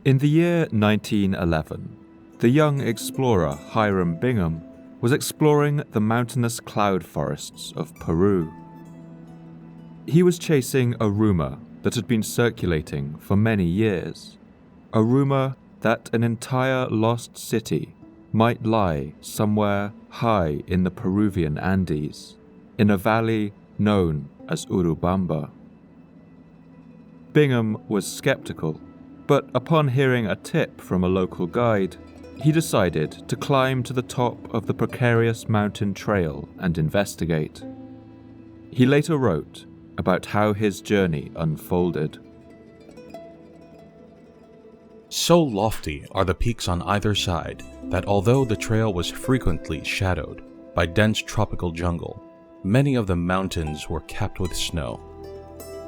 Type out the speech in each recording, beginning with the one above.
In the year 1911, the young explorer Hiram Bingham was exploring the mountainous cloud forests of Peru. He was chasing a rumor that had been circulating for many years, a rumor that an entire lost city might lie somewhere high in the Peruvian Andes, in a valley known as Urubamba. Bingham was skeptical, but upon hearing a tip from a local guide, he decided to climb to the top of the precarious mountain trail and investigate. He later wrote about how his journey unfolded. So lofty are the peaks on either side that although the trail was frequently shadowed by dense tropical jungle, many of the mountains were capped with snow.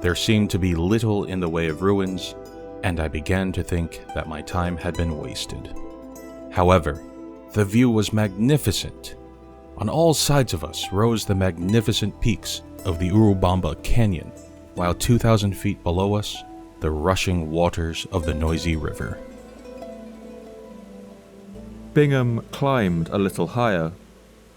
There seemed to be little in the way of ruins, and I began to think that my time had been wasted. However, the view was magnificent. On all sides of us rose the magnificent peaks of the Urubamba Canyon, while 2,000 feet below us, the rushing waters of the noisy river. Bingham climbed a little higher,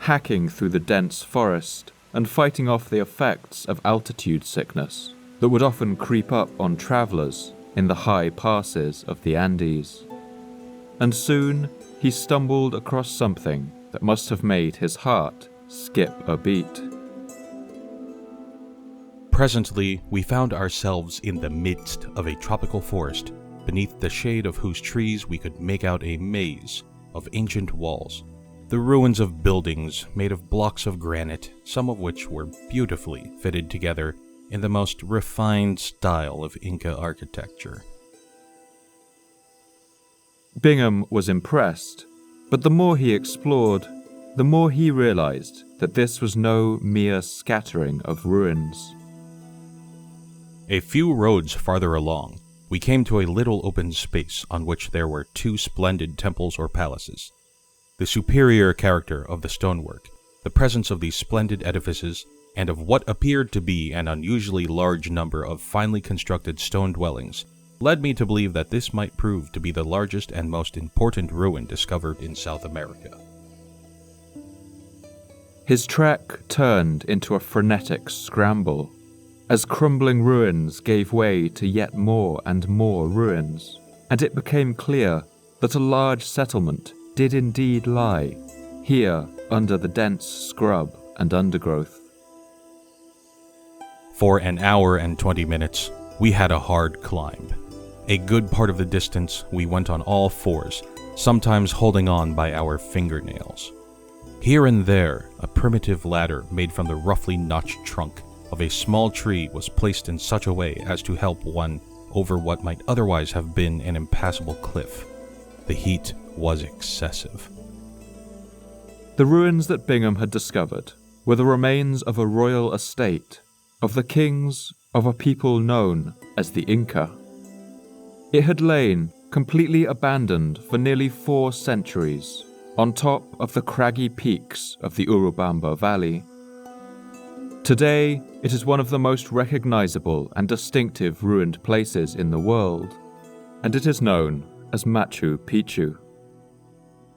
hacking through the dense forest and fighting off the effects of altitude sickness that would often creep up on travelers in the high passes of the Andes. And soon he stumbled across something that must have made his heart skip a beat. Presently, we found ourselves in the midst of a tropical forest, beneath the shade of whose trees we could make out a maze of ancient walls, the ruins of buildings made of blocks of granite, some of which were beautifully fitted together in the most refined style of Inca architecture. Bingham was impressed, but the more he explored, the more he realized that this was no mere scattering of ruins. A few roads farther along, we came to a little open space on which there were two splendid temples or palaces. The superior character of the stonework, the presence of these splendid edifices, and of what appeared to be an unusually large number of finely constructed stone dwellings, led me to believe that this might prove to be the largest and most important ruin discovered in South America. His trek turned into a frenetic scramble, as crumbling ruins gave way to yet more and more ruins, and it became clear that a large settlement did indeed lie here under the dense scrub and undergrowth. For an hour and 20 minutes, we had a hard climb. A good part of the distance we went on all fours, sometimes holding on by our fingernails. Here and there, a primitive ladder made from the roughly notched trunk of a small tree was placed in such a way as to help one over what might otherwise have been an impassable cliff. The heat was excessive. The ruins that Bingham had discovered were the remains of a royal estate, of the kings of a people known as the Inca. It had lain completely abandoned for nearly 4 centuries on top of the craggy peaks of the Urubamba Valley. Today, it is one of the most recognizable and distinctive ruined places in the world, and it is known as Machu Picchu.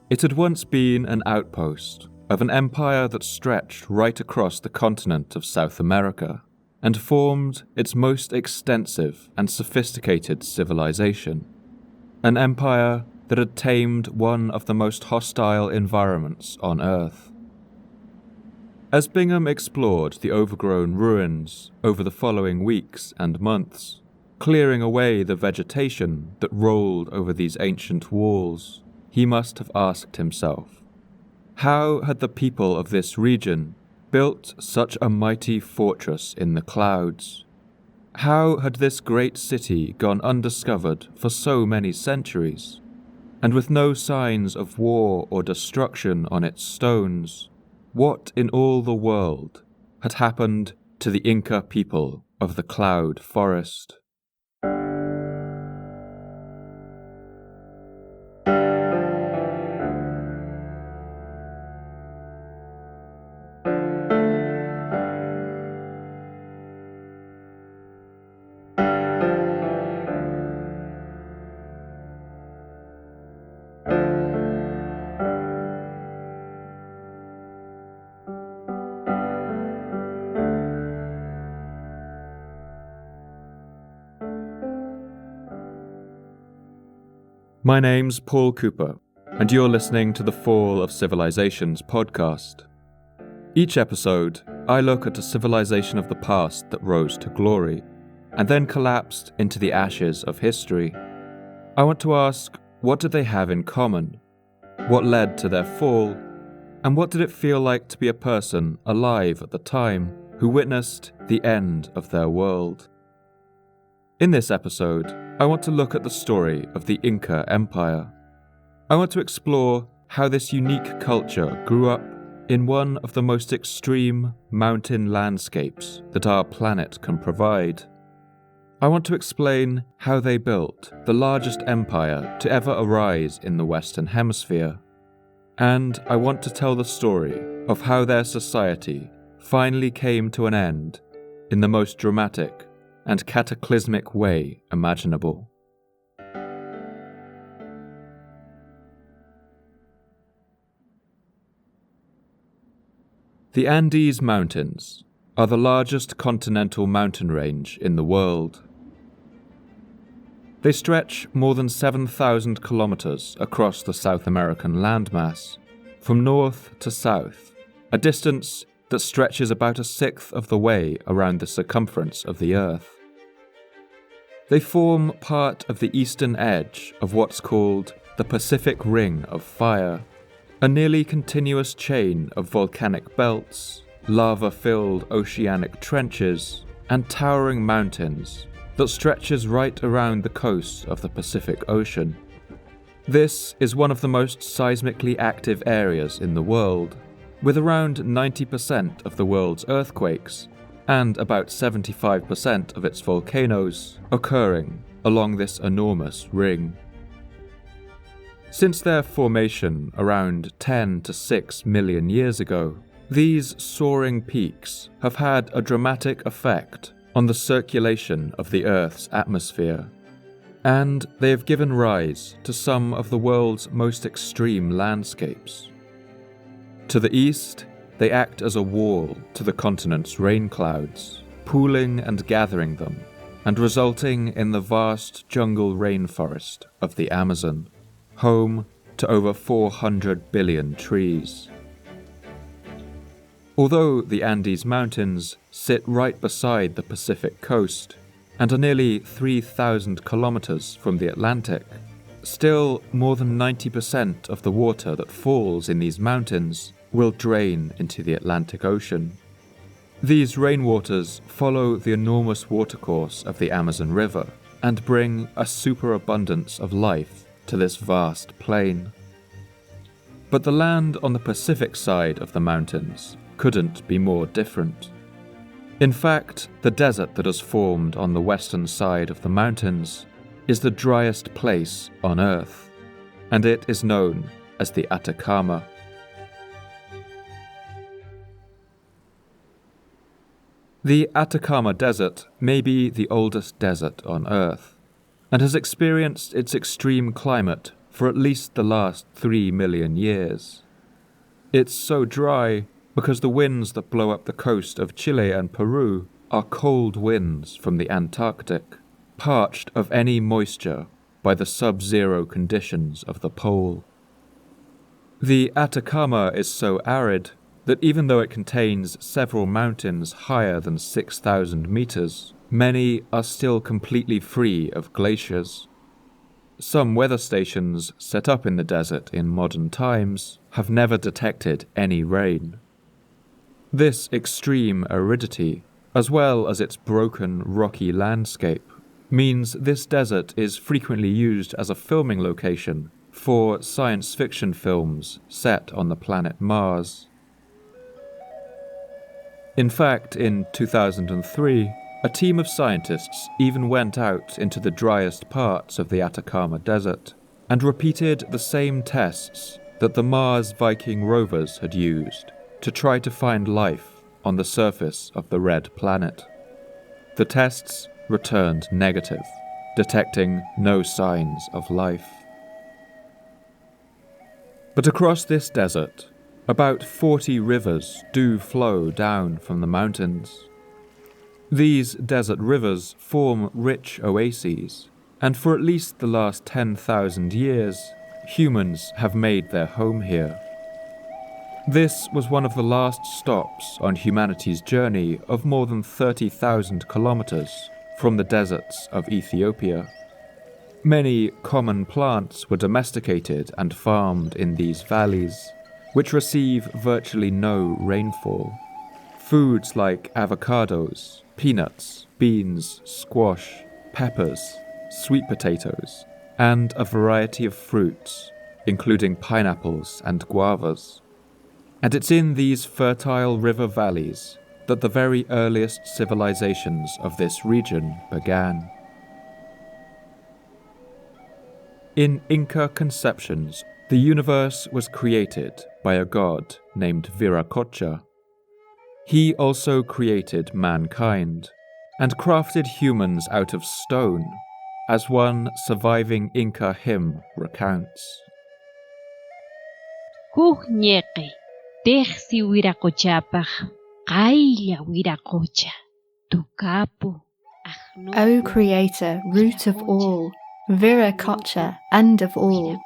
It had once been an outpost of an empire that stretched right across the continent of South America and formed its most extensive and sophisticated civilization, an empire that had tamed one of the most hostile environments on Earth. As Bingham explored the overgrown ruins over the following weeks and months, clearing away the vegetation that rolled over these ancient walls, he must have asked himself, how had the people of this region built such a mighty fortress in the clouds? How had this great city gone undiscovered for so many centuries, and with no signs of war or destruction on its stones? What in all the world had happened to the Inca people of the Cloud Forest? My name's Paul Cooper, and you're listening to the Fall of Civilizations podcast. Each episode, I look at a civilization of the past that rose to glory, and then collapsed into the ashes of history. I want to ask, what did they have in common? What led to their fall? And what did it feel like to be a person alive at the time who witnessed the end of their world? In this episode, I want to look at the story of the Inca Empire. I want to explore how this unique culture grew up in one of the most extreme mountain landscapes that our planet can provide. I want to explain how they built the largest empire to ever arise in the Western Hemisphere. And I want to tell the story of how their society finally came to an end in the most dramatic and cataclysmic way imaginable. The Andes Mountains are the largest continental mountain range in the world. They stretch more than 7,000 kilometers across the South American landmass, from north to south, a distance that stretches about a sixth of the way around the circumference of the Earth. They form part of the eastern edge of what's called the Pacific Ring of Fire, a nearly continuous chain of volcanic belts, lava-filled oceanic trenches, and towering mountains that stretches right around the coast of the Pacific Ocean. This is one of the most seismically active areas in the world, with around 90% of the world's earthquakes and about 75% of its volcanoes occurring along this enormous ring. Since their formation around 10 to 6 million years ago, these soaring peaks have had a dramatic effect on the circulation of the Earth's atmosphere, and they have given rise to some of the world's most extreme landscapes. To the east, they act as a wall to the continent's rain clouds, pooling and gathering them, and resulting in the vast jungle rainforest of the Amazon, home to over 400 billion trees. Although the Andes Mountains sit right beside the Pacific coast and are nearly 3,000 kilometers from the Atlantic, still more than 90% of the water that falls in these mountains will drain into the Atlantic Ocean. These rainwaters follow the enormous watercourse of the Amazon River and bring a superabundance of life to this vast plain. But the land on the Pacific side of the mountains couldn't be more different. In fact, the desert that has formed on the western side of the mountains is the driest place on Earth, and it is known as the Atacama. The Atacama Desert may be the oldest desert on Earth, and has experienced its extreme climate for at least the last 3 million years. It's so dry because the winds that blow up the coast of Chile and Peru are cold winds from the Antarctic, parched of any moisture by the sub-zero conditions of the pole. The Atacama is so arid that even though it contains several mountains higher than 6,000 meters, many are still completely free of glaciers. Some weather stations set up in the desert in modern times have never detected any rain. This extreme aridity, as well as its broken, rocky landscape, means this desert is frequently used as a filming location for science fiction films set on the planet Mars. In fact, in 2003, a team of scientists even went out into the driest parts of the Atacama Desert and repeated the same tests that the Mars Viking rovers had used to try to find life on the surface of the red planet. The tests returned negative, detecting no signs of life. But across this desert, about 40 rivers do flow down from the mountains. These desert rivers form rich oases and for at least the last 10,000 years, humans have made their home here. This was one of the last stops on humanity's journey of more than 30,000 kilometers from the deserts of Ethiopia. Many common plants were domesticated and farmed in these valleys, which receive virtually no rainfall. Foods like avocados, peanuts, beans, squash, peppers, sweet potatoes, and a variety of fruits, including pineapples and guavas. And it's in these fertile river valleys that the very earliest civilizations of this region began. In Inca conceptions, the universe was created by a god named Viracocha. He also created mankind and crafted humans out of stone, as one surviving Inca hymn recounts. Kuhñeqi, tehsi Viracochapaj, qailla Viracocha, tukapu, O Creator, root of all, Viracocha, end of all,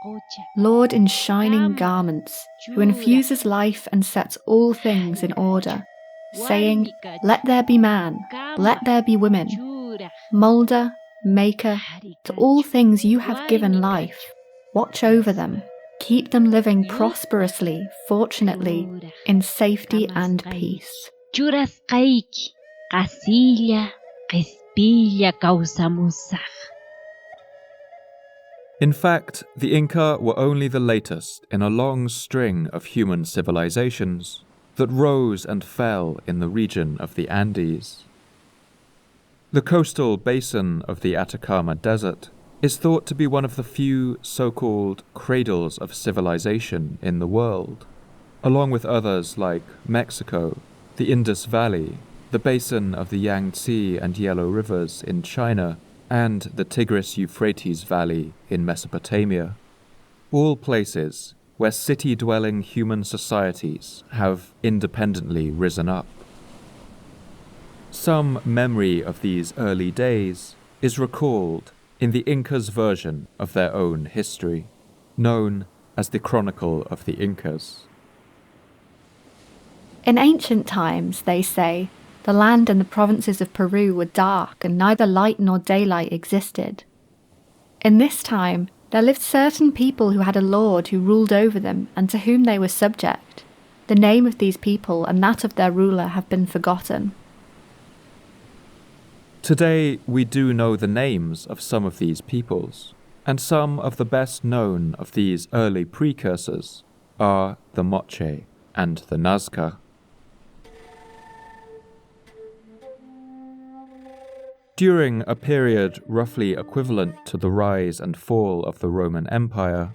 Lord in shining garments, who infuses life and sets all things in order, saying, let there be man, let there be women, moulder, maker, to all things you have given life, watch over them, keep them living prosperously, fortunately, in safety and peace. Juras qaiki, qasilla, qespilla causamusaj. In fact, the Inca were only the latest in a long string of human civilizations that rose and fell in the region of the Andes. The coastal basin of the Atacama Desert is thought to be one of the few so-called cradles of civilization in the world, along with others like Mexico, the Indus Valley, the basin of the Yangtze and Yellow Rivers in China, and the Tigris-Euphrates Valley in Mesopotamia, all places where city-dwelling human societies have independently risen up. Some memory of these early days is recalled in the Incas' version of their own history, known as the Chronicle of the Incas. In ancient times, they say, the land and the provinces of Peru were dark and neither light nor daylight existed. In this time, there lived certain people who had a lord who ruled over them and to whom they were subject. The name of these people and that of their ruler have been forgotten. Today, we do know the names of some of these peoples, and some of the best known of these early precursors are the Moche and the Nazca. During a period roughly equivalent to the rise and fall of the Roman Empire,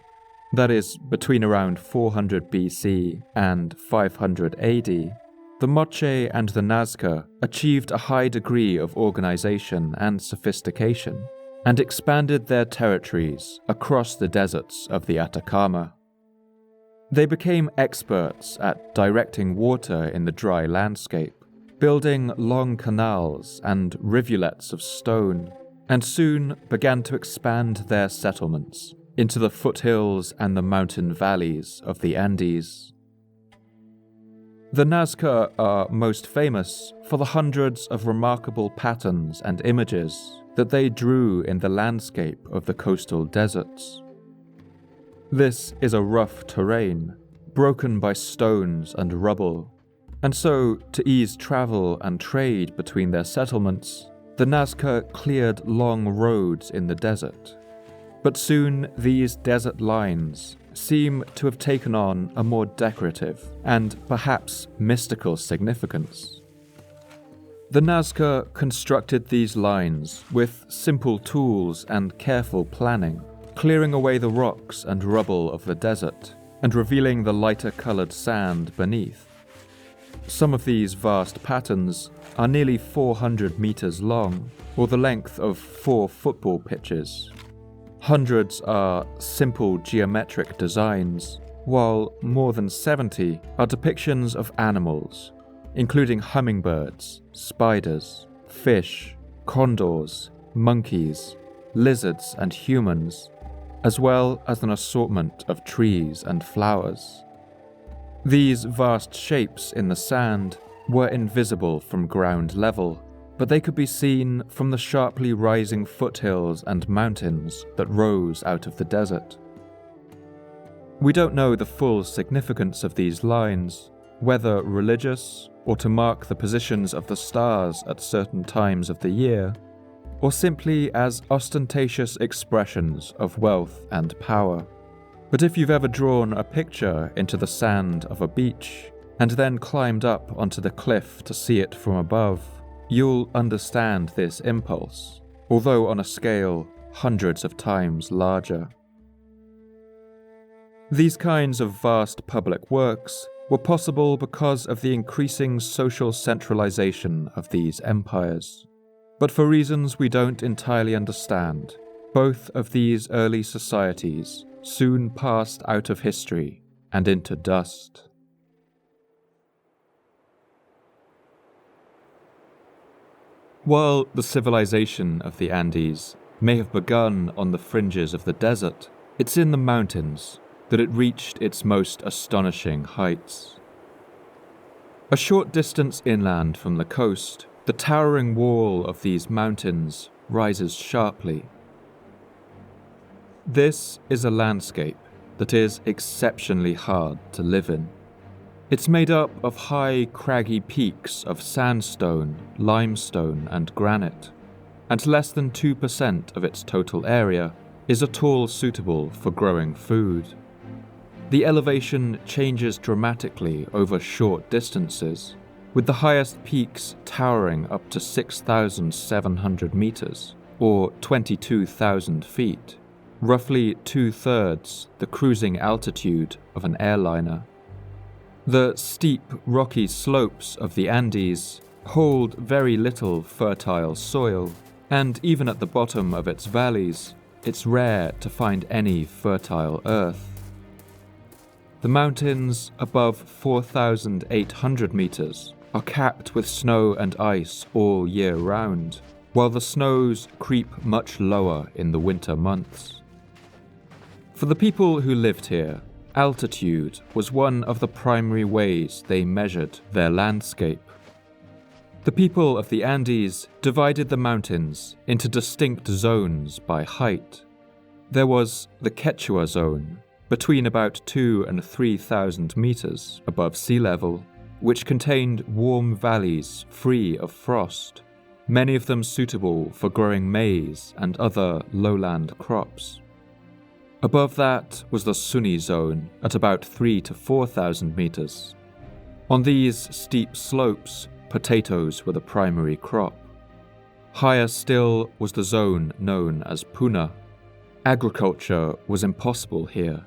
that is, between around 400 BC and 500 AD, the Moche and the Nazca achieved a high degree of organization and sophistication, and expanded their territories across the deserts of the Atacama. They became experts at directing water in the dry landscape, building long canals and rivulets of stone, and soon began to expand their settlements into the foothills and the mountain valleys of the Andes. The Nazca are most famous for the hundreds of remarkable patterns and images that they drew in the landscape of the coastal deserts. This is a rough terrain, broken by stones and rubble, and so, to ease travel and trade between their settlements, the Nazca cleared long roads in the desert. But soon these desert lines seem to have taken on a more decorative and perhaps mystical significance. The Nazca constructed these lines with simple tools and careful planning, clearing away the rocks and rubble of the desert and revealing the lighter-colored sand beneath. Some of these vast patterns are nearly 400 meters long, or the length of 4 football pitches. Hundreds are simple geometric designs, while more than 70 are depictions of animals, including hummingbirds, spiders, fish, condors, monkeys, lizards and humans, as well as an assortment of trees and flowers. These vast shapes in the sand were invisible from ground level, but they could be seen from the sharply rising foothills and mountains that rose out of the desert. We don't know the full significance of these lines, whether religious or to mark the positions of the stars at certain times of the year, or simply as ostentatious expressions of wealth and power. But if you've ever drawn a picture into the sand of a beach and then climbed up onto the cliff to see it from above, you'll understand this impulse, although on a scale hundreds of times larger. These kinds of vast public works were possible because of the increasing social centralization of these empires. But for reasons we don't entirely understand, both of these early societies soon passed out of history and into dust. While the civilization of the Andes may have begun on the fringes of the desert, it's in the mountains that it reached its most astonishing heights. A short distance inland from the coast, the towering wall of these mountains rises sharply. This is a landscape that is exceptionally hard to live in. It's made up of high, craggy peaks of sandstone, limestone, and granite, and less than 2% of its total area is at all suitable for growing food. The elevation changes dramatically over short distances, with the highest peaks towering up to 6,700 meters, or 22,000 feet, roughly 2/3 the cruising altitude of an airliner. The steep, rocky slopes of the Andes hold very little fertile soil, and even at the bottom of its valleys, it's rare to find any fertile earth. The mountains above 4,800 meters are capped with snow and ice all year round, while the snows creep much lower in the winter months. For the people who lived here, altitude was one of the primary ways they measured their landscape. The people of the Andes divided the mountains into distinct zones by height. There was the Quechua zone, between about 2,000 and 3,000 meters above sea level, which contained warm valleys free of frost, many of them suitable for growing maize and other lowland crops. Above that was the Sunni zone at about 3,000 to 4,000 meters. On these steep slopes, potatoes were the primary crop. Higher still was the zone known as Puna. Agriculture was impossible here,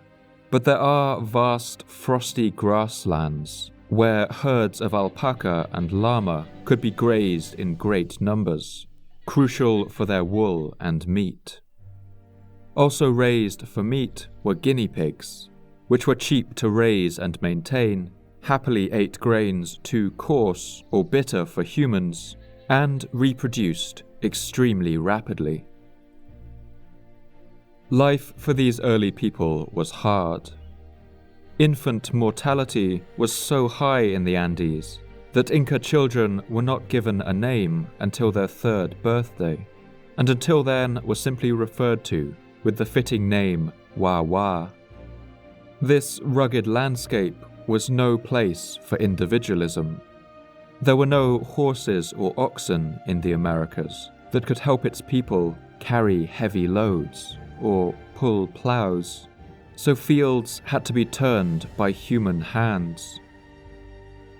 but there are vast frosty grasslands where herds of alpaca and llama could be grazed in great numbers, crucial for their wool and meat. Also raised for meat were guinea pigs, which were cheap to raise and maintain, happily ate grains too coarse or bitter for humans, and reproduced extremely rapidly. Life for these early people was hard. Infant mortality was so high in the Andes that Inca children were not given a name until their 3rd birthday, and until then were simply referred to with the fitting name Wawa. This rugged landscape was no place for individualism. There were no horses or oxen in the Americas that could help its people carry heavy loads or pull plows, so fields had to be turned by human hands.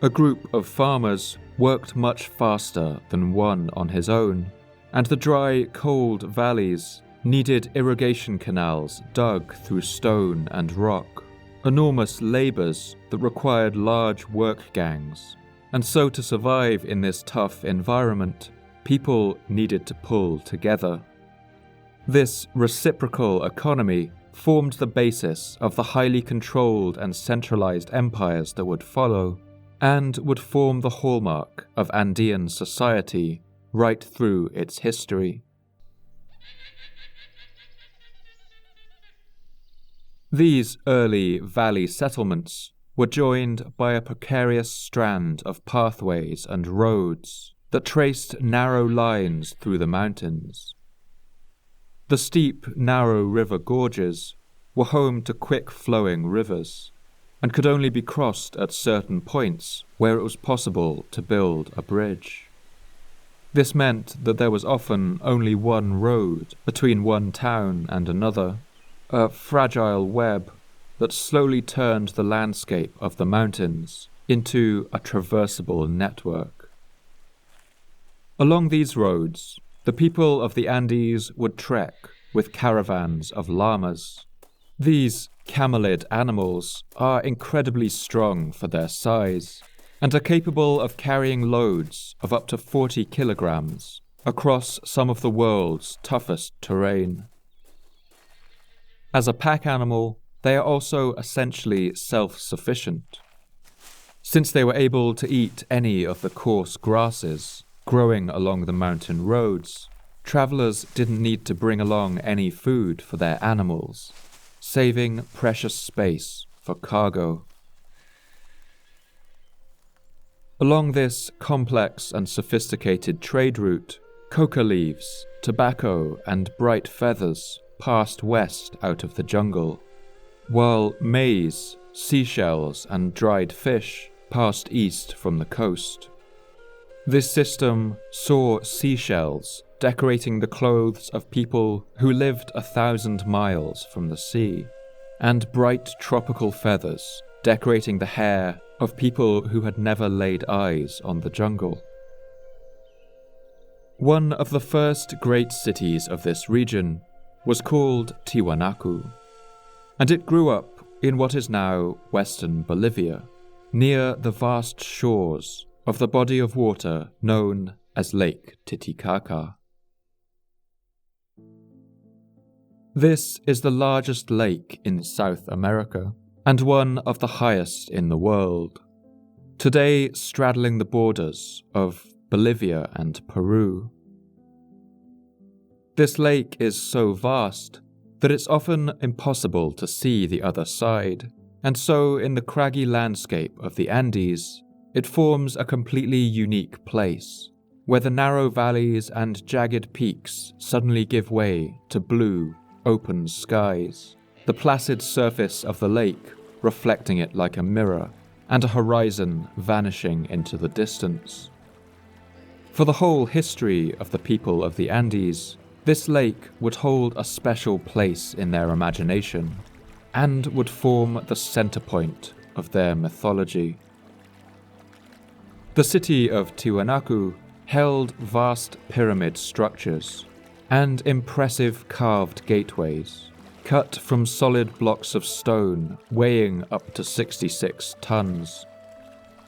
A group of farmers worked much faster than one on his own, and the dry, cold valleys needed irrigation canals dug through stone and rock, enormous labours that required large work gangs, and so to survive in this tough environment, people needed to pull together. This reciprocal economy formed the basis of the highly controlled and centralized empires that would follow, and would form the hallmark of Andean society right through its history. These early valley settlements were joined by a precarious strand of pathways and roads that traced narrow lines through the mountains. The steep, narrow river gorges were home to quick-flowing rivers, and could only be crossed at certain points where it was possible to build a bridge. This meant that there was often only one road between one town and another, a fragile web that slowly turned the landscape of the mountains into a traversable network. Along these roads, the people of the Andes would trek with caravans of llamas. These camelid animals are incredibly strong for their size and are capable of carrying loads of up to 40 kilograms across some of the world's toughest terrain. As a pack animal, they are also essentially self-sufficient. Since they were able to eat any of the coarse grasses growing along the mountain roads, travelers didn't need to bring along any food for their animals, saving precious space for cargo. Along this complex and sophisticated trade route, coca leaves, tobacco, and bright feathers passed west out of the jungle, while maize, seashells, and dried fish passed east from the coast. This system saw seashells decorating the clothes of people who lived 1,000 miles from the sea, and bright tropical feathers decorating the hair of people who had never laid eyes on the jungle. One of the first great cities of this region was called Tiwanaku, and it grew up in what is now western Bolivia, near the vast shores of the body of water known as Lake Titicaca. This is the largest lake in South America, and one of the highest in the world, today straddling the borders of Bolivia and Peru. This lake is so vast that it's often impossible to see the other side, and so in the craggy landscape of the Andes, it forms a completely unique place, where the narrow valleys and jagged peaks suddenly give way to blue, open skies, the placid surface of the lake reflecting it like a mirror, and a horizon vanishing into the distance. For the whole history of the people of the Andes, this lake would hold a special place in their imagination, and would form the center point of their mythology. The city of Tiwanaku held vast pyramid structures and impressive carved gateways, cut from solid blocks of stone weighing up to 66 tons.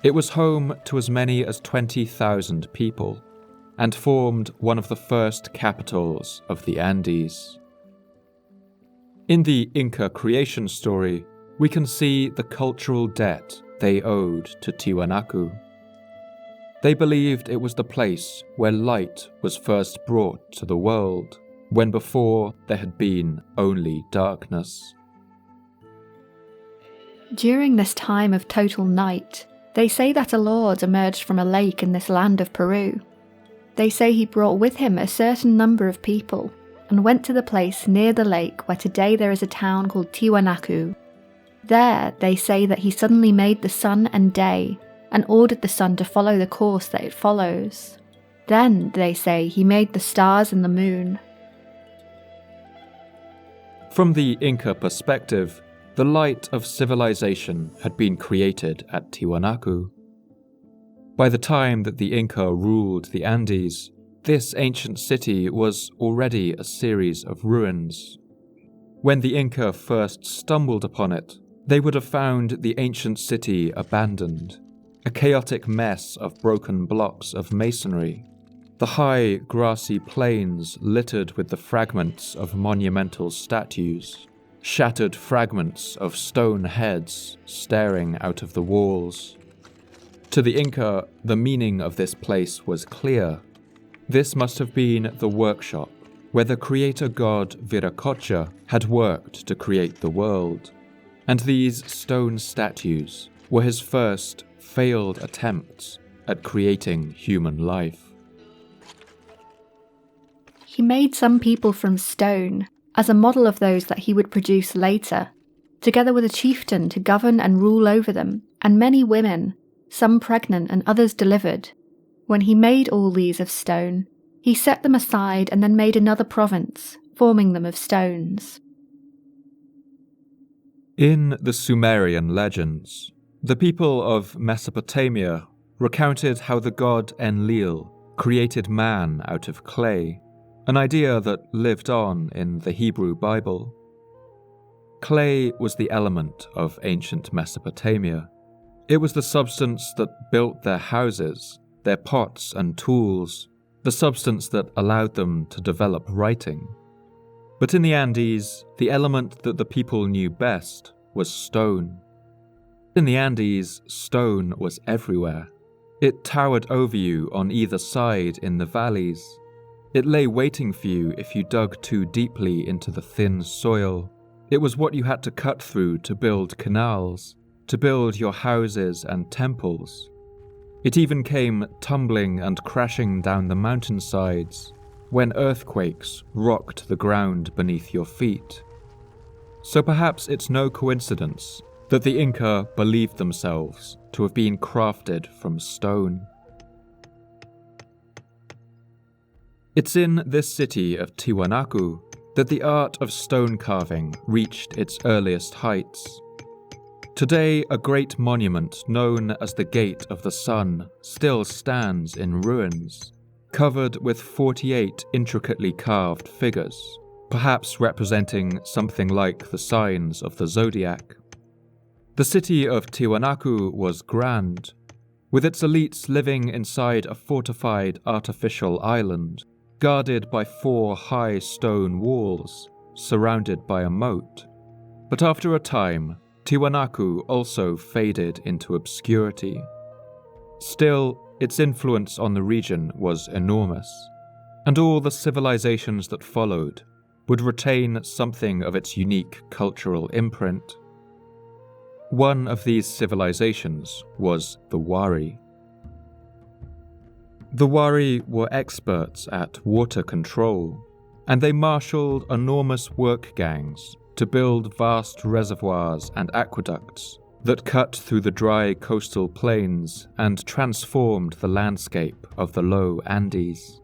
It was home to as many as 20,000 people, and formed one of the first capitals of the Andes. In the Inca creation story, we can see the cultural debt they owed to Tiwanaku. They believed it was the place where light was first brought to the world, when before there had been only darkness. During this time of total night, they say that a lord emerged from a lake in this land of Peru. They say he brought with him a certain number of people, and went to the place near the lake where today there is a town called Tiwanaku. There, they say that he suddenly made the sun and day, and ordered the sun to follow the course that it follows. Then, they say, he made the stars and the moon. From the Inca perspective, the light of civilization had been created at Tiwanaku. By the time that the Inca ruled the Andes, this ancient city was already a series of ruins. When the Inca first stumbled upon it, they would have found the ancient city abandoned, a chaotic mess of broken blocks of masonry, the high, grassy plains littered with the fragments of monumental statues, shattered fragments of stone heads staring out of the walls. To the Inca, the meaning of this place was clear. This must have been the workshop where the creator god Viracocha had worked to create the world, and these stone statues were his first failed attempts at creating human life. He made some people from stone as a model of those that he would produce later, together with a chieftain to govern and rule over them, and many women, some pregnant and others delivered. When he made all these of stone, he set them aside and then made another province, forming them of stones. In the Sumerian legends, the people of Mesopotamia recounted how the god Enlil created man out of clay, an idea that lived on in the Hebrew Bible. Clay was the element of ancient Mesopotamia. It was the substance that built their houses, their pots and tools, the substance that allowed them to develop writing. But in the Andes, the element that the people knew best was stone. In the Andes, stone was everywhere. It towered over you on either side in the valleys. It lay waiting for you if you dug too deeply into the thin soil. It was what you had to cut through to build canals, to build your houses and temples. It even came tumbling and crashing down the mountainsides when earthquakes rocked the ground beneath your feet. So perhaps it's no coincidence that the Inca believed themselves to have been crafted from stone. It's in this city of Tiwanaku that the art of stone carving reached its earliest heights. Today, a great monument known as the Gate of the Sun still stands in ruins, covered with 48 intricately carved figures, perhaps representing something like the signs of the zodiac. The city of Tiwanaku was grand, with its elites living inside a fortified artificial island, guarded by 4 high stone walls, surrounded by a moat. But after a time, Tiwanaku also faded into obscurity. Still, its influence on the region was enormous, and all the civilizations that followed would retain something of its unique cultural imprint. One of these civilizations was the Wari. The Wari were experts at water control, and they marshaled enormous work gangs to build vast reservoirs and aqueducts that cut through the dry coastal plains and transformed the landscape of the low Andes.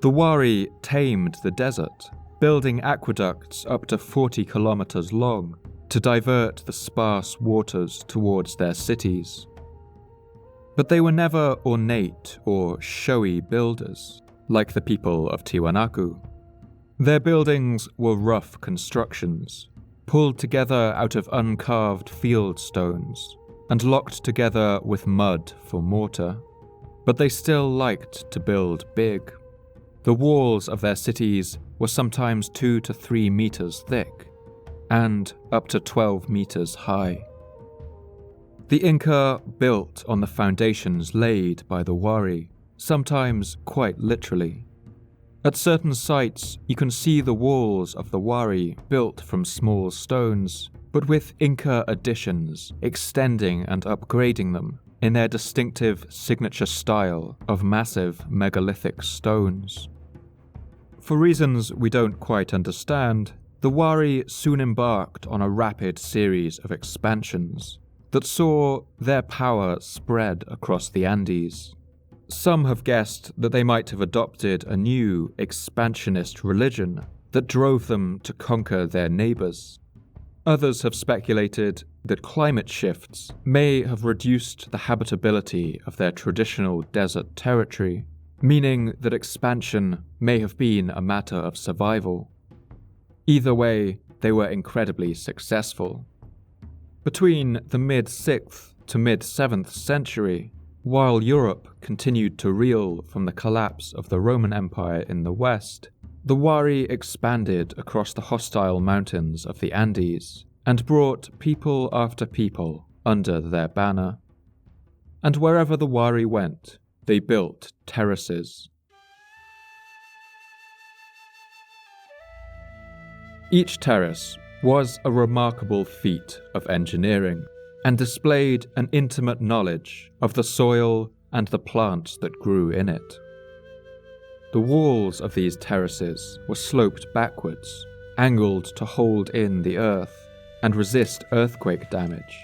The Wari tamed the desert, building aqueducts up to 40 kilometers long to divert the sparse waters towards their cities. But they were never ornate or showy builders, like the people of Tiwanaku. Their buildings were rough constructions, pulled together out of uncarved field stones, and locked together with mud for mortar. But they still liked to build big. The walls of their cities were sometimes 2 to 3 meters thick, and up to 12 meters high. The Inca built on the foundations laid by the Wari, sometimes quite literally. At certain sites, you can see the walls of the Wari built from small stones, but with Inca additions extending and upgrading them in their distinctive signature style of massive megalithic stones. For reasons we don't quite understand, the Wari soon embarked on a rapid series of expansions that saw their power spread across the Andes. Some have guessed that they might have adopted a new expansionist religion that drove them to conquer their neighbors. Others have speculated that climate shifts may have reduced the habitability of their traditional desert territory, meaning that expansion may have been a matter of survival. Either way, they were incredibly successful. Between the mid-6th to mid-7th century, while Europe continued to reel from the collapse of the Roman Empire in the west, the Wari expanded across the hostile mountains of the Andes and brought people after people under their banner. And wherever the Wari went, they built terraces. Each terrace was a remarkable feat of engineering and displayed an intimate knowledge of the soil and the plants that grew in it. The walls of these terraces were sloped backwards, angled to hold in the earth and resist earthquake damage.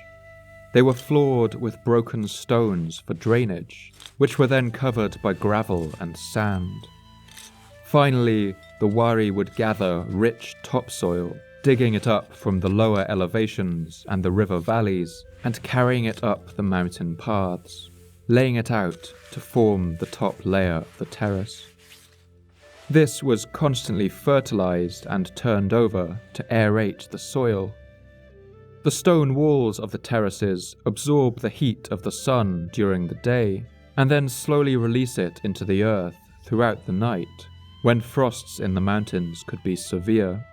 They were floored with broken stones for drainage, which were then covered by gravel and sand. Finally, the Wari would gather rich topsoil, digging it up from the lower elevations and the river valleys, and carrying it up the mountain paths, laying it out to form the top layer of the terrace. This was constantly fertilized and turned over to aerate the soil. The stone walls of the terraces absorb the heat of the sun during the day, and then slowly release it into the earth throughout the night, when frosts in the mountains could be severe.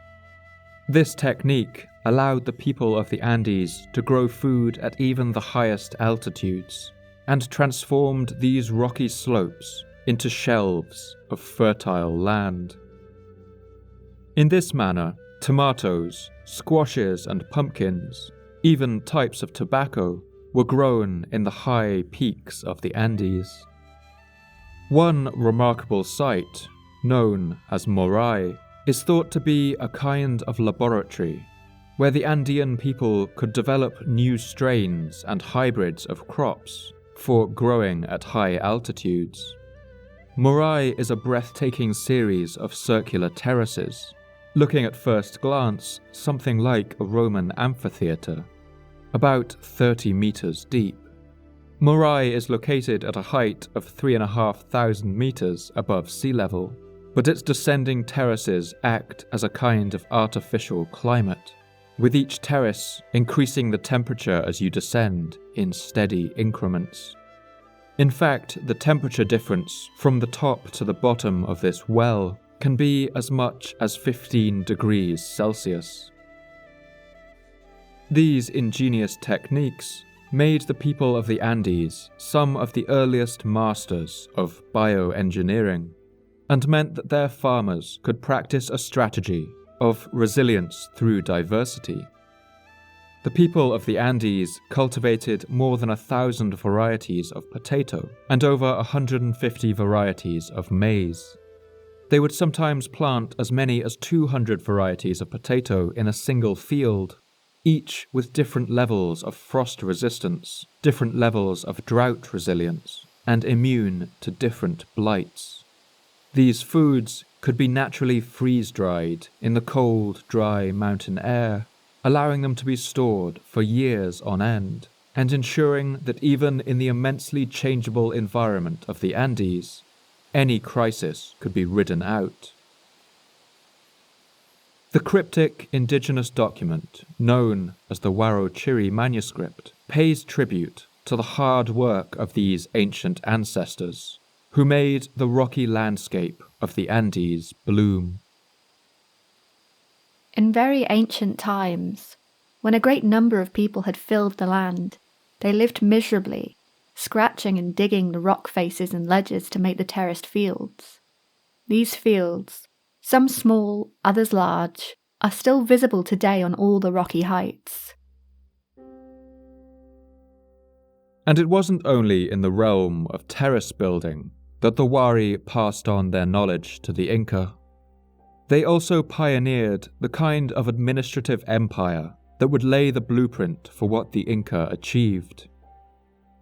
This technique allowed the people of the Andes to grow food at even the highest altitudes, and transformed these rocky slopes into shelves of fertile land. In this manner, tomatoes, squashes and pumpkins, even types of tobacco, were grown in the high peaks of the Andes. One remarkable site, known as Morai, is thought to be a kind of laboratory where the Andean people could develop new strains and hybrids of crops for growing at high altitudes. Morai is a breathtaking series of circular terraces, looking at first glance something like a Roman amphitheatre, about 30 meters deep. Morai is located at a height of 3,500 meters above sea level, but its descending terraces act as a kind of artificial climate, with each terrace increasing the temperature as you descend in steady increments. In fact, the temperature difference from the top to the bottom of this well can be as much as 15 degrees Celsius. These ingenious techniques made the people of the Andes some of the earliest masters of bioengineering, and meant that their farmers could practice a strategy of resilience through diversity. The people of the Andes cultivated more than 1,000 varieties of potato and over 150 varieties of maize. They would sometimes plant as many as 200 varieties of potato in a single field, each with different levels of frost resistance, different levels of drought resilience, and immune to different blights. These foods could be naturally freeze-dried in the cold, dry mountain air, allowing them to be stored for years on end, and ensuring that even in the immensely changeable environment of the Andes, any crisis could be ridden out. The cryptic indigenous document, known as the Huarochiri manuscript, pays tribute to the hard work of these ancient ancestors, who made the rocky landscape of the Andes bloom. In very ancient times, when a great number of people had filled the land, they lived miserably, scratching and digging the rock faces and ledges to make the terraced fields. These fields, some small, others large, are still visible today on all the rocky heights. And it wasn't only in the realm of terrace building that the Wari passed on their knowledge to the Inca. They also pioneered the kind of administrative empire that would lay the blueprint for what the Inca achieved.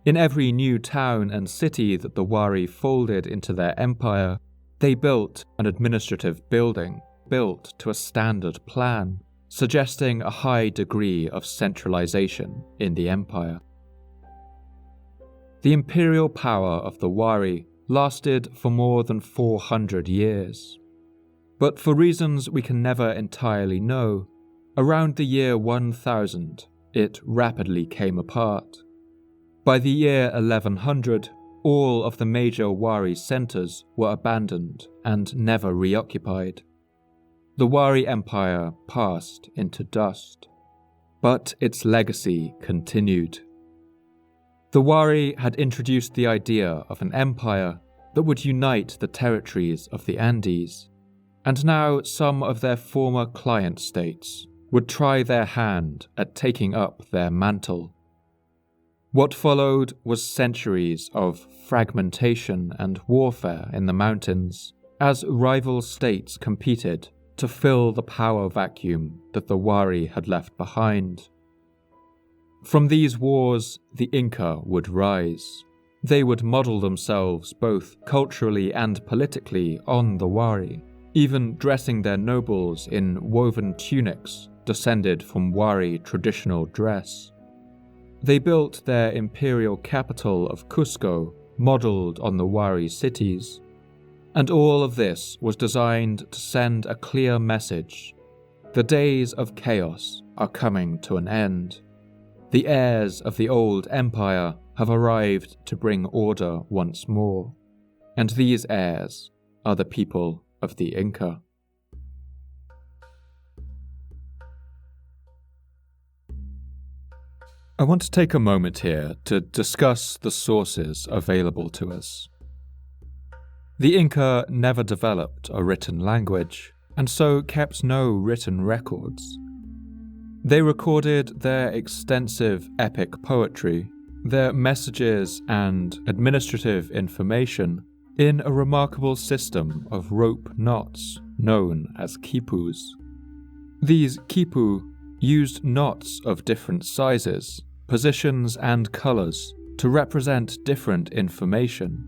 In every new town and city that the Wari folded into their empire, they built an administrative building built to a standard plan, suggesting a high degree of centralization in the empire. The imperial power of the Wari lasted for more than 400 years. But for reasons we can never entirely know, around the year 1000, it rapidly came apart. By the year 1100, all of the major Wari centers were abandoned and never reoccupied. The Wari Empire passed into dust, but its legacy continued. The Wari had introduced the idea of an empire that would unite the territories of the Andes, and now some of their former client states would try their hand at taking up their mantle. What followed was centuries of fragmentation and warfare in the mountains as rival states competed to fill the power vacuum that the Wari had left behind. From these wars, the Inca would rise. They would model themselves both culturally and politically on the Wari, even dressing their nobles in woven tunics descended from Wari traditional dress. They built their imperial capital of Cusco, modelled on the Wari cities, and all of this was designed to send a clear message. The days of chaos are coming to an end. The heirs of the old empire have arrived to bring order once more, and these heirs are the people of the Inca. I want to take a moment here to discuss the sources available to us. The Inca never developed a written language, and so kept no written records. They recorded their extensive epic poetry, their messages and administrative information in a remarkable system of rope knots known as quipus. These quipu used knots of different sizes, positions and colours to represent different information,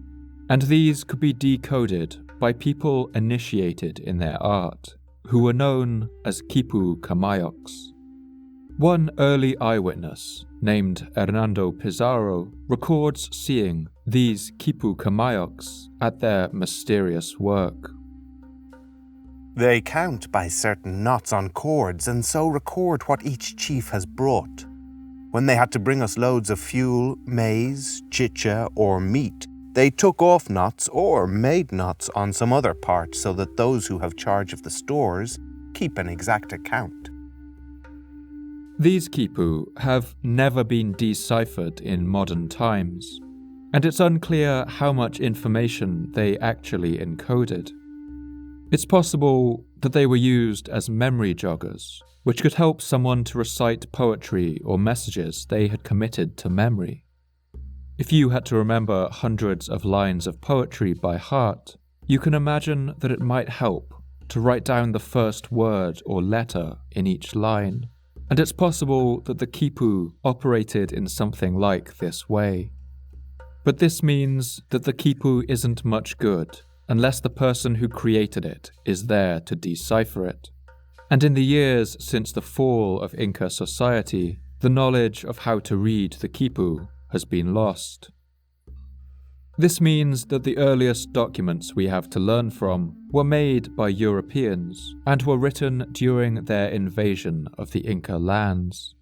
and these could be decoded by people initiated in their art, who were known as quipu camayocs. One early eyewitness, named Hernando Pizarro, records seeing these quipu camayocs at their mysterious work. They count by certain knots on cords and so record what each chief has brought. When they had to bring us loads of fuel, maize, chicha, or meat, they took off knots or made knots on some other part so that those who have charge of the stores keep an exact account. These quipu have never been deciphered in modern times, and it's unclear how much information they actually encoded. It's possible that they were used as memory joggers, which could help someone to recite poetry or messages they had committed to memory. If you had to remember hundreds of lines of poetry by heart, you can imagine that it might help to write down the first word or letter in each line, and it's possible that the quipu operated in something like this way. But this means that the quipu isn't much good unless the person who created it is there to decipher it. And in the years since the fall of Inca society, the knowledge of how to read the quipu has been lost. This means that the earliest documents we have to learn from were made by Europeans and were written during their invasion of the Inca lands.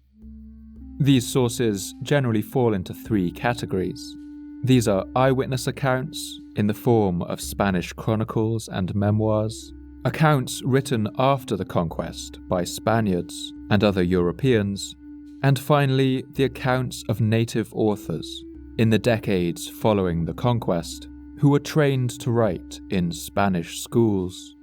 These sources generally fall into three categories. These are eyewitness accounts in the form of Spanish chronicles and memoirs, accounts written after the conquest by Spaniards and other Europeans, and finally the accounts of native authors in the decades following the conquest, who were trained to write in Spanish schools.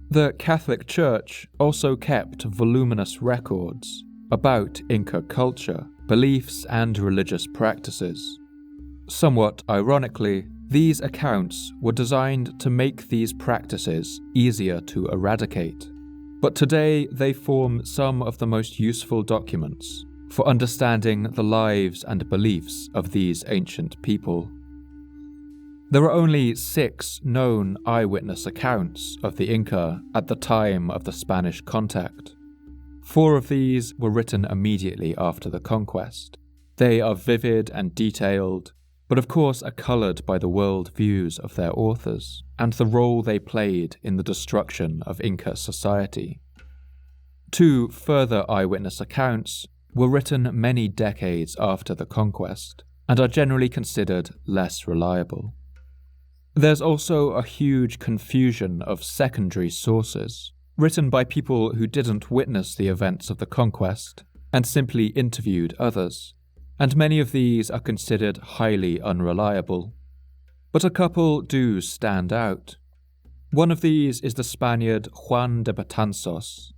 The Catholic Church also kept voluminous records about Inca culture, beliefs, and religious practices. Somewhat ironically, these accounts were designed to make these practices easier to eradicate, but today they form some of the most useful documents for understanding the lives and beliefs of these ancient people. There are only 6 known eyewitness accounts of the Inca at the time of the Spanish contact. 4 of these were written immediately after the conquest. They are vivid and detailed, but of course are coloured by the world views of their authors and the role they played in the destruction of Inca society. 2 further eyewitness accounts were written many decades after the conquest and are generally considered less reliable. There's also a huge confusion of secondary sources, written by people who didn't witness the events of the conquest and simply interviewed others, and many of these are considered highly unreliable. But a couple do stand out. One of these is the Spaniard Juan de Betanzos.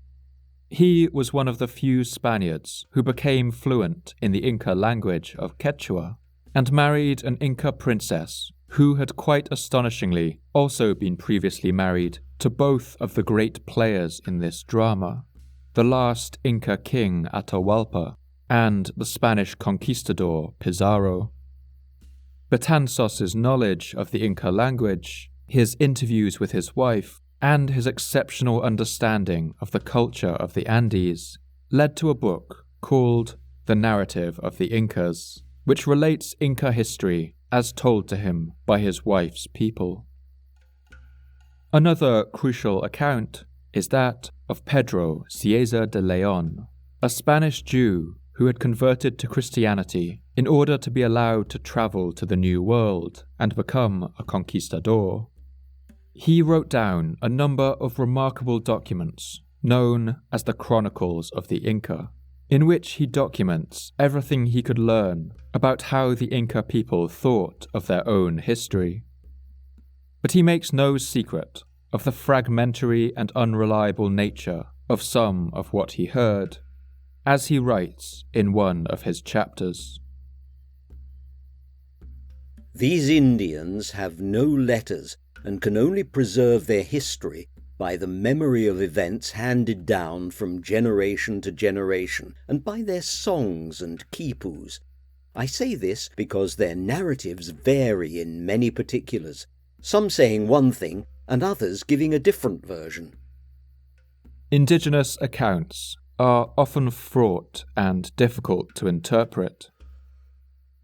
He was one of the few Spaniards who became fluent in the Inca language of Quechua and married an Inca princess who had quite astonishingly also been previously married to both of the great players in this drama, the last Inca king Atahualpa and the Spanish conquistador Pizarro. Betanzos's knowledge of the Inca language, his interviews with his wife, and his exceptional understanding of the culture of the Andes led to a book called The Narrative of the Incas, which relates Inca history as told to him by his wife's people. Another crucial account is that of Pedro Cieza de Leon, a Spanish Jew who had converted to Christianity in order to be allowed to travel to the New World and become a conquistador. He wrote down a number of remarkable documents known as the Chronicles of the Inca, in which he documents everything he could learn about how the Inca people thought of their own history. But he makes no secret of the fragmentary and unreliable nature of some of what he heard, as he writes in one of his chapters. These Indians have no letters and can only preserve their history by the memory of events handed down from generation to generation, and by their songs and quipus. I say this because their narratives vary in many particulars, some saying one thing and others giving a different version. Indigenous accounts are often fraught and difficult to interpret.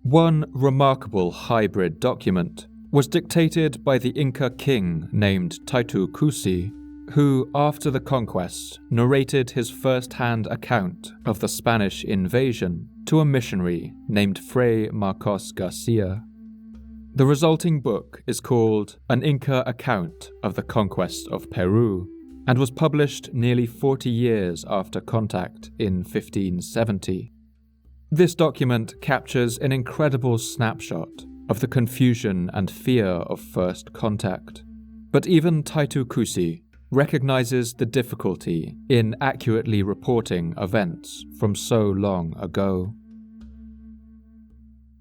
One remarkable hybrid document was dictated by the Inca king named Titu Cusi, who, after the conquest, narrated his first-hand account of the Spanish invasion to a missionary named Fray Marcos Garcia. The resulting book is called An Inca Account of the Conquest of Peru, and was published nearly 40 years after contact in 1570. This document captures an incredible snapshot of the confusion and fear of first contact. But even Titu Cusi recognizes the difficulty in accurately reporting events from so long ago.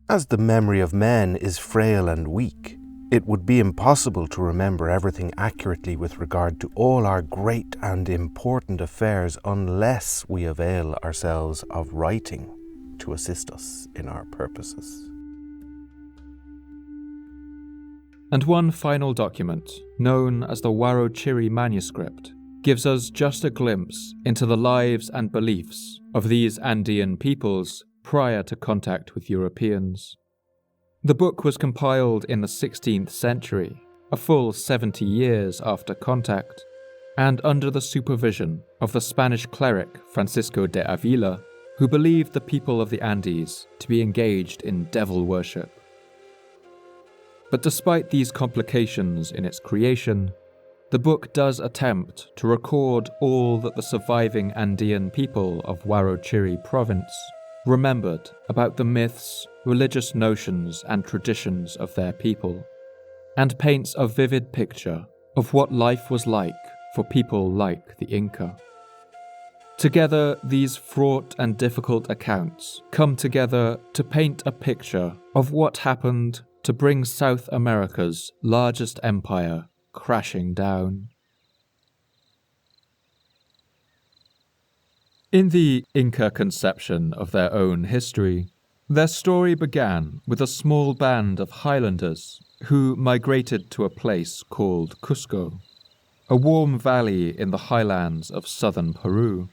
As the memory of men is frail and weak, it would be impossible to remember everything accurately with regard to all our great and important affairs unless we avail ourselves of writing to assist us in our purposes. And one final document, known as the Huarochiri manuscript, gives us just a glimpse into the lives and beliefs of these Andean peoples prior to contact with Europeans. The book was compiled in the 16th century, a full 70 years after contact, and under the supervision of the Spanish cleric Francisco de Avila, who believed the people of the Andes to be engaged in devil worship. But despite these complications in its creation, the book does attempt to record all that the surviving Andean people of Huarochiri province remembered about the myths, religious notions and traditions of their people, and paints a vivid picture of what life was like for people like the Inca. Together, these fraught and difficult accounts come together to paint a picture of what happened to bring South America's largest empire crashing down. In the Inca conception of their own history, their story began with a small band of highlanders who migrated to a place called Cusco, a warm valley in the highlands of southern Peru.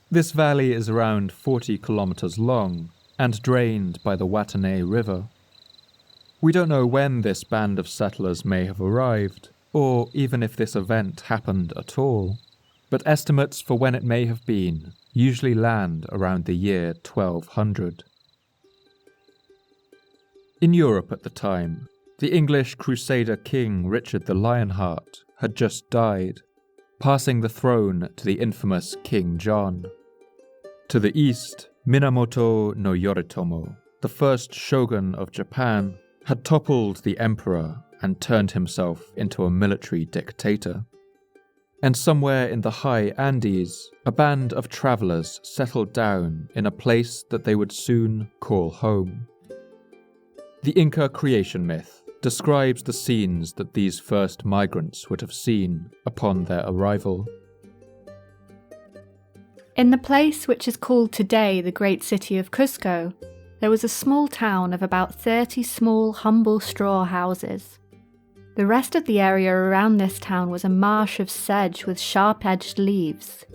This valley is around 40 kilometers long and drained by the Huatanay River. We don't know when this band of settlers may have arrived, or even if this event happened at all, but estimates for when it may have been usually land around the year 1200. In Europe at the time, the English Crusader King Richard the Lionheart had just died, passing the throne to the infamous King John. To the east, Minamoto no Yoritomo, the first shogun of Japan, had toppled the emperor and turned himself into a military dictator. And somewhere in the high Andes, a band of travelers settled down in a place that they would soon call home. The Inca creation myth describes the scenes that these first migrants would have seen upon their arrival. In the place which is called today the great city of Cusco, there was a small town of about 30 small, humble straw houses. The rest of the area around this town was a marsh of sedge with sharp-edged leaves.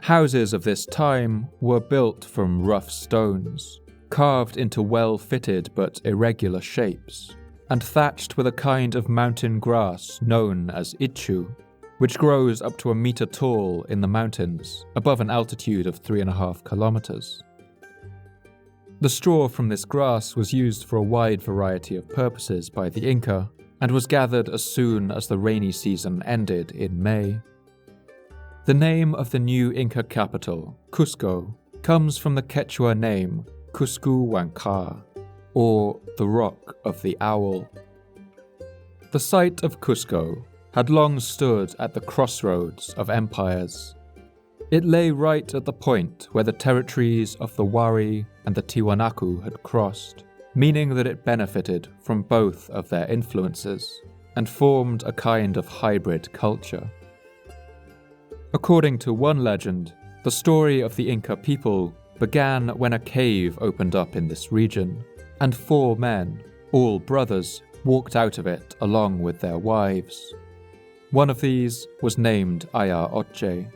Houses of this time were built from rough stones, carved into well-fitted but irregular shapes, and thatched with a kind of mountain grass known as ichu, which grows up to a metre tall in the mountains, above an altitude of 3.5 kilometres. The straw from this grass was used for a wide variety of purposes by the Inca, and was gathered as soon as the rainy season ended in May. The name of the new Inca capital, Cusco, comes from the Quechua name Cuscuhuanca, or the Rock of the Owl. The site of Cusco had long stood at the crossroads of empires. It lay right at the point where the territories of the Wari and the Tiwanaku had crossed, meaning that it benefited from both of their influences and formed a kind of hybrid culture. According to one legend, the story of the Inca people began when a cave opened up in this region, and 4 men, all brothers, walked out of it along with their wives. One of these was named Ayaroche.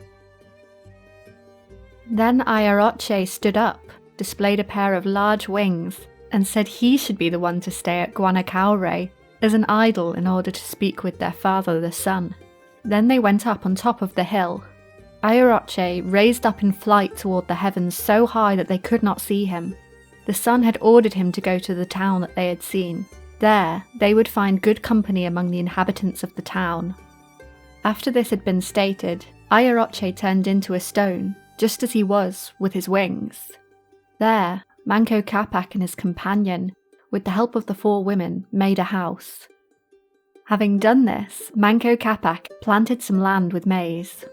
Then Ayaroche stood up, displayed a pair of large wings, and said he should be the one to stay at Guanacaure as an idol in order to speak with their father the sun. Then they went up on top of the hill. Ayaroche raised up in flight toward the heavens so high that they could not see him. The sun had ordered him to go to the town that they had seen. There, they would find good company among the inhabitants of the town. After this had been stated, Ayaroche turned into a stone, just as he was with his wings. There, Manco Capac and his companion, with the help of the 4 women, made a house. Having done this, Manco Capac planted some land with maize.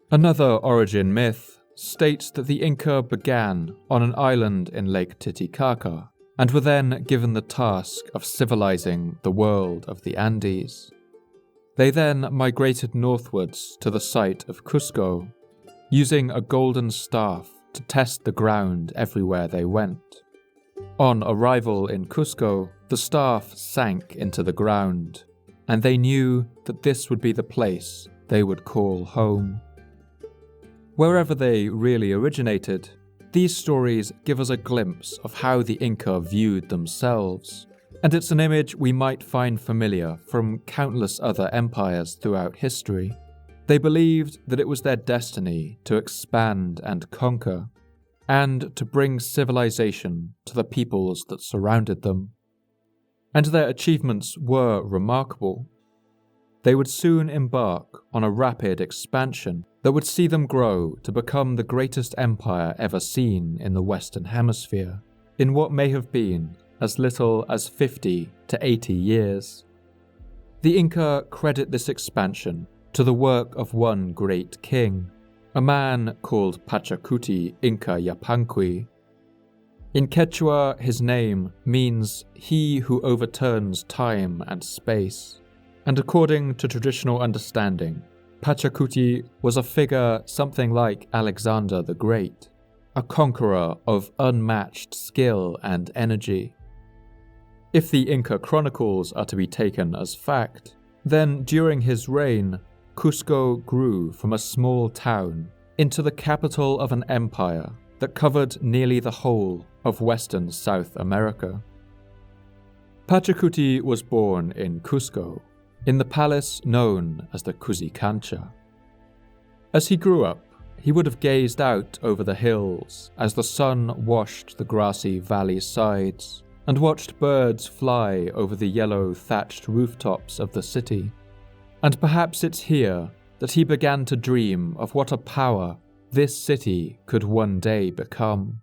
Another origin myth states that the Inca began on an island in Lake Titicaca and were then given the task of civilizing the world of the Andes. They then migrated northwards to the site of Cusco, using a golden staff to test the ground everywhere they went. On arrival in Cusco, the staff sank into the ground, and they knew that this would be the place they would call home. Wherever they really originated, these stories give us a glimpse of how the Inca viewed themselves, and it's an image we might find familiar from countless other empires throughout history. They believed that it was their destiny to expand and conquer, and to bring civilization to the peoples that surrounded them. And their achievements were remarkable. They would soon embark on a rapid expansion that would see them grow to become the greatest empire ever seen in the Western Hemisphere, in what may have been as little as 50 to 80 years. The Inca credit this expansion to the work of one great king, a man called Pachacuti Inca Yapanqui. In Quechua, his name means he who overturns time and space, and according to traditional understanding, Pachacuti was a figure something like Alexander the Great, a conqueror of unmatched skill and energy. If the Inca chronicles are to be taken as fact, then during his reign, Cusco grew from a small town into the capital of an empire that covered nearly the whole of Western South America. Pachacuti was born in Cusco, in the palace known as the Coricancha. As he grew up, he would have gazed out over the hills as the sun washed the grassy valley sides, and watched birds fly over the yellow thatched rooftops of the city. And perhaps it's here that he began to dream of what a power this city could one day become.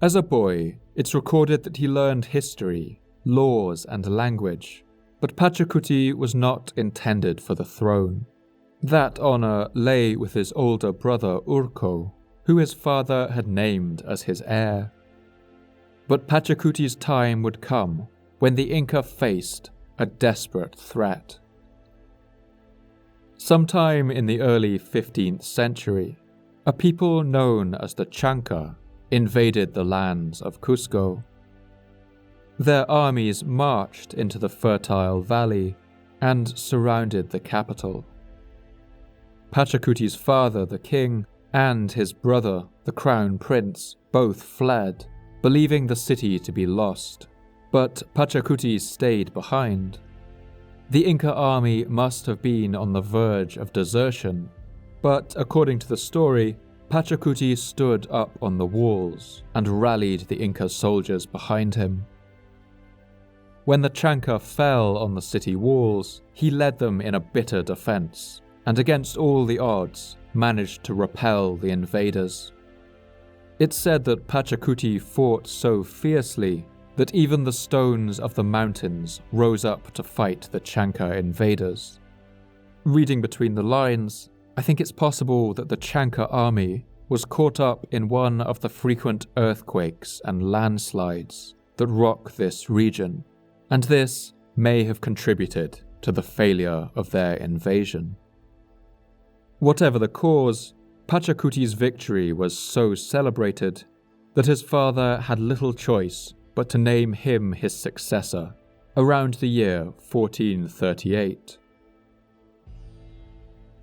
As a boy, it's recorded that he learned history, laws, and language, but Pachacuti was not intended for the throne. That honor lay with his older brother Urco, who his father had named as his heir. But Pachacuti's time would come when the Inca faced a desperate threat. Sometime in the early 15th century, a people known as the Chanca invaded the lands of Cusco. Their armies marched into the fertile valley and surrounded the capital. Pachacuti's father, the king, and his brother, the crown prince, both fled, believing the city to be lost, but Pachacuti stayed behind. The Inca army must have been on the verge of desertion, but according to the story, Pachacuti stood up on the walls and rallied the Inca soldiers behind him. When the Chanca fell on the city walls, he led them in a bitter defense, and against all the odds, managed to repel the invaders. It's said that Pachacuti fought so fiercely that even the stones of the mountains rose up to fight the Chanca invaders. Reading between the lines, I think it's possible that the Chanca army was caught up in one of the frequent earthquakes and landslides that rock this region, and this may have contributed to the failure of their invasion. Whatever the cause, Pachacuti's victory was so celebrated that his father had little choice but to name him his successor around the year 1438.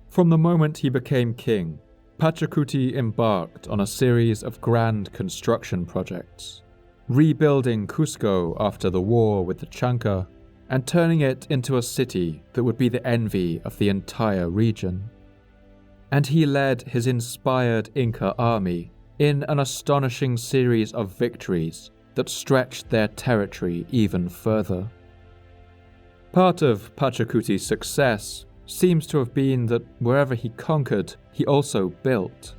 From the moment he became king, Pachacuti embarked on a series of grand construction projects, rebuilding Cusco after the war with the Chanca and turning it into a city that would be the envy of the entire region. And he led his inspired Inca army in an astonishing series of victories that stretched their territory even further. Part of Pachacuti's success seems to have been that wherever he conquered, he also built.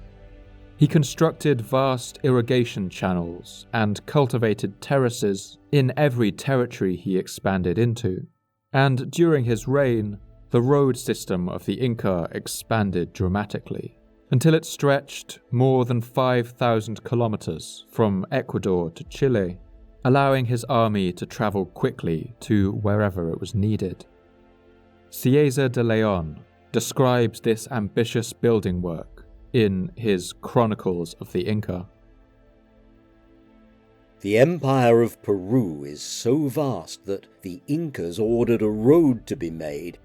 He constructed vast irrigation channels and cultivated terraces in every territory he expanded into, and during his reign, the road system of the Inca expanded dramatically, until it stretched more than 5,000 kilometers from Ecuador to Chile, allowing his army to travel quickly to wherever it was needed. Cieza de Leon describes this ambitious building work in his Chronicles of the Inca. The empire of Peru is so vast that the Incas ordered a road to be made.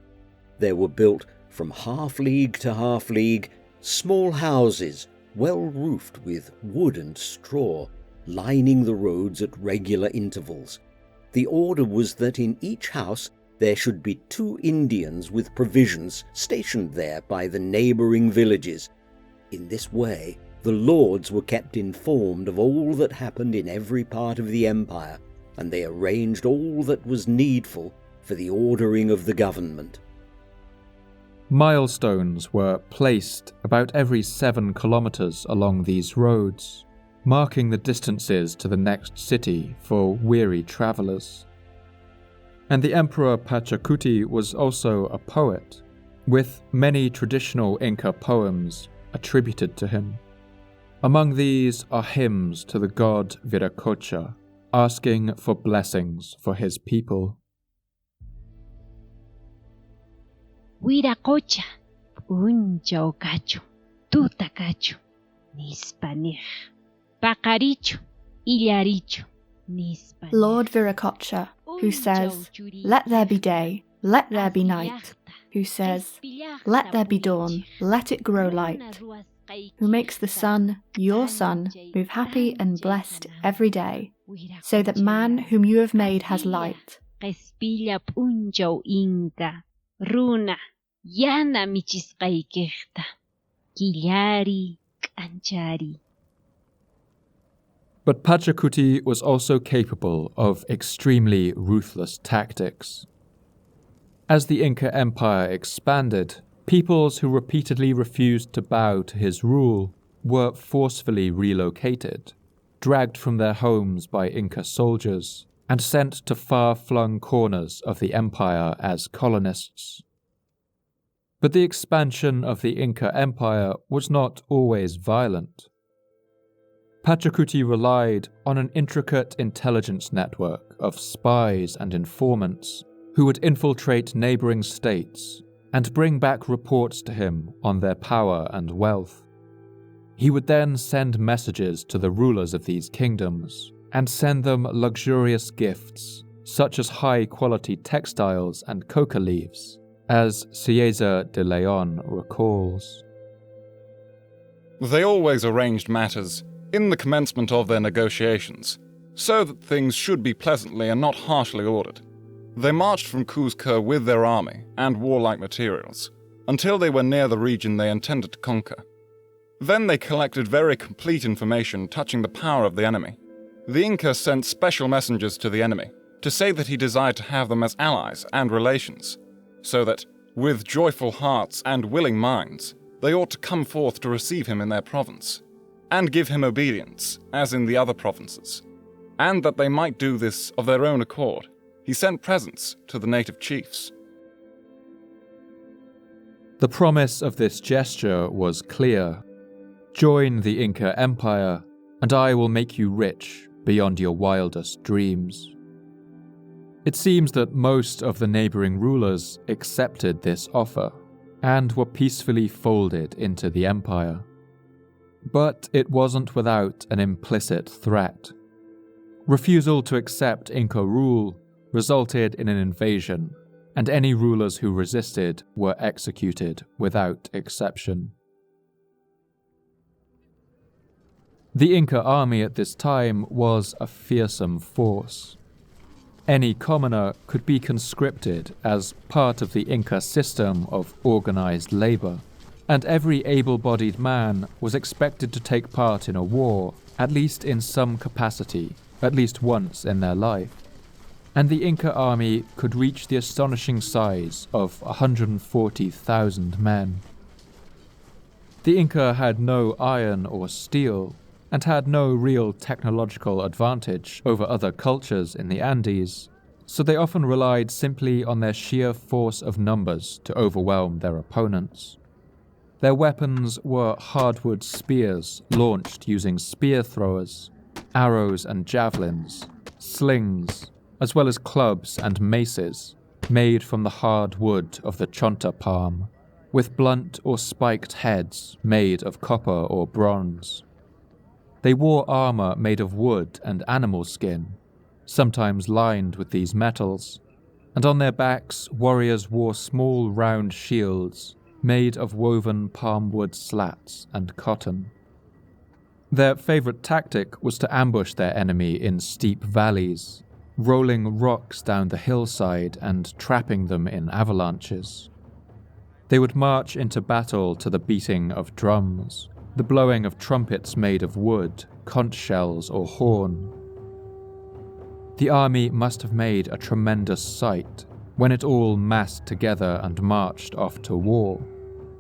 There were built from half-league to half-league small houses, well roofed with wood and straw, lining the roads at regular intervals. The order was that in each house there should be 2 Indians with provisions stationed there by the neighbouring villages. In this way, the lords were kept informed of all that happened in every part of the empire, and they arranged all that was needful for the ordering of the government. Milestones were placed about every 7 kilometers along these roads, marking the distances to the next city for weary travelers. And the Emperor Pachacuti was also a poet, with many traditional Inca poems attributed to him. Among these are hymns to the god Viracocha, asking for blessings for his people. Wiracocha, uncha ocacho, tutacacho, nispanij, pacaricho, illaricho, nispanij. Lord Viracocha, who says, "Let there be day, let there be night," who says, "Let there be dawn, let it grow light," who makes the sun, your son, move happy and blessed every day, so that man whom you have made has light. Respilla puncho Inca, runa, yana michisqaykirta, killari, k'anchari. But Pachacuti was also capable of extremely ruthless tactics. As the Inca Empire expanded, peoples who repeatedly refused to bow to his rule were forcefully relocated, dragged from their homes by Inca soldiers and sent to far-flung corners of the empire as colonists. But the expansion of the Inca Empire was not always violent. Pachacuti relied on an intricate intelligence network of spies and informants who would infiltrate neighboring states and bring back reports to him on their power and wealth. He would then send messages to the rulers of these kingdoms and send them luxurious gifts, such as high-quality textiles and coca leaves, as Cieza de Leon recalls. They always arranged matters in the commencement of their negotiations, so that things should be pleasantly and not harshly ordered. They marched from Cuzco with their army and warlike materials, until they were near the region they intended to conquer. Then they collected very complete information touching the power of the enemy. The Inca sent special messengers to the enemy to say that he desired to have them as allies and relations, so that, with joyful hearts and willing minds, they ought to come forth to receive him in their province, and give him obedience, as in the other provinces. And that they might do this of their own accord, he sent presents to the native chiefs. The promise of this gesture was clear. Join the Inca Empire, and I will make you rich beyond your wildest dreams. It seems that most of the neighboring rulers accepted this offer, and were peacefully folded into the empire. But it wasn't without an implicit threat. Refusal to accept Inca rule resulted in an invasion, and any rulers who resisted were executed without exception. The Inca army at this time was a fearsome force. Any commoner could be conscripted as part of the Inca system of organized labor, and every able-bodied man was expected to take part in a war, at least in some capacity, at least once in their life. And the Inca army could reach the astonishing size of 140,000 men. The Inca had no iron or steel, and had no real technological advantage over other cultures in the Andes, so they often relied simply on their sheer force of numbers to overwhelm their opponents. Their weapons were hardwood spears launched using spear throwers, arrows and javelins, slings, as well as clubs and maces made from the hard wood of the chonta palm, with blunt or spiked heads made of copper or bronze. They wore armor made of wood and animal skin, sometimes lined with these metals, and on their backs warriors wore small round shields made of woven palm wood slats and cotton. Their favorite tactic was to ambush their enemy in steep valleys, rolling rocks down the hillside and trapping them in avalanches. They would march into battle to the beating of drums, the blowing of trumpets made of wood, conch shells, or horn. The army must have made a tremendous sight when it all massed together and marched off to war,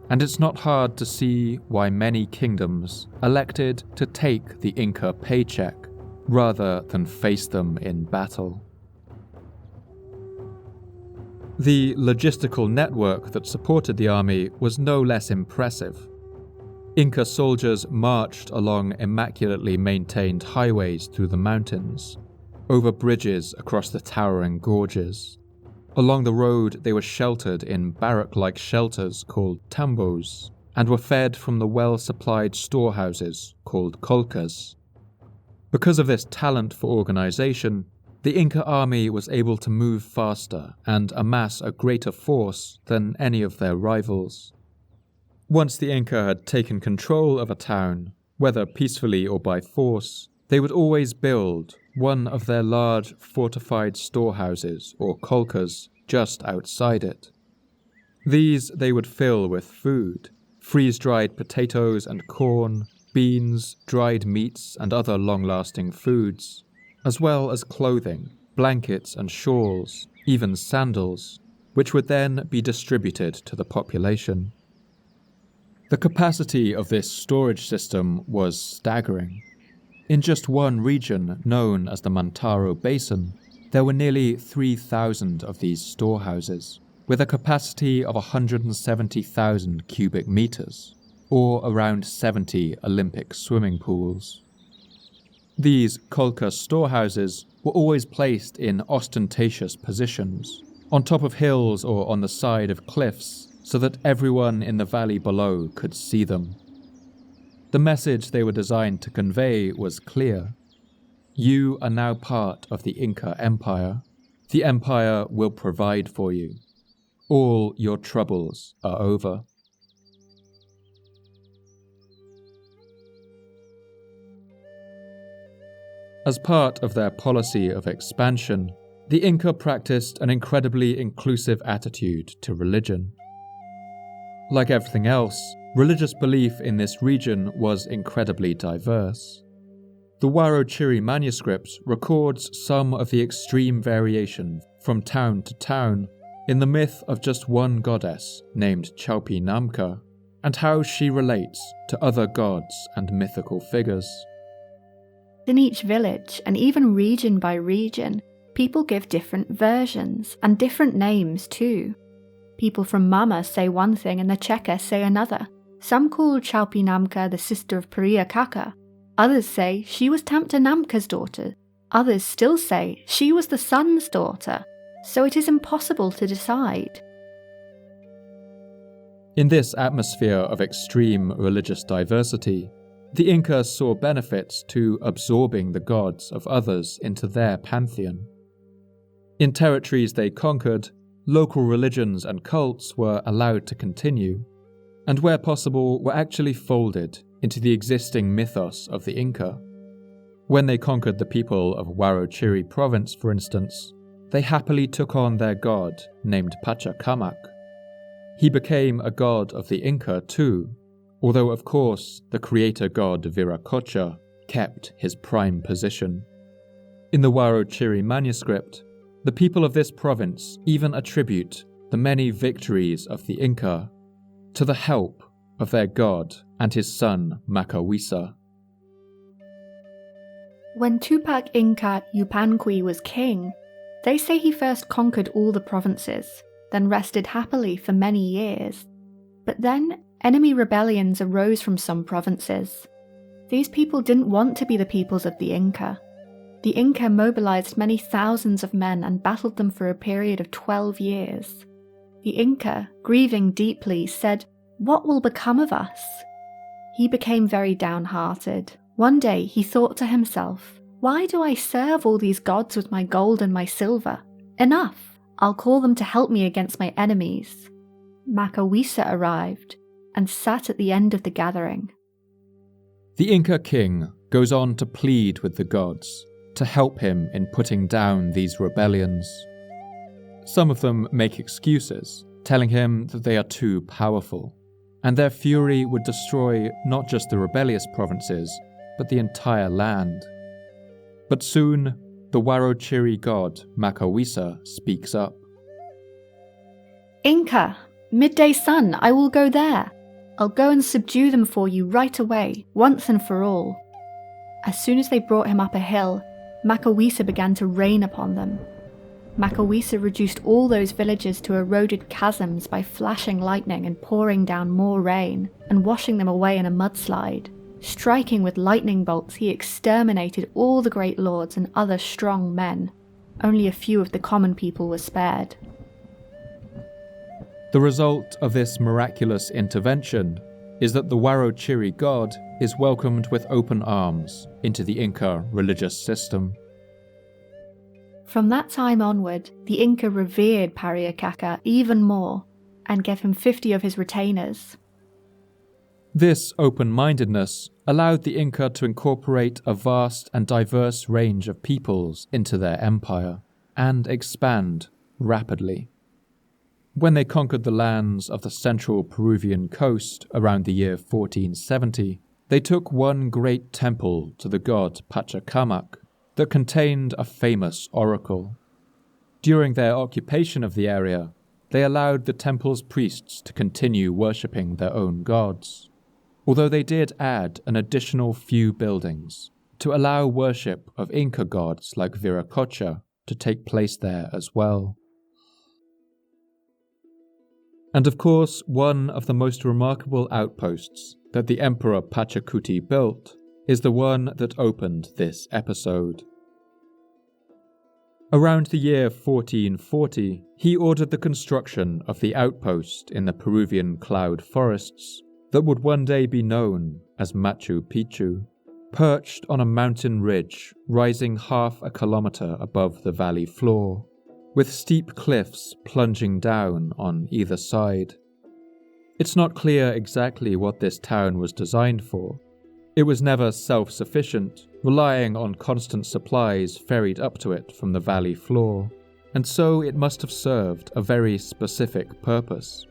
and it's not hard to see why many kingdoms elected to take the Inca paycheck rather than face them in battle. The logistical network that supported the army was no less impressive. Inca soldiers marched along immaculately maintained highways through the mountains, over bridges across the towering gorges. Along the road, they were sheltered in barrack-like shelters called tambos, and were fed from the well-supplied storehouses called colcas. Because of this talent for organization, the Inca army was able to move faster and amass a greater force than any of their rivals. Once the Inca had taken control of a town, whether peacefully or by force, they would always build one of their large fortified storehouses or colcas just outside it. These they would fill with food, freeze-dried potatoes and corn, beans, dried meats and other long-lasting foods, as well as clothing, blankets and shawls, even sandals, which would then be distributed to the population. The capacity of this storage system was staggering. In just one region, known as the Mantaro Basin, there were nearly 3,000 of these storehouses, with a capacity of 170,000 cubic meters, or around 70 Olympic swimming pools. These kolkha storehouses were always placed in ostentatious positions, on top of hills or on the side of cliffs, so that everyone in the valley below could see them. The message they were designed to convey was clear. You are now part of the Inca Empire. The Empire will provide for you. All your troubles are over. As part of their policy of expansion, the Inca practiced an incredibly inclusive attitude to religion. Like everything else, religious belief in this region was incredibly diverse. The Huarochiri manuscript records some of the extreme variation from town to town in the myth of just one goddess named Chaupi Namka, and how she relates to other gods and mythical figures. In each village, and even region by region, people give different versions, and different names too. People from Mama say one thing and the Cheka say another. Some call Chaupi Namka the sister of Paria Kaka. Others say she was Tamta Namka's daughter. Others still say she was the sun's daughter. So it is impossible to decide. In this atmosphere of extreme religious diversity, the Inca saw benefits to absorbing the gods of others into their pantheon. In territories they conquered, local religions and cults were allowed to continue, and where possible were actually folded into the existing mythos of the Inca. When they conquered the people of Huarochiri province, for instance, they happily took on their god named Pachacamac. He became a god of the Inca too, although of course the creator god Viracocha kept his prime position. In the Huarochiri manuscript, the people of this province even attribute the many victories of the Inca to the help of their god and his son Macawisa. When Túpac Inca Yupanqui was king, they say he first conquered all the provinces, then rested happily for many years. But then enemy rebellions arose from some provinces. These people didn't want to be the peoples of the Inca. The Inca mobilized many thousands of men and battled them for a period of 12 years. The Inca, grieving deeply, said, "What will become of us?" He became very downhearted. One day he thought to himself, "Why do I serve all these gods with my gold and my silver? Enough! I'll call them to help me against my enemies." Macawisa arrived and sat at the end of the gathering. The Inca king goes on to plead with the gods to help him in putting down these rebellions. Some of them make excuses, telling him that they are too powerful, and their fury would destroy not just the rebellious provinces, but the entire land. But soon, the Huarochiri god Macawisa speaks up. "Inca, midday sun, I will go there. I'll go and subdue them for you right away, once and for all." As soon as they brought him up a hill, Macawisa began to rain upon them. Macawisa reduced all those villages to eroded chasms by flashing lightning and pouring down more rain, and washing them away in a mudslide. Striking with lightning bolts, he exterminated all the great lords and other strong men. Only a few of the common people were spared. The result of this miraculous intervention is that the Huarochiri god is welcomed with open arms into the Inca religious system. From that time onward, the Inca revered Pariakaka even more, and gave him 50 of his retainers. This open-mindedness allowed the Inca to incorporate a vast and diverse range of peoples into their empire, and expand rapidly. When they conquered the lands of the central Peruvian coast around the year 1470, they took one great temple to the god Pachacamac that contained a famous oracle. During their occupation of the area, they allowed the temple's priests to continue worshipping their own gods, although they did add an additional few buildings to allow worship of Inca gods like Viracocha to take place there as well. And of course, one of the most remarkable outposts that the Emperor Pachacuti built is the one that opened this episode. Around the year 1440, he ordered the construction of the outpost in the Peruvian cloud forests that would one day be known as Machu Picchu, perched on a mountain ridge rising half a kilometre above the valley floor, with steep cliffs plunging down on either side. It's not clear exactly what this town was designed for. It was never self-sufficient, relying on constant supplies ferried up to it from the valley floor, and so it must have served a very specific purpose.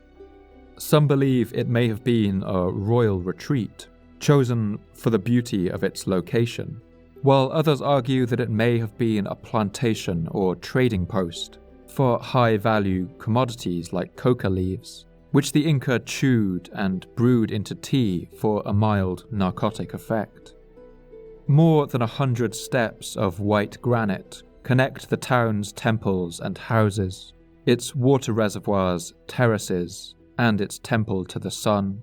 Some believe it may have been a royal retreat, chosen for the beauty of its location, while others argue that it may have been a plantation or trading post for high-value commodities like coca leaves, which the Inca chewed and brewed into tea for a mild narcotic effect. More than 100 steps of white granite connect the town's temples and houses, its water reservoirs, terraces, and its temple to the sun.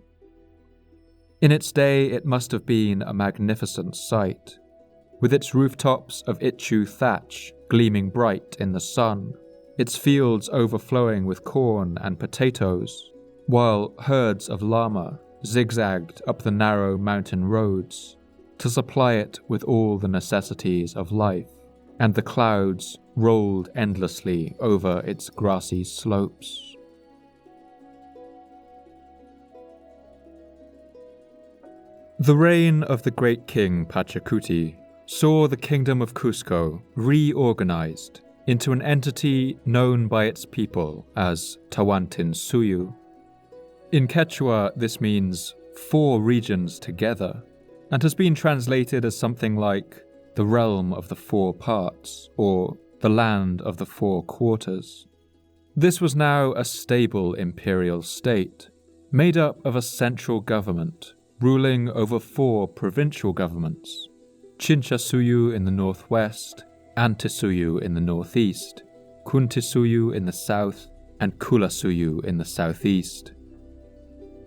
In its day, it must have been a magnificent sight, with its rooftops of Ichu thatch gleaming bright in the sun, its fields overflowing with corn and potatoes, while herds of llama zigzagged up the narrow mountain roads to supply it with all the necessities of life, and the clouds rolled endlessly over its grassy slopes. The reign of the great king Pachacuti saw the kingdom of Cusco reorganized into an entity known by its people as Tawantinsuyu. In Quechua, this means 4 regions together, and has been translated as something like the realm of the 4 parts, or the land of the 4 quarters. This was now a stable imperial state, made up of a central government, ruling over 4 provincial governments: Chinchasuyu in the northwest, Antisuyu in the northeast, Kuntisuyu in the south, and Kulasuyu in the southeast.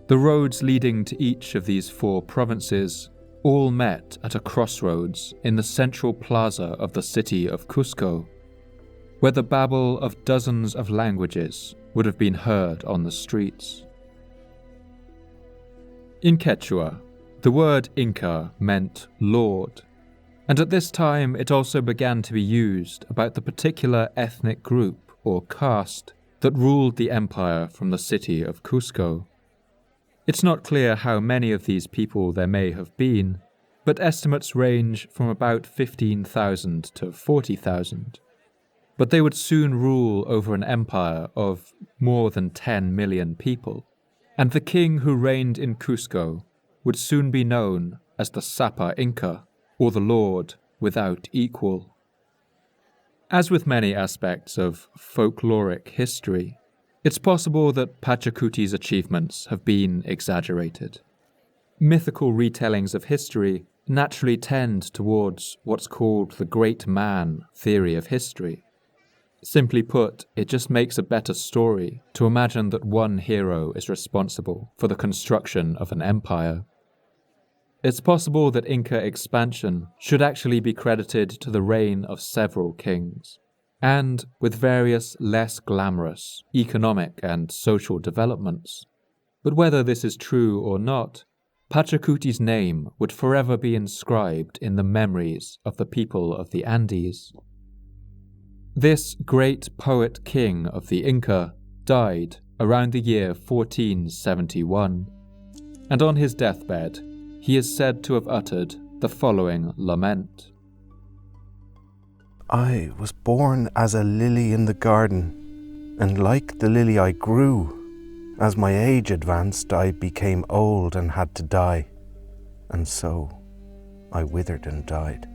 The roads leading to each of these 4 provinces all met at a crossroads in the central plaza of the city of Cusco, where the babble of dozens of languages would have been heard on the streets. In Quechua, the word Inca meant lord, and at this time it also began to be used about the particular ethnic group or caste that ruled the empire from the city of Cusco. It's not clear how many of these people there may have been, but estimates range from about 15,000 to 40,000. But they would soon rule over an empire of more than 10 million people, and the king who reigned in Cusco would soon be known as the Sapa Inca, or the Lord without equal. As with many aspects of folkloric history, it's possible that Pachacuti's achievements have been exaggerated. Mythical retellings of history naturally tend towards what's called the great man theory of history. Simply put, it just makes a better story to imagine that one hero is responsible for the construction of an empire. It's possible that Inca expansion should actually be credited to the reign of several kings, and with various less glamorous economic and social developments. But whether this is true or not, Pachacuti's name would forever be inscribed in the memories of the people of the Andes. This great poet king of the Inca died around the year 1471, and on his deathbed he is said to have uttered the following lament. I was born as a lily in the garden, and like the lily I grew. As my age advanced, I became old and had to die, and so I withered and died.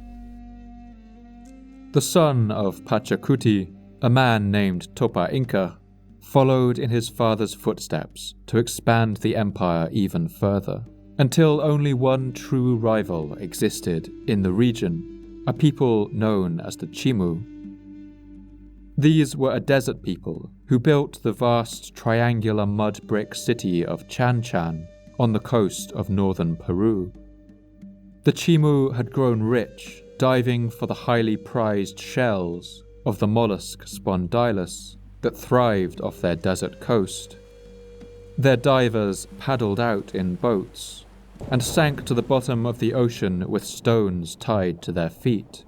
The son of Pachacuti, a man named Túpac Inca, followed in his father's footsteps to expand the empire even further, until only one true rival existed in the region, a people known as the Chimu. These were a desert people who built the vast triangular mud brick city of Chanchan on the coast of northern Peru. The Chimu had grown rich diving for the highly prized shells of the mollusk Spondylus that thrived off their desert coast. Their divers paddled out in boats and sank to the bottom of the ocean with stones tied to their feet,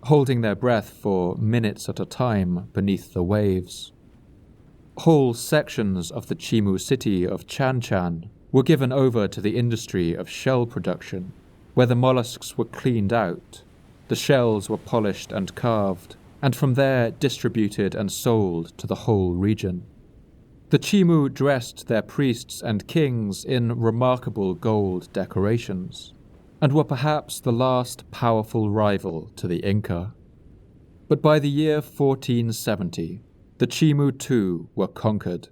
holding their breath for minutes at a time beneath the waves. Whole sections of the Chimu city of Chanchan were given over to the industry of shell production, where the mollusks were cleaned out, the shells were polished and carved, and from there distributed and sold to the whole region. The Chimu dressed their priests and kings in remarkable gold decorations, and were perhaps the last powerful rival to the Inca. But by the year 1470, the Chimu too were conquered,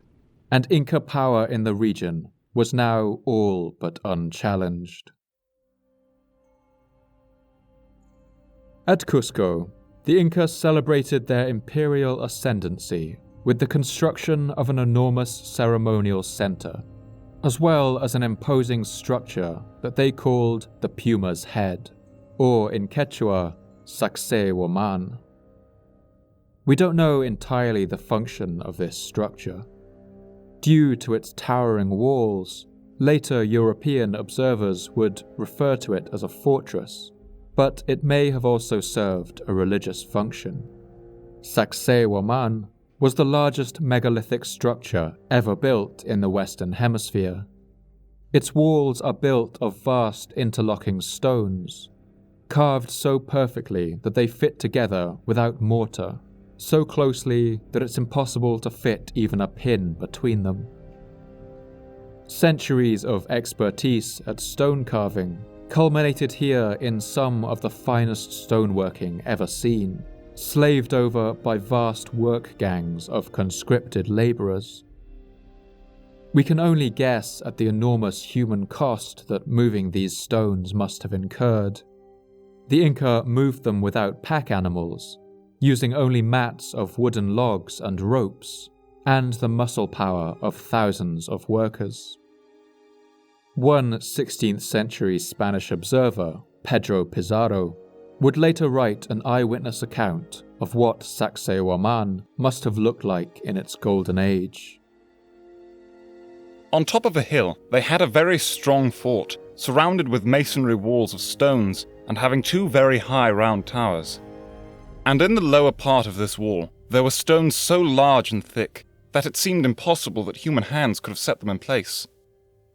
and Inca power in the region was now all but unchallenged. At Cusco, the Inca celebrated their imperial ascendancy with the construction of an enormous ceremonial center, as well as an imposing structure that they called the Puma's Head, or in Quechua, Sacsayhuaman. We don't know entirely the function of this structure. Due to its towering walls, later European observers would refer to it as a fortress, but it may have also served a religious function. Sacsayhuaman was the largest megalithic structure ever built in the Western Hemisphere. Its walls are built of vast interlocking stones, carved so perfectly that they fit together without mortar, so closely that it's impossible to fit even a pin between them. Centuries of expertise at stone carving culminated here in some of the finest stoneworking ever seen, slaved over by vast work gangs of conscripted labourers. We can only guess at the enormous human cost that moving these stones must have incurred. The Inca moved them without pack animals, using only mats of wooden logs and ropes, and the muscle power of thousands of workers. One 16th century Spanish observer, Pedro Pizarro, would later write an eyewitness account of what Sacsayhuaman must have looked like in its golden age. On top of a hill, they had a very strong fort, surrounded with masonry walls of stones and having two very high round towers. And in the lower part of this wall, there were stones so large and thick that it seemed impossible that human hands could have set them in place.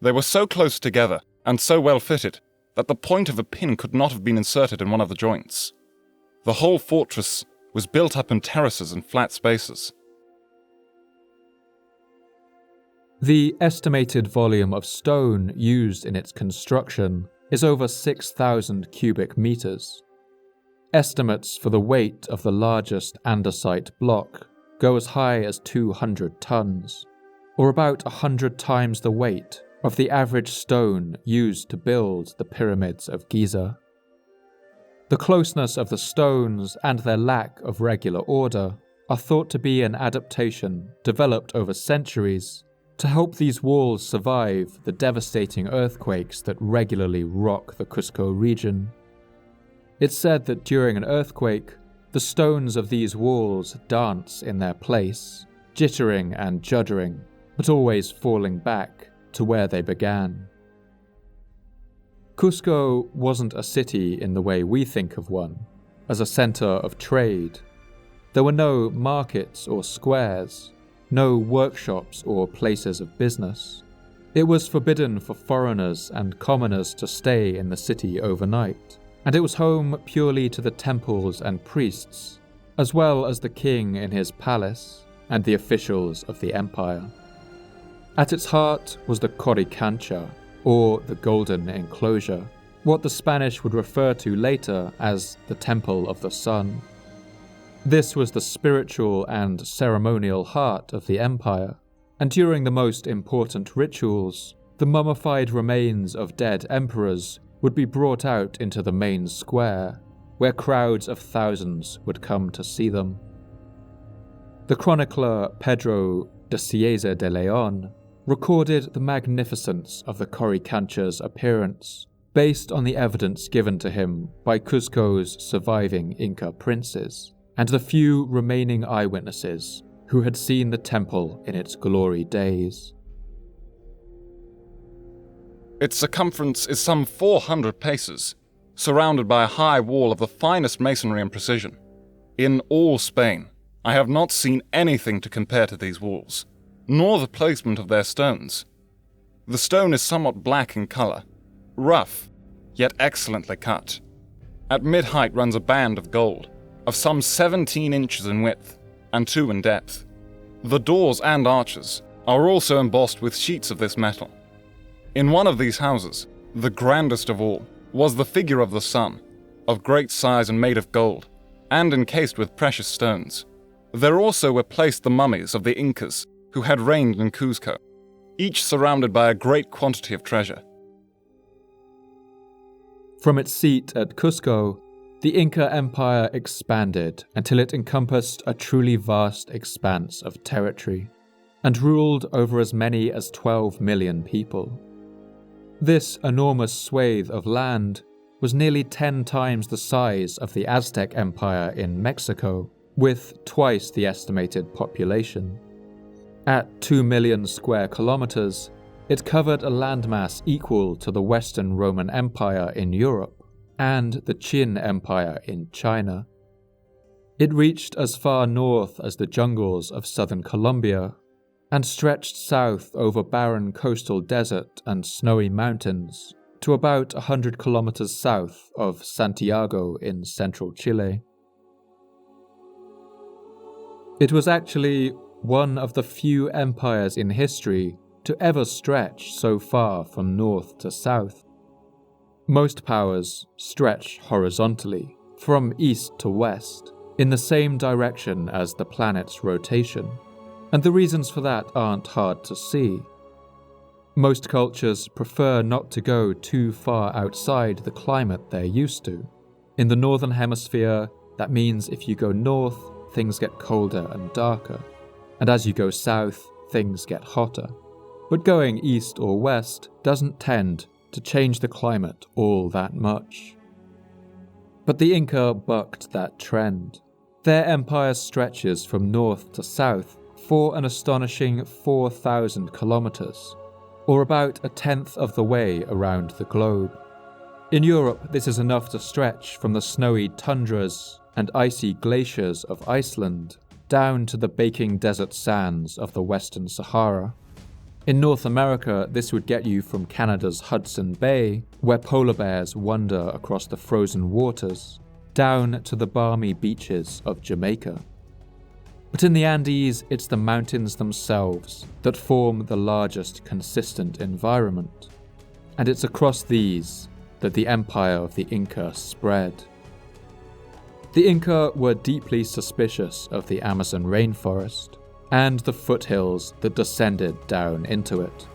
They were so close together and so well fitted that the point of a pin could not have been inserted in one of the joints. The whole fortress was built up in terraces and flat spaces. The estimated volume of stone used in its construction is over 6,000 cubic meters. Estimates for the weight of the largest andesite block go as high as 200 tons, or about 100 times the weight of the average stone used to build the pyramids of Giza. The closeness of the stones and their lack of regular order are thought to be an adaptation developed over centuries to help these walls survive the devastating earthquakes that regularly rock the Cusco region. It's said that during an earthquake, the stones of these walls dance in their place, jittering and juddering, but always falling back to where they began. Cusco wasn't a city in the way we think of one, as a center of trade. There were no markets or squares, no workshops or places of business. It was forbidden for foreigners and commoners to stay in the city overnight, and it was home purely to the temples and priests, as well as the king in his palace and the officials of the empire. At its heart was the Coricancha, or the Golden Enclosure, what the Spanish would refer to later as the Temple of the Sun. This was the spiritual and ceremonial heart of the empire, and during the most important rituals, The mummified remains of dead emperors would be brought out into the main square, where crowds of thousands would come to see them. The chronicler Pedro de Cieza de Leon recorded the magnificence of the Coricancha's appearance, based on the evidence given to him by Cusco's surviving Inca princes, and the few remaining eyewitnesses who had seen the temple in its glory days. Its circumference is some 400 paces, surrounded by a high wall of the finest masonry and precision. In all Spain, I have not seen anything to compare to these walls, nor the placement of their stones. The stone is somewhat black in colour, rough, yet excellently cut. At mid-height runs a band of gold, of some 17 inches in width, and 2 in depth. The doors and arches are also embossed with sheets of this metal. In one of these houses, the grandest of all, was the figure of the sun, of great size and made of gold, and encased with precious stones. There also were placed the mummies of the Incas who had reigned in Cuzco, each surrounded by a great quantity of treasure. From its seat at Cusco, the Inca Empire expanded until it encompassed a truly vast expanse of territory, and ruled over as many as 12 million people. This enormous swathe of land was nearly 10 times the size of the Aztec Empire in Mexico, with twice the estimated population. At 2 million square kilometers, it covered a landmass equal to the Western Roman Empire in Europe and the Qin Empire in China. It reached as far north as the jungles of southern Colombia, and stretched south over barren coastal desert and snowy mountains to about 100 kilometers south of Santiago in central Chile. It was actually one of the few empires in history to ever stretch so far from north to south. Most powers stretch horizontally, from east to west, in the same direction as the planet's rotation, and the reasons for that aren't hard to see. Most cultures prefer not to go too far outside the climate they're used to. In the northern hemisphere, that means if you go north, things get colder and darker, and as you go south, things get hotter. But going east or west doesn't tend to change the climate all that much. But the Inca bucked that trend. Their empire stretches from north to south for an astonishing 4,000 kilometers, or about a tenth of the way around the globe. In Europe, this is enough to stretch from the snowy tundras and icy glaciers of Iceland down to the baking desert sands of the Western Sahara. In North America, this would get you from Canada's Hudson Bay, where polar bears wander across the frozen waters, down to the balmy beaches of Jamaica. But in the Andes, it's the mountains themselves that form the largest consistent environment, and it's across these that the empire of the Inca spread. The Inca were deeply suspicious of the Amazon rainforest and the foothills that descended down into it.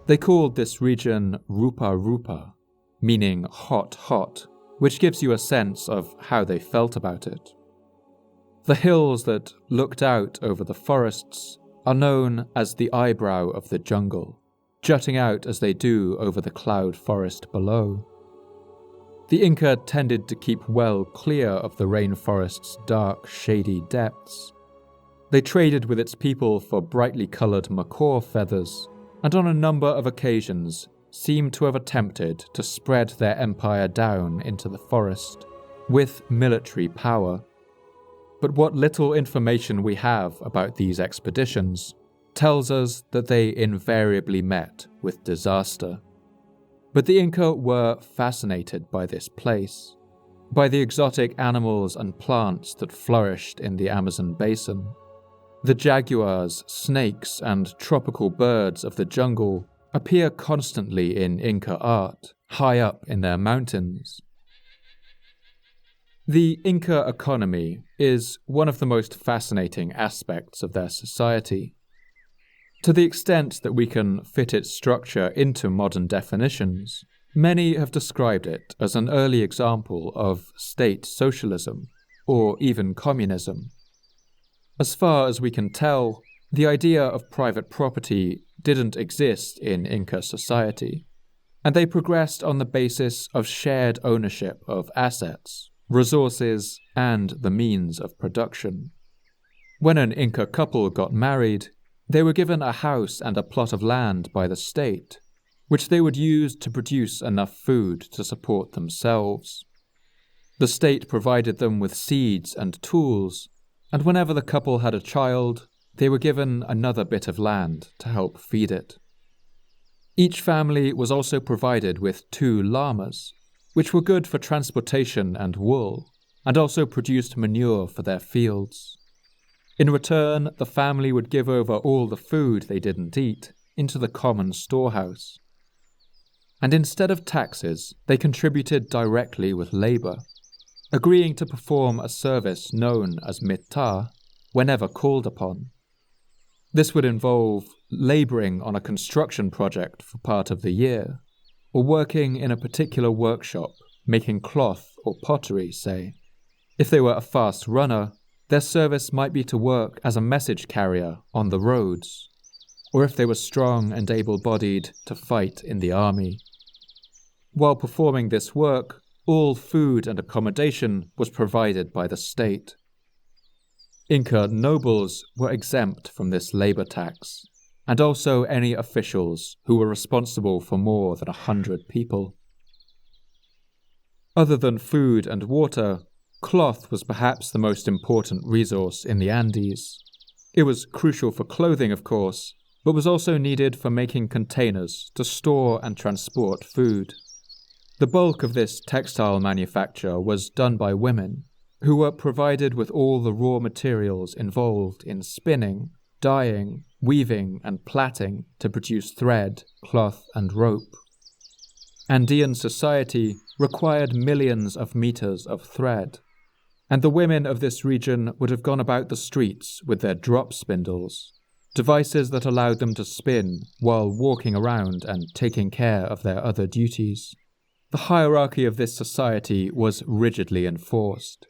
They called this region Rupa Rupa, meaning hot hot, which gives you a sense of how they felt about it. The hills that looked out over the forests are known as the eyebrow of the jungle, jutting out as they do over the cloud forest below. The Inca tended to keep well clear of the rainforest's dark, shady depths. They traded with its people for brightly coloured macaw feathers, and on a number of occasions seem to have attempted to spread their empire down into the forest, with military power. But what little information we have about these expeditions tells us that they invariably met with disaster. But the Inca were fascinated by this place, by the exotic animals and plants that flourished in the Amazon basin. The jaguars, snakes, and tropical birds of the jungle appear constantly in Inca art, high up in their mountains. The Inca economy is one of the most fascinating aspects of their society. To the extent that we can fit its structure into modern definitions, many have described it as an early example of state socialism, or even communism. As far as we can tell, the idea of private property didn't exist in Inca society, and they progressed on the basis of shared ownership of assets, resources, and the means of production. When an Inca couple got married, they were given a house and a plot of land by the state, which they would use to produce enough food to support themselves. The state provided them with seeds and tools, and whenever the couple had a child, they were given another bit of land to help feed it. Each family was also provided with 2 llamas, which were good for transportation and wool, and also produced manure for their fields. In return, the family would give over all the food they didn't eat into the common storehouse. And instead of taxes, they contributed directly with labor, agreeing to perform a service known as mita whenever called upon. This would involve laboring on a construction project for part of the year, or working in a particular workshop, making cloth or pottery, say. If they were a fast runner, their service might be to work as a message carrier on the roads, or if they were strong and able-bodied, to fight in the army. While performing this work, all food and accommodation was provided by the state. Inca nobles were exempt from this labor tax, and also any officials who were responsible for more than 100 people. Other than food and water, cloth was perhaps the most important resource in the Andes. It was crucial for clothing, of course, but was also needed for making containers to store and transport food. The bulk of this textile manufacture was done by women, who were provided with all the raw materials involved in spinning, dyeing, weaving, and plaiting to produce thread, cloth, and rope. Andean society required millions of meters of thread, and the women of this region would have gone about the streets with their drop spindles, devices that allowed them to spin while walking around and taking care of their other duties. The hierarchy of this society was rigidly enforced,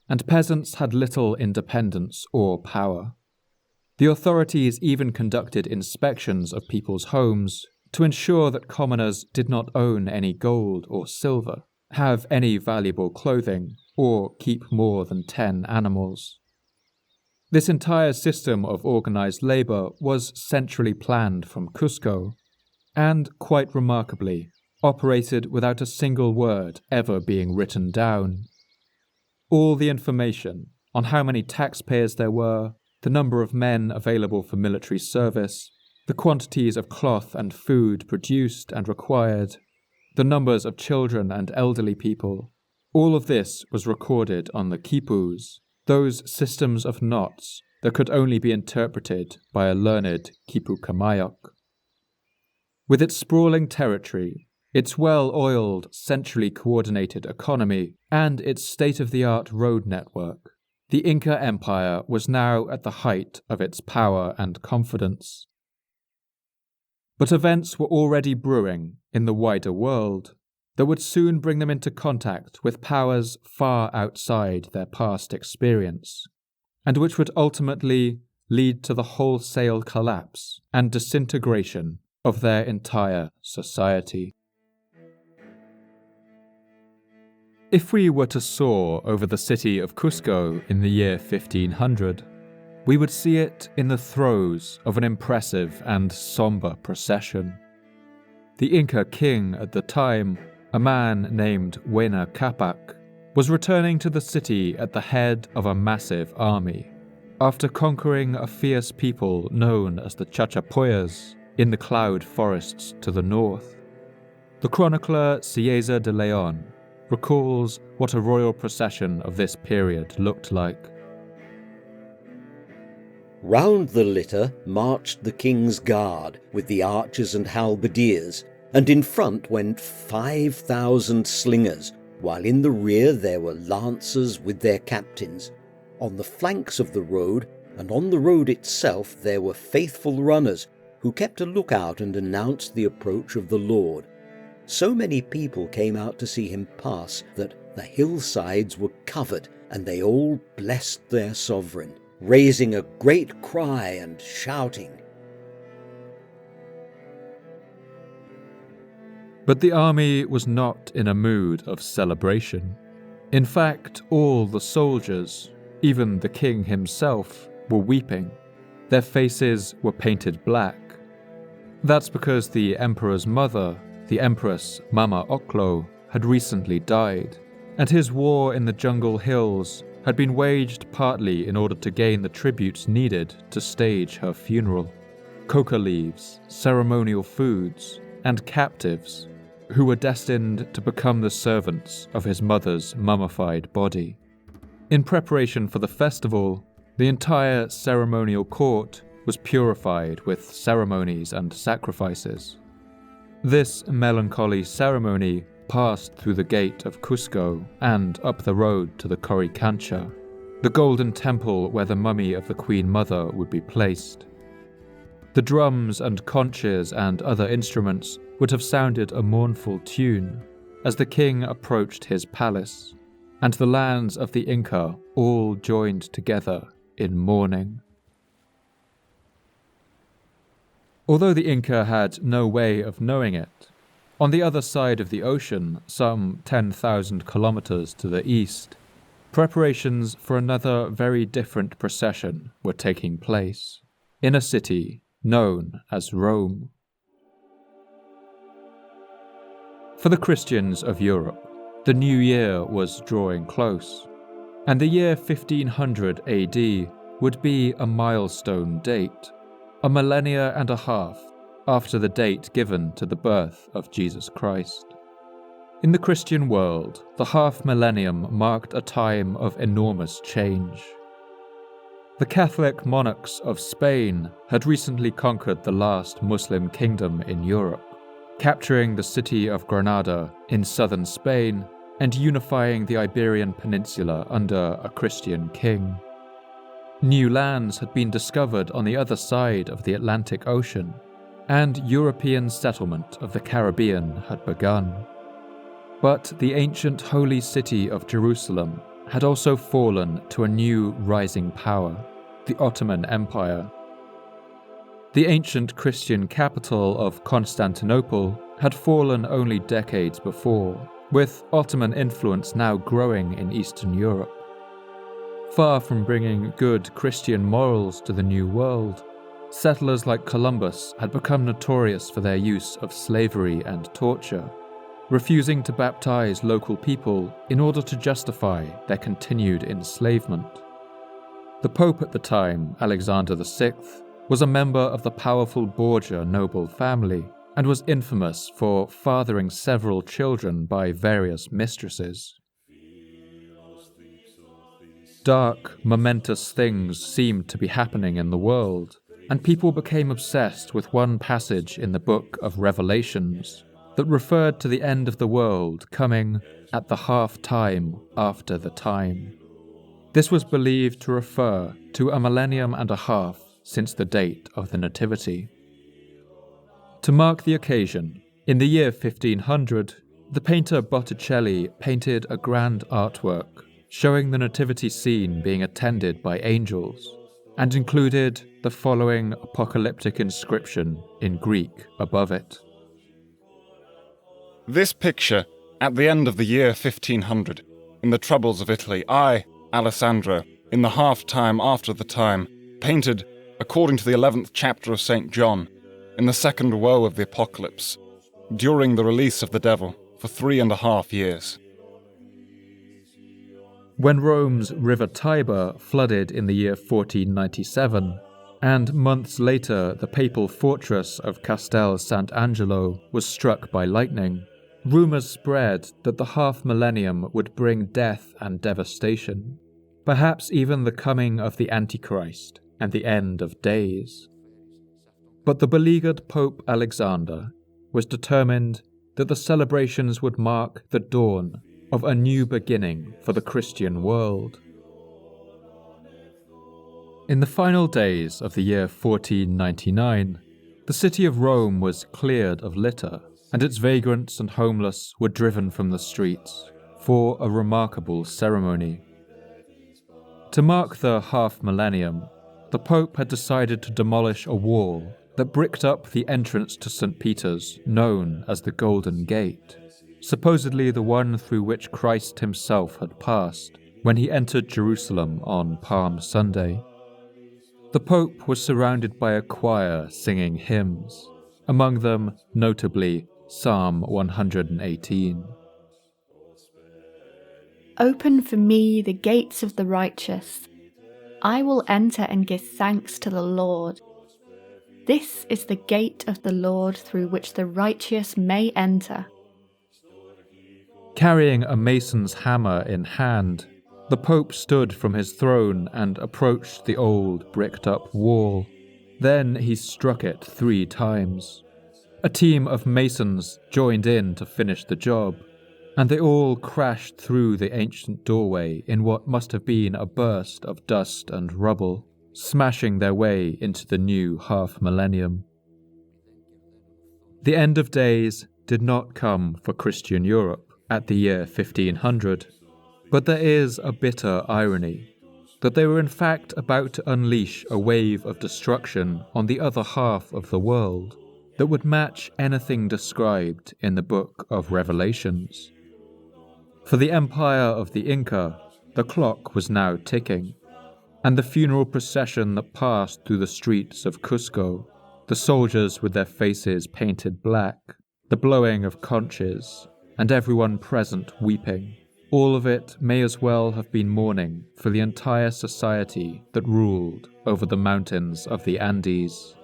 and peasants had little independence or power. The authorities even conducted inspections of people's homes to ensure that commoners did not own any gold or silver, have any valuable clothing, or keep more than 10 animals. This entire system of organized labor was centrally planned from Cusco, and, quite remarkably, operated without a single word ever being written down. All the information on how many taxpayers there were, the number of men available for military service, the quantities of cloth and food produced and required, the numbers of children and elderly people, all of this was recorded on the quipus, those systems of knots that could only be interpreted by a learned quipu camayok. With its sprawling territory, its well-oiled, centrally coordinated economy, and its state-of-the-art road network, the Inca Empire was now at the height of its power and confidence. But events were already brewing in the wider world that would soon bring them into contact with powers far outside their past experience, and which would ultimately lead to the wholesale collapse and disintegration of their entire society. If we were to soar over the city of Cusco in the year 1500, we would see it in the throes of an impressive and somber procession. The Inca king at the time, a man named Huayna Capac, was returning to the city at the head of a massive army, after conquering a fierce people known as the Chachapoyas in the cloud forests to the north. The chronicler Cieza de Leon recalls what a royal procession of this period looked like. Round the litter marched the king's guard with the archers and halberdiers, and in front went 5,000 slingers, while in the rear there were lancers with their captains. On the flanks of the road and on the road itself there were faithful runners who kept a lookout and announced the approach of the Lord. So many people came out to see him pass that the hillsides were covered, and they all blessed their sovereign, raising a great cry and shouting. But the army was not in a mood of celebration. In fact, all the soldiers, even the king himself, were weeping. Their faces were painted black. That's because the emperor's mother, the Empress Mama Oklo, had recently died, and his war in the jungle hills had been waged partly in order to gain the tributes needed to stage her funeral. Coca leaves, ceremonial foods, and captives who were destined to become the servants of his mother's mummified body. In preparation for the festival, the entire ceremonial court was purified with ceremonies and sacrifices. This melancholy ceremony passed through the gate of Cusco and up the road to the Coricancha, the golden temple where the mummy of the Queen Mother would be placed. The drums and conches and other instruments would have sounded a mournful tune as the king approached his palace, and the lands of the Inca all joined together in mourning. Although the Inca had no way of knowing it, on the other side of the ocean, some 10,000 kilometers to the east, preparations for another very different procession were taking place, in a city known as Rome. For the Christians of Europe, the new year was drawing close, and the year 1500 AD would be a milestone date, a millennia and a half after the date given to the birth of Jesus Christ. In the Christian world, the half-millennium marked a time of enormous change. The Catholic monarchs of Spain had recently conquered the last Muslim kingdom in Europe, capturing the city of Granada in southern Spain and unifying the Iberian Peninsula under a Christian king. New lands had been discovered on the other side of the Atlantic Ocean, and European settlement of the Caribbean had begun. But the ancient holy city of Jerusalem had also fallen to a new rising power, the Ottoman Empire. The ancient Christian capital of Constantinople had fallen only decades before, with Ottoman influence now growing in Eastern Europe. Far from bringing good Christian morals to the New World, settlers like Columbus had become notorious for their use of slavery and torture, refusing to baptize local people in order to justify their continued enslavement. The Pope at the time, Alexander VI, was a member of the powerful Borgia noble family and was infamous for fathering several children by various mistresses. Dark, momentous things seemed to be happening in the world, and people became obsessed with one passage in the Book of Revelations that referred to the end of the world coming at the half-time after the time. This was believed to refer to a millennium and a half since the date of the Nativity. To mark the occasion, in the year 1500, the painter Botticelli painted a grand artwork showing the nativity scene being attended by angels, and included the following apocalyptic inscription in Greek above it. This picture, at the end of the year 1500, in the troubles of Italy, I, Alessandro, in the half-time after the time, painted, according to the 11th chapter of St. John, in the second woe of the apocalypse, during the release of the devil for 3.5 years. When Rome's river Tiber flooded in the year 1497, and months later the papal fortress of Castel Sant'Angelo was struck by lightning, rumours spread that the half-millennium would bring death and devastation, perhaps even the coming of the Antichrist and the end of days. But the beleaguered Pope Alexander was determined that the celebrations would mark the dawn of a new beginning for the Christian world. In the final days of the year 1499, the city of Rome was cleared of litter, and its vagrants and homeless were driven from the streets for a remarkable ceremony. To mark the half-millennium, the Pope had decided to demolish a wall that bricked up the entrance to St. Peter's, known as the Golden Gate, supposedly the one through which Christ himself had passed when he entered Jerusalem on Palm Sunday. The Pope was surrounded by a choir singing hymns, among them, notably, Psalm 118. Open for me the gates of the righteous. I will enter and give thanks to the Lord. This is the gate of the Lord through which the righteous may enter. Carrying a mason's hammer in hand, the Pope stood from his throne and approached the old bricked-up wall. Then he struck it 3 times. A team of masons joined in to finish the job, and they all crashed through the ancient doorway in what must have been a burst of dust and rubble, smashing their way into the new half-millennium. The end of days did not come for Christian Europe at the year 1500, but there is a bitter irony that they were in fact about to unleash a wave of destruction on the other half of the world that would match anything described in the Book of Revelations. For the empire of the Inca, the clock was now ticking, and the funeral procession that passed through the streets of Cusco, the soldiers with their faces painted black, the blowing of conches, and everyone present weeping, all of it may as well have been mourning for the entire society that ruled over the mountains of the Andes.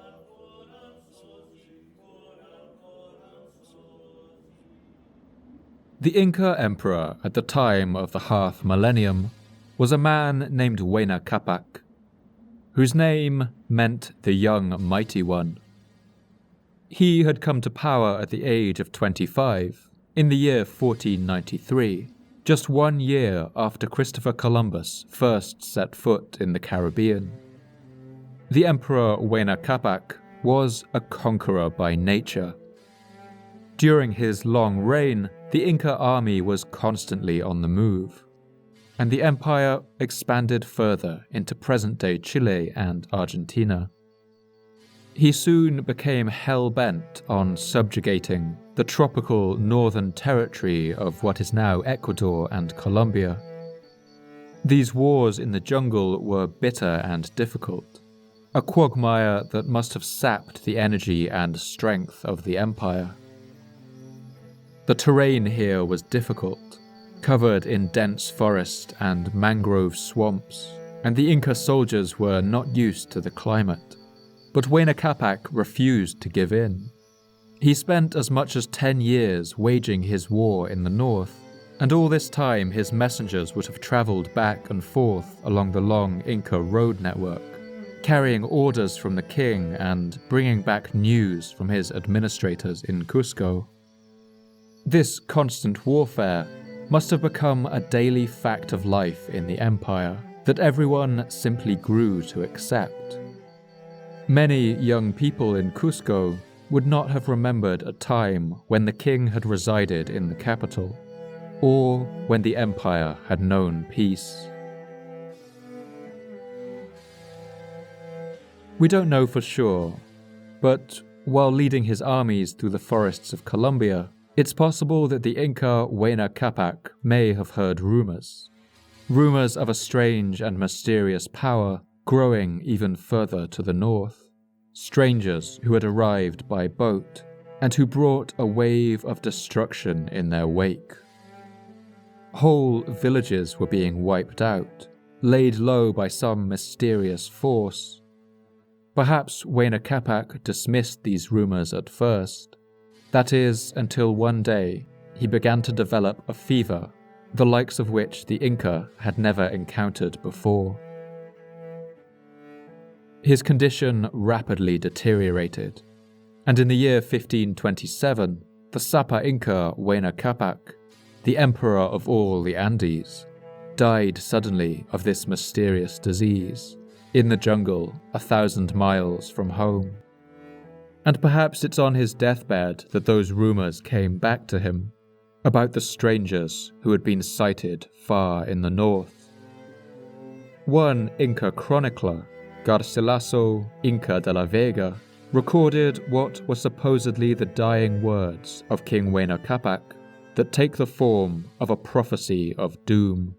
The Inca emperor at the time of the half-millennium was a man named Huayna Capac, whose name meant the young mighty one. He had come to power at the age of 25, in the year 1493, just 1 year after Christopher Columbus first set foot in the Caribbean. The Emperor Huayna Capac was a conqueror by nature. During his long reign, the Inca army was constantly on the move, and the empire expanded further into present-day Chile and Argentina. He soon became hell-bent on subjugating the tropical northern territory of what is now Ecuador and Colombia. These wars in the jungle were bitter and difficult, a quagmire that must have sapped the energy and strength of the empire. The terrain here was difficult, covered in dense forest and mangrove swamps, and the Inca soldiers were not used to the climate. But Huayna Capac refused to give in. He spent as much as 10 years waging his war in the north, and all this time his messengers would have travelled back and forth along the long Inca road network, carrying orders from the king and bringing back news from his administrators in Cusco. This constant warfare must have become a daily fact of life in the empire that everyone simply grew to accept. Many young people in Cusco would not have remembered a time when the king had resided in the capital, or when the empire had known peace. We don't know for sure, but while leading his armies through the forests of Colombia, it's possible that the Inca Huayna Capac may have heard rumors of a strange and mysterious power growing even further to the north, strangers who had arrived by boat and who brought a wave of destruction in their wake. Whole villages were being wiped out, laid low by some mysterious force. Perhaps Huayna Capac dismissed these rumors at first. That is, until one day he began to develop a fever, the likes of which the Inca had never encountered before. His condition rapidly deteriorated, and in the year 1527, the Sapa Inca Huayna Capac, the emperor of all the Andes, died suddenly of this mysterious disease, in the jungle 1,000 miles from home. And perhaps it's on his deathbed that those rumors came back to him about the strangers who had been sighted far in the north. One Inca chronicler, Garcilaso Inca de la Vega, recorded what were supposedly the dying words of King Huayna Capac that take the form of a prophecy of doom.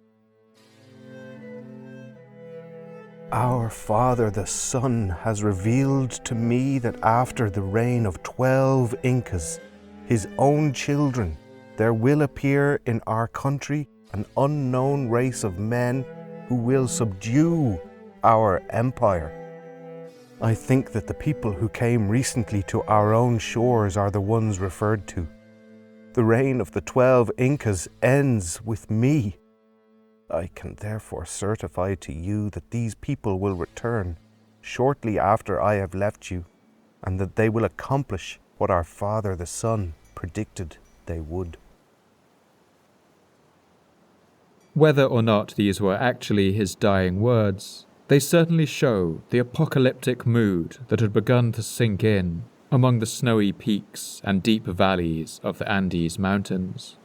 Our Father the Sun has revealed to me that after the reign of 12 Incas, his own children, there will appear in our country an unknown race of men who will subdue our empire. I think that the people who came recently to our own shores are the ones referred to. The reign of the 12 Incas ends with me. I can therefore certify to you that these people will return shortly after I have left you, and that they will accomplish what our Father the Sun predicted they would. Whether or not these were actually his dying words, they certainly show the apocalyptic mood that had begun to sink in among the snowy peaks and deep valleys of the Andes Mountains.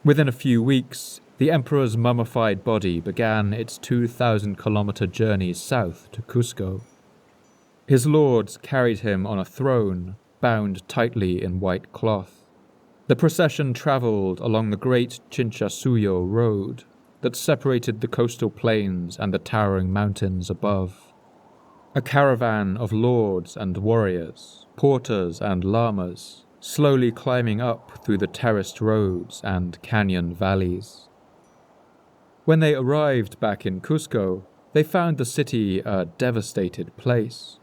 Within a few weeks, the emperor's mummified body began its 2,000-kilometer journey south to Cusco. His lords carried him on a throne, bound tightly in white cloth. The procession travelled along the great Chinchasuyo road that separated the coastal plains and the towering mountains above. A caravan of lords and warriors, porters and llamas, slowly climbing up through the terraced roads and canyon valleys. When they arrived back in Cusco, they found the city a devastated place.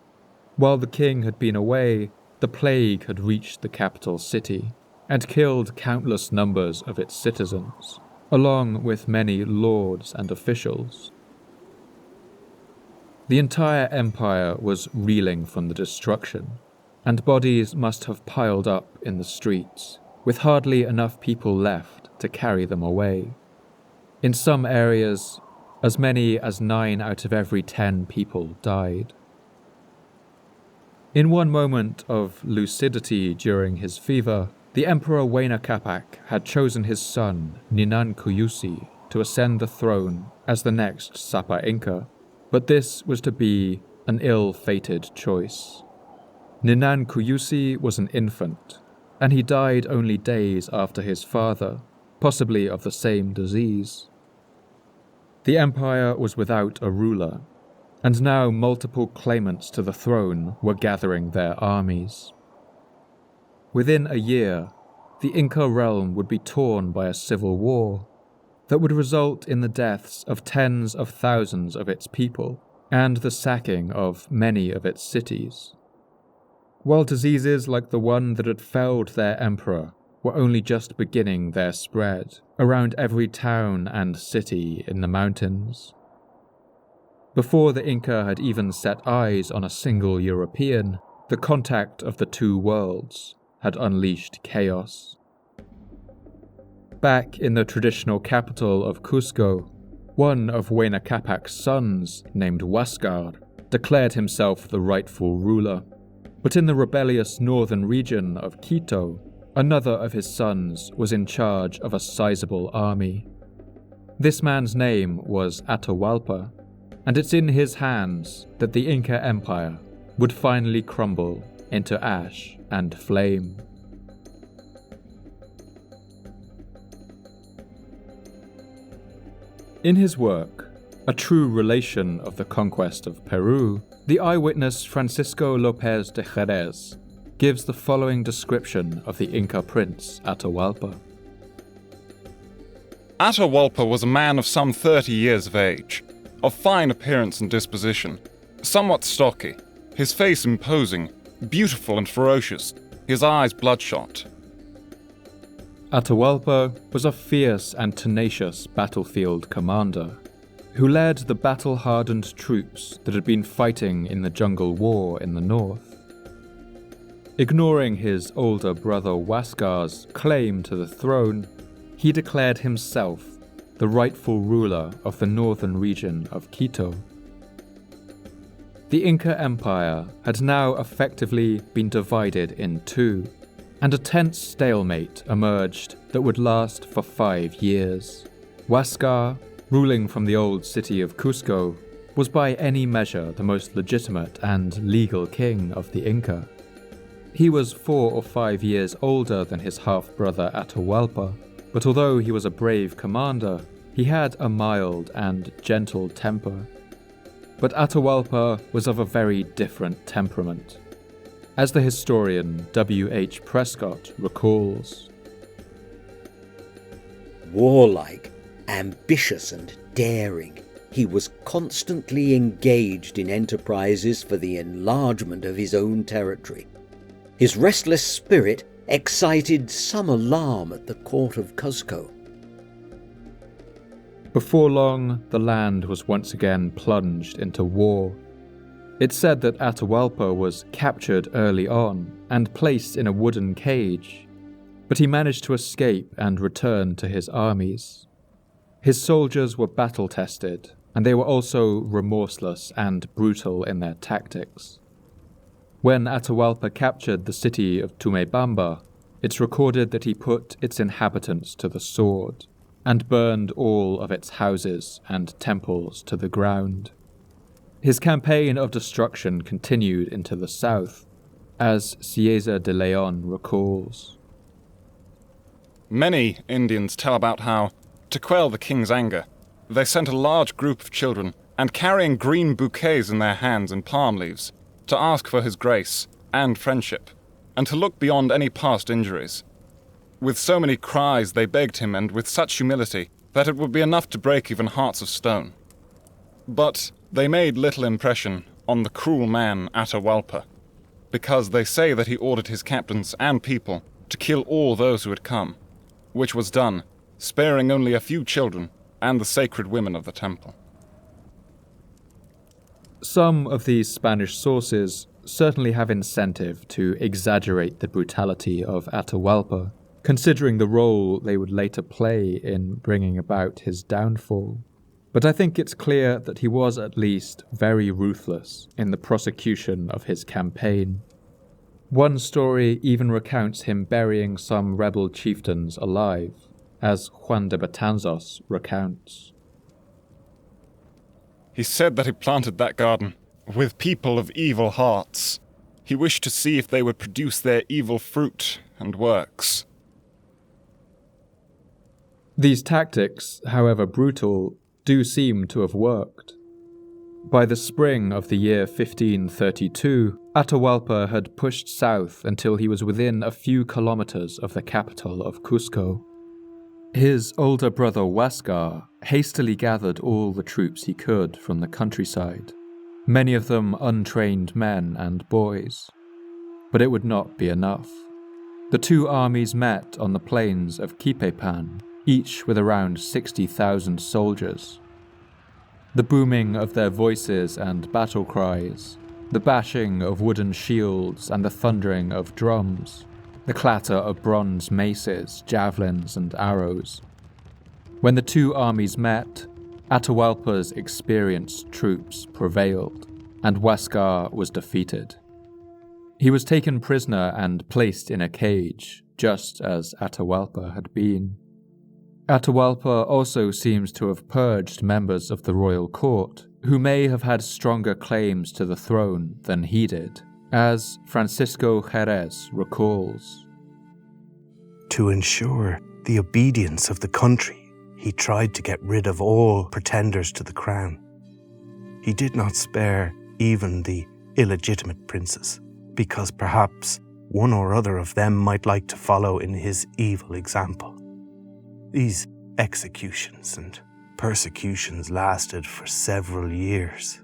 While the king had been away, the plague had reached the capital city and killed countless numbers of its citizens, along with many lords and officials. The entire empire was reeling from the destruction, and bodies must have piled up in the streets, with hardly enough people left to carry them away. In some areas, as many as 9 out of every 10 people died. In one moment of lucidity during his fever, the Emperor Huayna Capac had chosen his son, Ninan to ascend the throne as the next Sapa Inca, but this was to be an ill-fated choice. Ninan was an infant, and he died only days after his father, possibly of the same disease. The empire was without a ruler, and now multiple claimants to the throne were gathering their armies. Within a year, the Inca realm would be torn by a civil war that would result in the deaths of tens of thousands of its people and the sacking of many of its cities. While diseases like the one that had felled their emperor were only just beginning their spread around every town and city in the mountains. Before the Inca had even set eyes on a single European, the contact of the two worlds had unleashed chaos. Back in the traditional capital of Cusco, one of Huayna Capac's sons, named Huascar, declared himself the rightful ruler. But in the rebellious northern region of Quito, another of his sons was in charge of a sizable army. This man's name was Atahualpa, and it's in his hands that the Inca Empire would finally crumble into ash and flame. In his work, A True Relation of the Conquest of Peru, the eyewitness Francisco López de Jerez gives the following description of the Inca prince Atahualpa. Atahualpa was a man of some 30 years of age, of fine appearance and disposition, somewhat stocky, his face imposing, beautiful and ferocious, his eyes bloodshot. Atahualpa was a fierce and tenacious battlefield commander who led the battle-hardened troops that had been fighting in the jungle war in the north. Ignoring his older brother Huascar's claim to the throne, he declared himself the rightful ruler of the northern region of Quito. The Inca Empire had now effectively been divided in two, and a tense stalemate emerged that would last for 5 years. Huascar, ruling from the old city of Cusco, was by any measure the most legitimate and legal king of the Inca. He was 4 or 5 years older than his half-brother Atahualpa, but although he was a brave commander, he had a mild and gentle temper. But Atahualpa was of a very different temperament. As the historian W.H. Prescott recalls, warlike, ambitious and daring, he was constantly engaged in enterprises for the enlargement of his own territory. His restless spirit excited some alarm at the court of Cuzco. Before long, the land was once again plunged into war. It's said that Atahualpa was captured early on and placed in a wooden cage, but he managed to escape and return to his armies. His soldiers were battle-tested, and they were also remorseless and brutal in their tactics. When Atahualpa captured the city of Tumebamba, it's recorded that he put its inhabitants to the sword and burned all of its houses and temples to the ground. His campaign of destruction continued into the south, as Cieza de Leon recalls. Many Indians tell about how, to quell the king's anger, they sent a large group of children, and carrying green bouquets in their hands and palm leaves, to ask for his grace and friendship, and to look beyond any past injuries. With so many cries they begged him, and with such humility, that it would be enough to break even hearts of stone. But they made little impression on the cruel man Atahualpa, because they say that he ordered his captains and people to kill all those who had come, which was done, sparing only a few children and the sacred women of the temple. Some of these Spanish sources certainly have incentive to exaggerate the brutality of Atahualpa, considering the role they would later play in bringing about his downfall. But I think it's clear that he was at least very ruthless in the prosecution of his campaign. One story even recounts him burying some rebel chieftains alive, as Juan de Betanzos recounts. He said that he planted that garden with people of evil hearts. He wished to see if they would produce their evil fruit and works. These tactics, however brutal, do seem to have worked. By the spring of the year 1532, Atahualpa had pushed south until he was within a few kilometers of the capital of Cusco. His older brother Huascar hastily gathered all the troops he could from the countryside, many of them untrained men and boys. But it would not be enough. The two armies met on the plains of Quipepan, each with around 60,000 soldiers. The booming of their voices and battle cries, the bashing of wooden shields and the thundering of drums, the clatter of bronze maces, javelins, and arrows. When the two armies met, Atahualpa's experienced troops prevailed, and Huascar was defeated. He was taken prisoner and placed in a cage, just as Atahualpa had been. Atahualpa also seems to have purged members of the royal court, who may have had stronger claims to the throne than he did, as Francisco Jerez recalls. To ensure the obedience of the country, he tried to get rid of all pretenders to the crown. He did not spare even the illegitimate princes, because perhaps one or other of them might like to follow in his evil example. These executions and persecutions lasted for several years.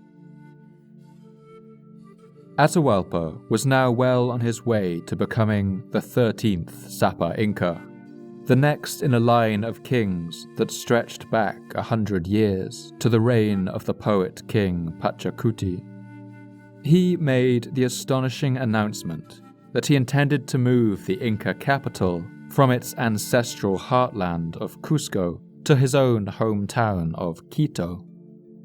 Atahualpa was now well on his way to becoming the 13th Sapa Inca, the next in a line of kings that stretched back 100 years to the reign of the poet king Pachacuti. He made the astonishing announcement that he intended to move the Inca capital from its ancestral heartland of Cusco to his own hometown of Quito.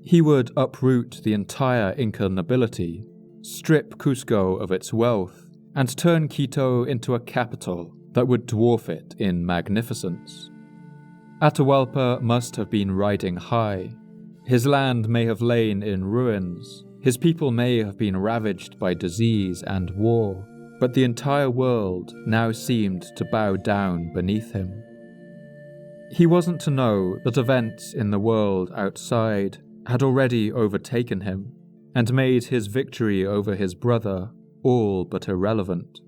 He would uproot the entire Inca nobility, strip Cusco of its wealth, and turn Quito into a capital that would dwarf it in magnificence. Atahualpa must have been riding high. His land may have lain in ruins, his people may have been ravaged by disease and war, but the entire world now seemed to bow down beneath him. He wasn't to know that events in the world outside had already overtaken him and made his victory over his brother all but irrelevant.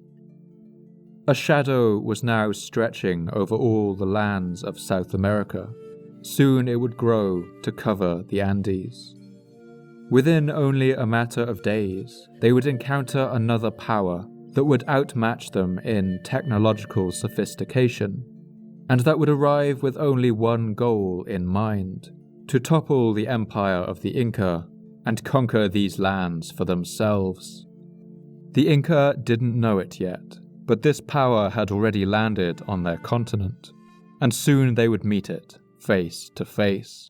A shadow was now stretching over all the lands of South America. Soon it would grow to cover the Andes. Within only a matter of days, they would encounter another power that would outmatch them in technological sophistication, and that would arrive with only one goal in mind: to topple the empire of the Inca and conquer these lands for themselves. The Inca didn't know it yet, but this power had already landed on their continent, and soon they would meet it face to face.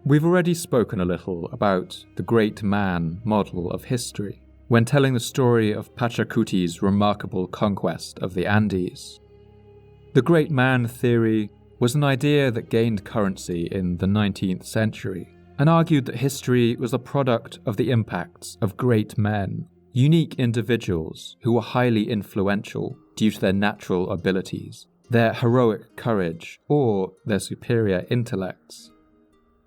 We've already spoken a little about the great man model of history when telling the story of Pachacuti's remarkable conquest of the Andes. The great man theory was an idea that gained currency in the 19th century and argued that history was a product of the impacts of great men, unique individuals who were highly influential due to their natural abilities, their heroic courage, or their superior intellects.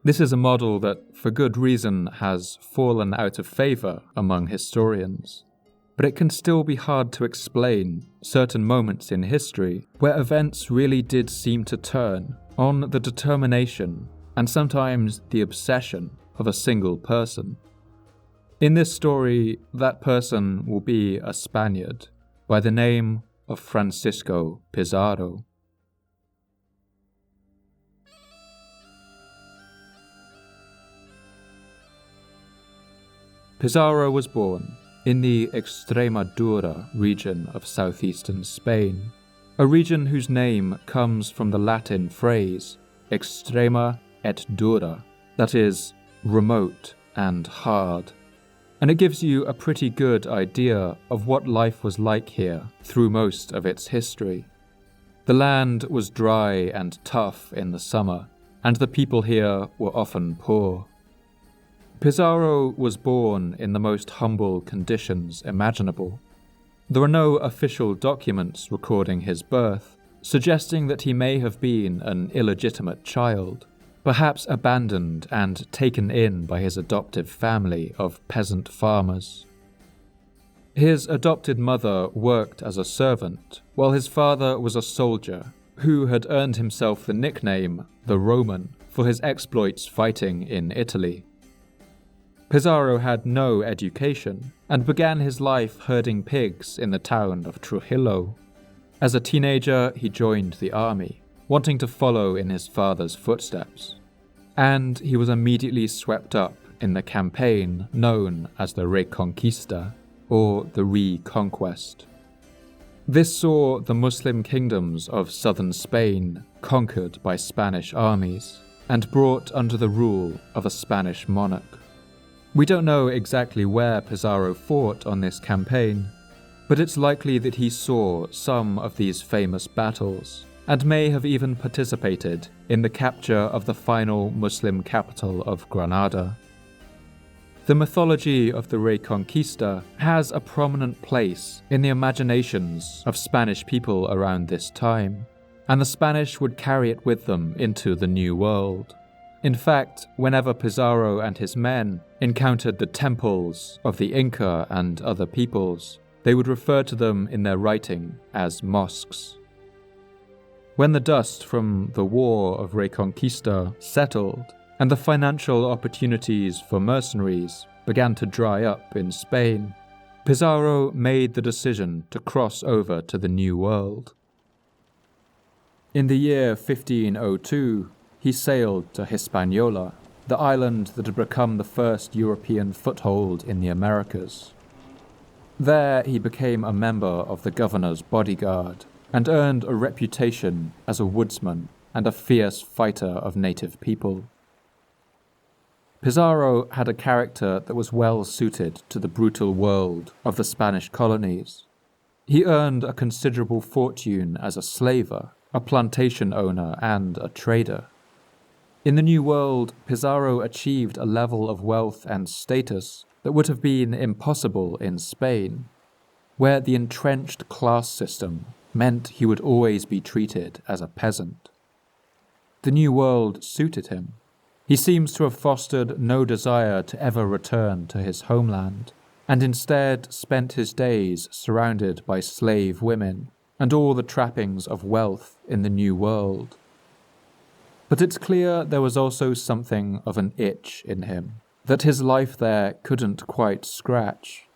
This is a model that, for good reason, has fallen out of favour among historians, but it can still be hard to explain certain moments in history where events really did seem to turn on the determination and sometimes the obsession of a single person. In this story, that person will be a Spaniard by the name of Francisco Pizarro. Pizarro was born in the Extremadura region of southeastern Spain, a region whose name comes from the Latin phrase extrema et dura, that is, remote and hard, and it gives you a pretty good idea of what life was like here through most of its history. The land was dry and tough in the summer, and the people here were often poor. Pizarro was born in the most humble conditions imaginable. There are no official documents recording his birth, suggesting that he may have been an illegitimate child, perhaps abandoned and taken in by his adoptive family of peasant farmers. His adopted mother worked as a servant, while his father was a soldier who had earned himself the nickname the Roman for his exploits fighting in Italy. Pizarro had no education and began his life herding pigs in the town of Trujillo. As a teenager, he joined the army, wanting to follow in his father's footsteps, and he was immediately swept up in the campaign known as the Reconquista, or the Reconquest. This saw the Muslim kingdoms of southern Spain conquered by Spanish armies and brought under the rule of a Spanish monarch. We don't know exactly where Pizarro fought on this campaign, but it's likely that he saw some of these famous battles, and may have even participated in the capture of the final Muslim capital of Granada. The mythology of the Reconquista has a prominent place in the imaginations of Spanish people around this time, and the Spanish would carry it with them into the New World. In fact, whenever Pizarro and his men encountered the temples of the Inca and other peoples, they would refer to them in their writing as mosques. When the dust from the War of Reconquista settled, and the financial opportunities for mercenaries began to dry up in Spain, Pizarro made the decision to cross over to the New World. In the year 1502, he sailed to Hispaniola, the island that had become the first European foothold in the Americas. There he became a member of the governor's bodyguard, and earned a reputation as a woodsman and a fierce fighter of native people. Pizarro had a character that was well suited to the brutal world of the Spanish colonies. He earned a considerable fortune as a slaver, a plantation owner, and a trader. In the New World, Pizarro achieved a level of wealth and status that would have been impossible in Spain, where the entrenched class system meant he would always be treated as a peasant. The New World suited him. He seems to have fostered no desire to ever return to his homeland, and instead spent his days surrounded by slave women and all the trappings of wealth in the New World. But it's clear there was also something of an itch in him that his life there couldn't quite scratch.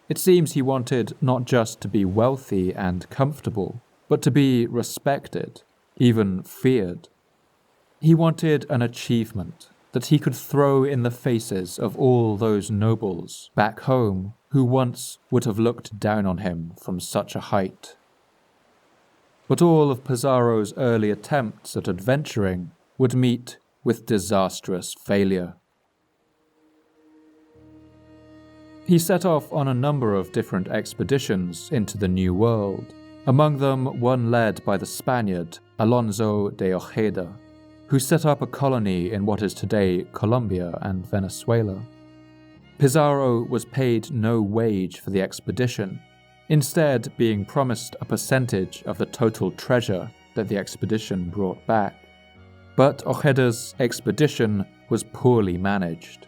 It seems he wanted not just to be wealthy and comfortable, but to be respected, even feared. He wanted an achievement that he could throw in the faces of all those nobles back home who once would have looked down on him from such a height. But all of Pizarro's early attempts at adventuring would meet with disastrous failure. He set off on a number of different expeditions into the New World, among them one led by the Spaniard Alonso de Ojeda, who set up a colony in what is today Colombia and Venezuela. Pizarro was paid no wage for the expedition, instead being promised a percentage of the total treasure that the expedition brought back. But Ojeda's expedition was poorly managed.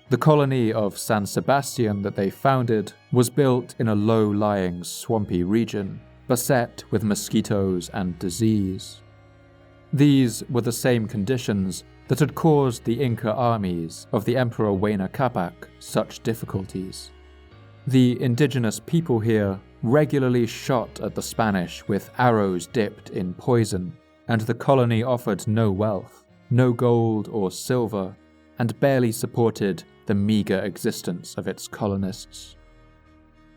The colony of San Sebastian that they founded was built in a low-lying, swampy region, beset with mosquitoes and disease. These were the same conditions that had caused the Inca armies of the Emperor Huayna Capac such difficulties. The indigenous people here regularly shot at the Spanish with arrows dipped in poison, and the colony offered no wealth, no gold or silver, and barely supported the meagre existence of its colonists.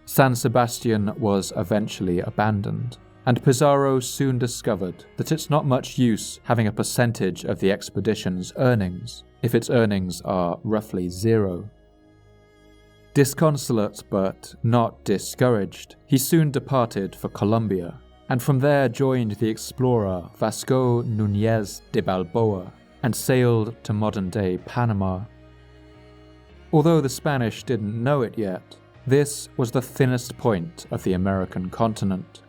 San Sebastian was eventually abandoned, and Pizarro soon discovered that it's not much use having a percentage of the expedition's earnings if its earnings are roughly zero. Disconsolate but not discouraged, he soon departed for Colombia, and from there joined the explorer Vasco Núñez de Balboa and sailed to modern-day Panama. Although the Spanish didn't know it yet, this was the thinnest point of the American continent.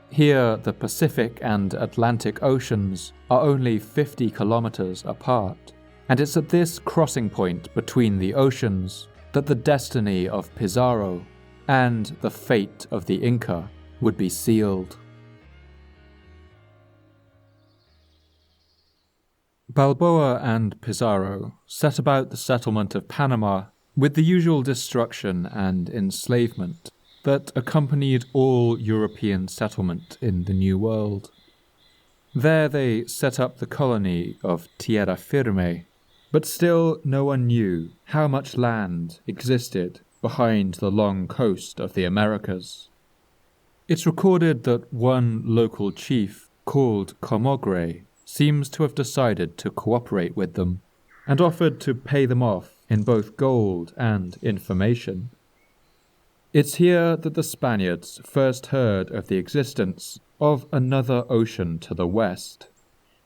Here, the Pacific and Atlantic Oceans are only 50 kilometers apart, and it's at this crossing point between the oceans that the destiny of Pizarro and the fate of the Inca would be sealed. Balboa and Pizarro set about the settlement of Panama with the usual destruction and enslavement that accompanied all European settlement in the New World. There they set up the colony of Tierra Firme, but still no one knew how much land existed behind the long coast of the Americas. It's recorded that one local chief, called Comogre, seems to have decided to cooperate with them, and offered to pay them off in both gold and information. It's here that the Spaniards first heard of the existence of another ocean to the west,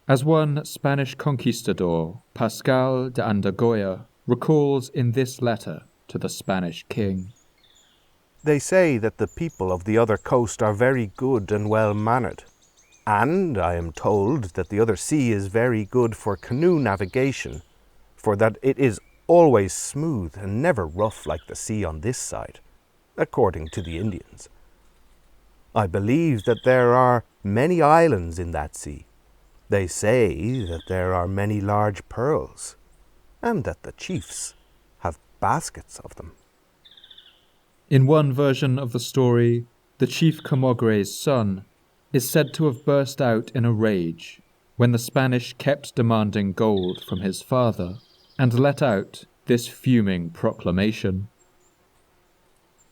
as one Spanish conquistador, Pascal de Andagoya, recalls in this letter to the Spanish king. They say that the people of the other coast are very good and well-mannered, and I am told that the other sea is very good for canoe navigation, for that it is always smooth and never rough like the sea on this side, according to the Indians. I believe that there are many islands in that sea. They say that there are many large pearls, and that the chiefs have baskets of them. In one version of the story, the chief Comogre's son is said to have burst out in a rage when the Spanish kept demanding gold from his father, and let out this fuming proclamation.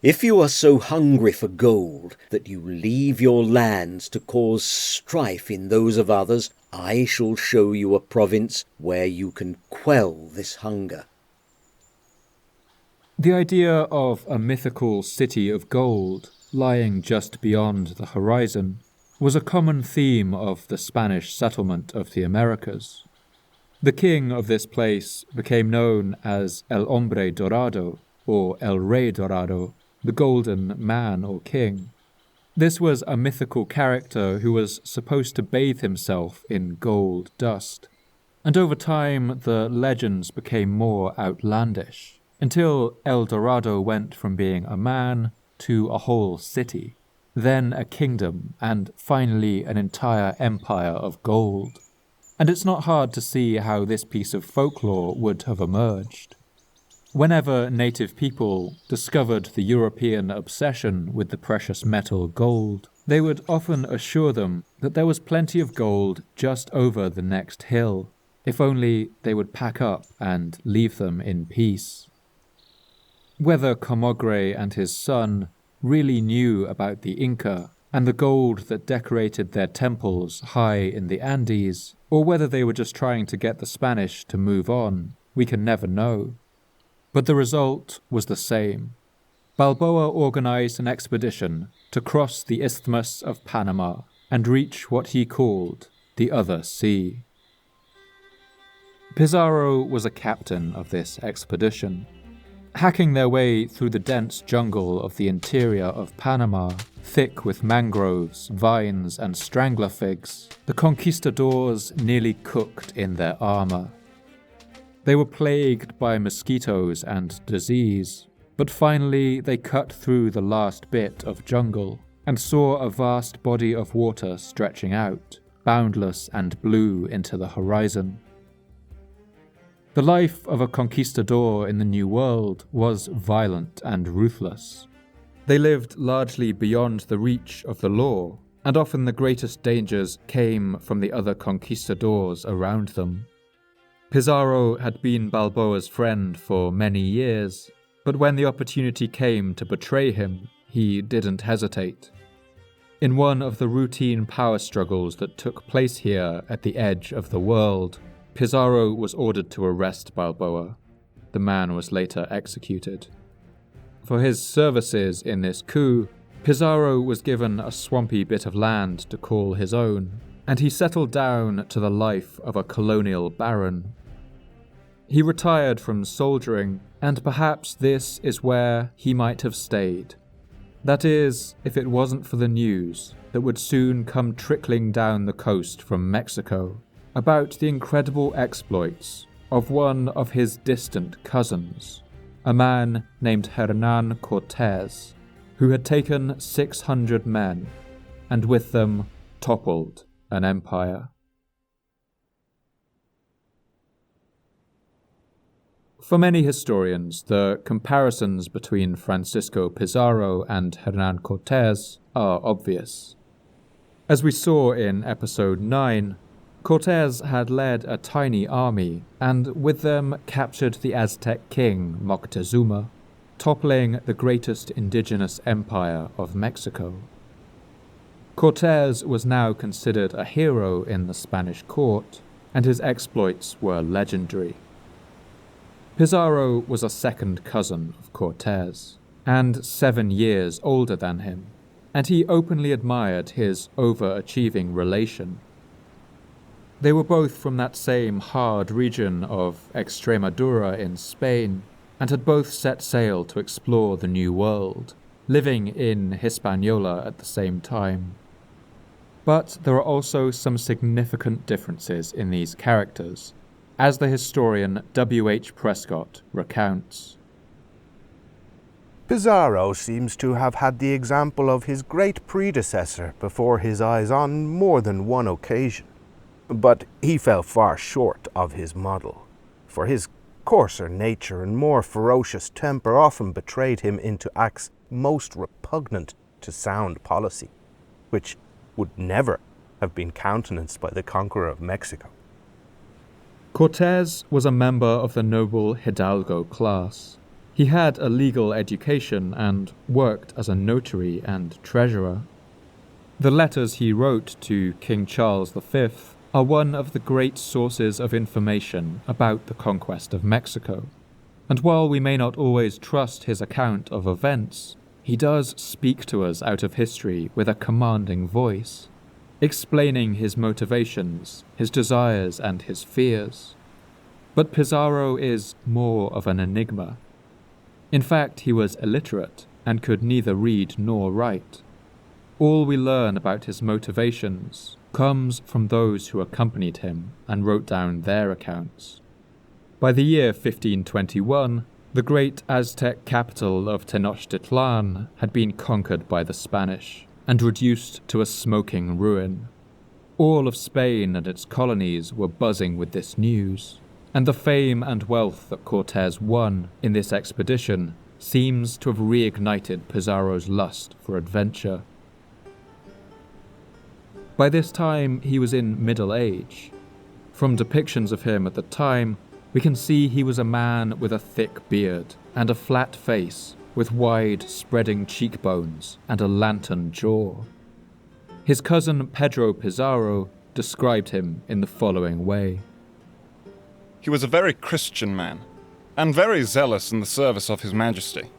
If you are so hungry for gold that you leave your lands to cause strife in those of others, I shall show you a province where you can quell this hunger. The idea of a mythical city of gold lying just beyond the horizon was a common theme of the Spanish settlement of the Americas. The king of this place became known as El Hombre Dorado, or El Rey Dorado, the Golden Man or King. This was a mythical character who was supposed to bathe himself in gold dust, and over time the legends became more outlandish, until El Dorado went from being a man to a whole city, then a kingdom, and finally an entire empire of gold. And it's not hard to see how this piece of folklore would have emerged. Whenever native people discovered the European obsession with the precious metal gold, they would often assure them that there was plenty of gold just over the next hill, if only they would pack up and leave them in peace. Whether Camogre and his son really knew about the Inca and the gold that decorated their temples high in the Andes, or whether they were just trying to get the Spanish to move on, we can never know. But the result was the same. Balboa organized an expedition to cross the Isthmus of Panama and reach what he called the Other Sea. Pizarro was a captain of this expedition. Hacking their way through the dense jungle of the interior of Panama, thick with mangroves, vines, and strangler figs, the conquistadors nearly cooked in their armor. They were plagued by mosquitoes and disease, but finally they cut through the last bit of jungle and saw a vast body of water stretching out, boundless and blue into the horizon. The life of a conquistador in the New World was violent and ruthless. They lived largely beyond the reach of the law, and often the greatest dangers came from the other conquistadors around them. Pizarro had been Balboa's friend for many years, but when the opportunity came to betray him, he didn't hesitate. In one of the routine power struggles that took place here at the edge of the world, Pizarro was ordered to arrest Balboa. The man was later executed. For his services in this coup, Pizarro was given a swampy bit of land to call his own, and he settled down to the life of a colonial baron. He retired from soldiering, and perhaps this is where he might have stayed. That is, if it wasn't for the news that would soon come trickling down the coast from Mexico about the incredible exploits of one of his distant cousins, a man named Hernan Cortés, who had taken 600 men, and with them toppled an empire. For many historians, the comparisons between Francisco Pizarro and Hernan Cortés are obvious. As we saw in episode 9, Cortés had led a tiny army and with them captured the Aztec king Moctezuma, toppling the greatest indigenous empire of Mexico. Cortés was now considered a hero in the Spanish court, and his exploits were legendary. Pizarro was a second cousin of Cortés, and 7 years older than him, and he openly admired his overachieving relation. They were both from that same hard region of Extremadura in Spain, and had both set sail to explore the New World, living in Hispaniola at the same time. But there are also some significant differences in these characters, as the historian W.H. Prescott recounts. Pizarro seems to have had the example of his great predecessor before his eyes on more than one occasion. But he fell far short of his model, for his coarser nature and more ferocious temper often betrayed him into acts most repugnant to sound policy, which would never have been countenanced by the conqueror of Mexico. Cortés was a member of the noble Hidalgo class. He had a legal education and worked as a notary and treasurer. The letters he wrote to King Charles V are one of the great sources of information about the conquest of Mexico, and while we may not always trust his account of events, he does speak to us out of history with a commanding voice, explaining his motivations, his desires, and his fears. But Pizarro is more of an enigma. In fact, he was illiterate and could neither read nor write. All we learn about his motivations comes from those who accompanied him and wrote down their accounts. By the year 1521, the great Aztec capital of Tenochtitlan had been conquered by the Spanish and reduced to a smoking ruin. All of Spain and its colonies were buzzing with this news, and the fame and wealth that Cortés won in this expedition seems to have reignited Pizarro's lust for adventure. By this time, he was in middle age. From depictions of him at the time, we can see he was a man with a thick beard and a flat face with wide, spreading cheekbones and a lantern jaw. His cousin Pedro Pizarro described him in the following way. He was a very Christian man, and very zealous in the service of His Majesty.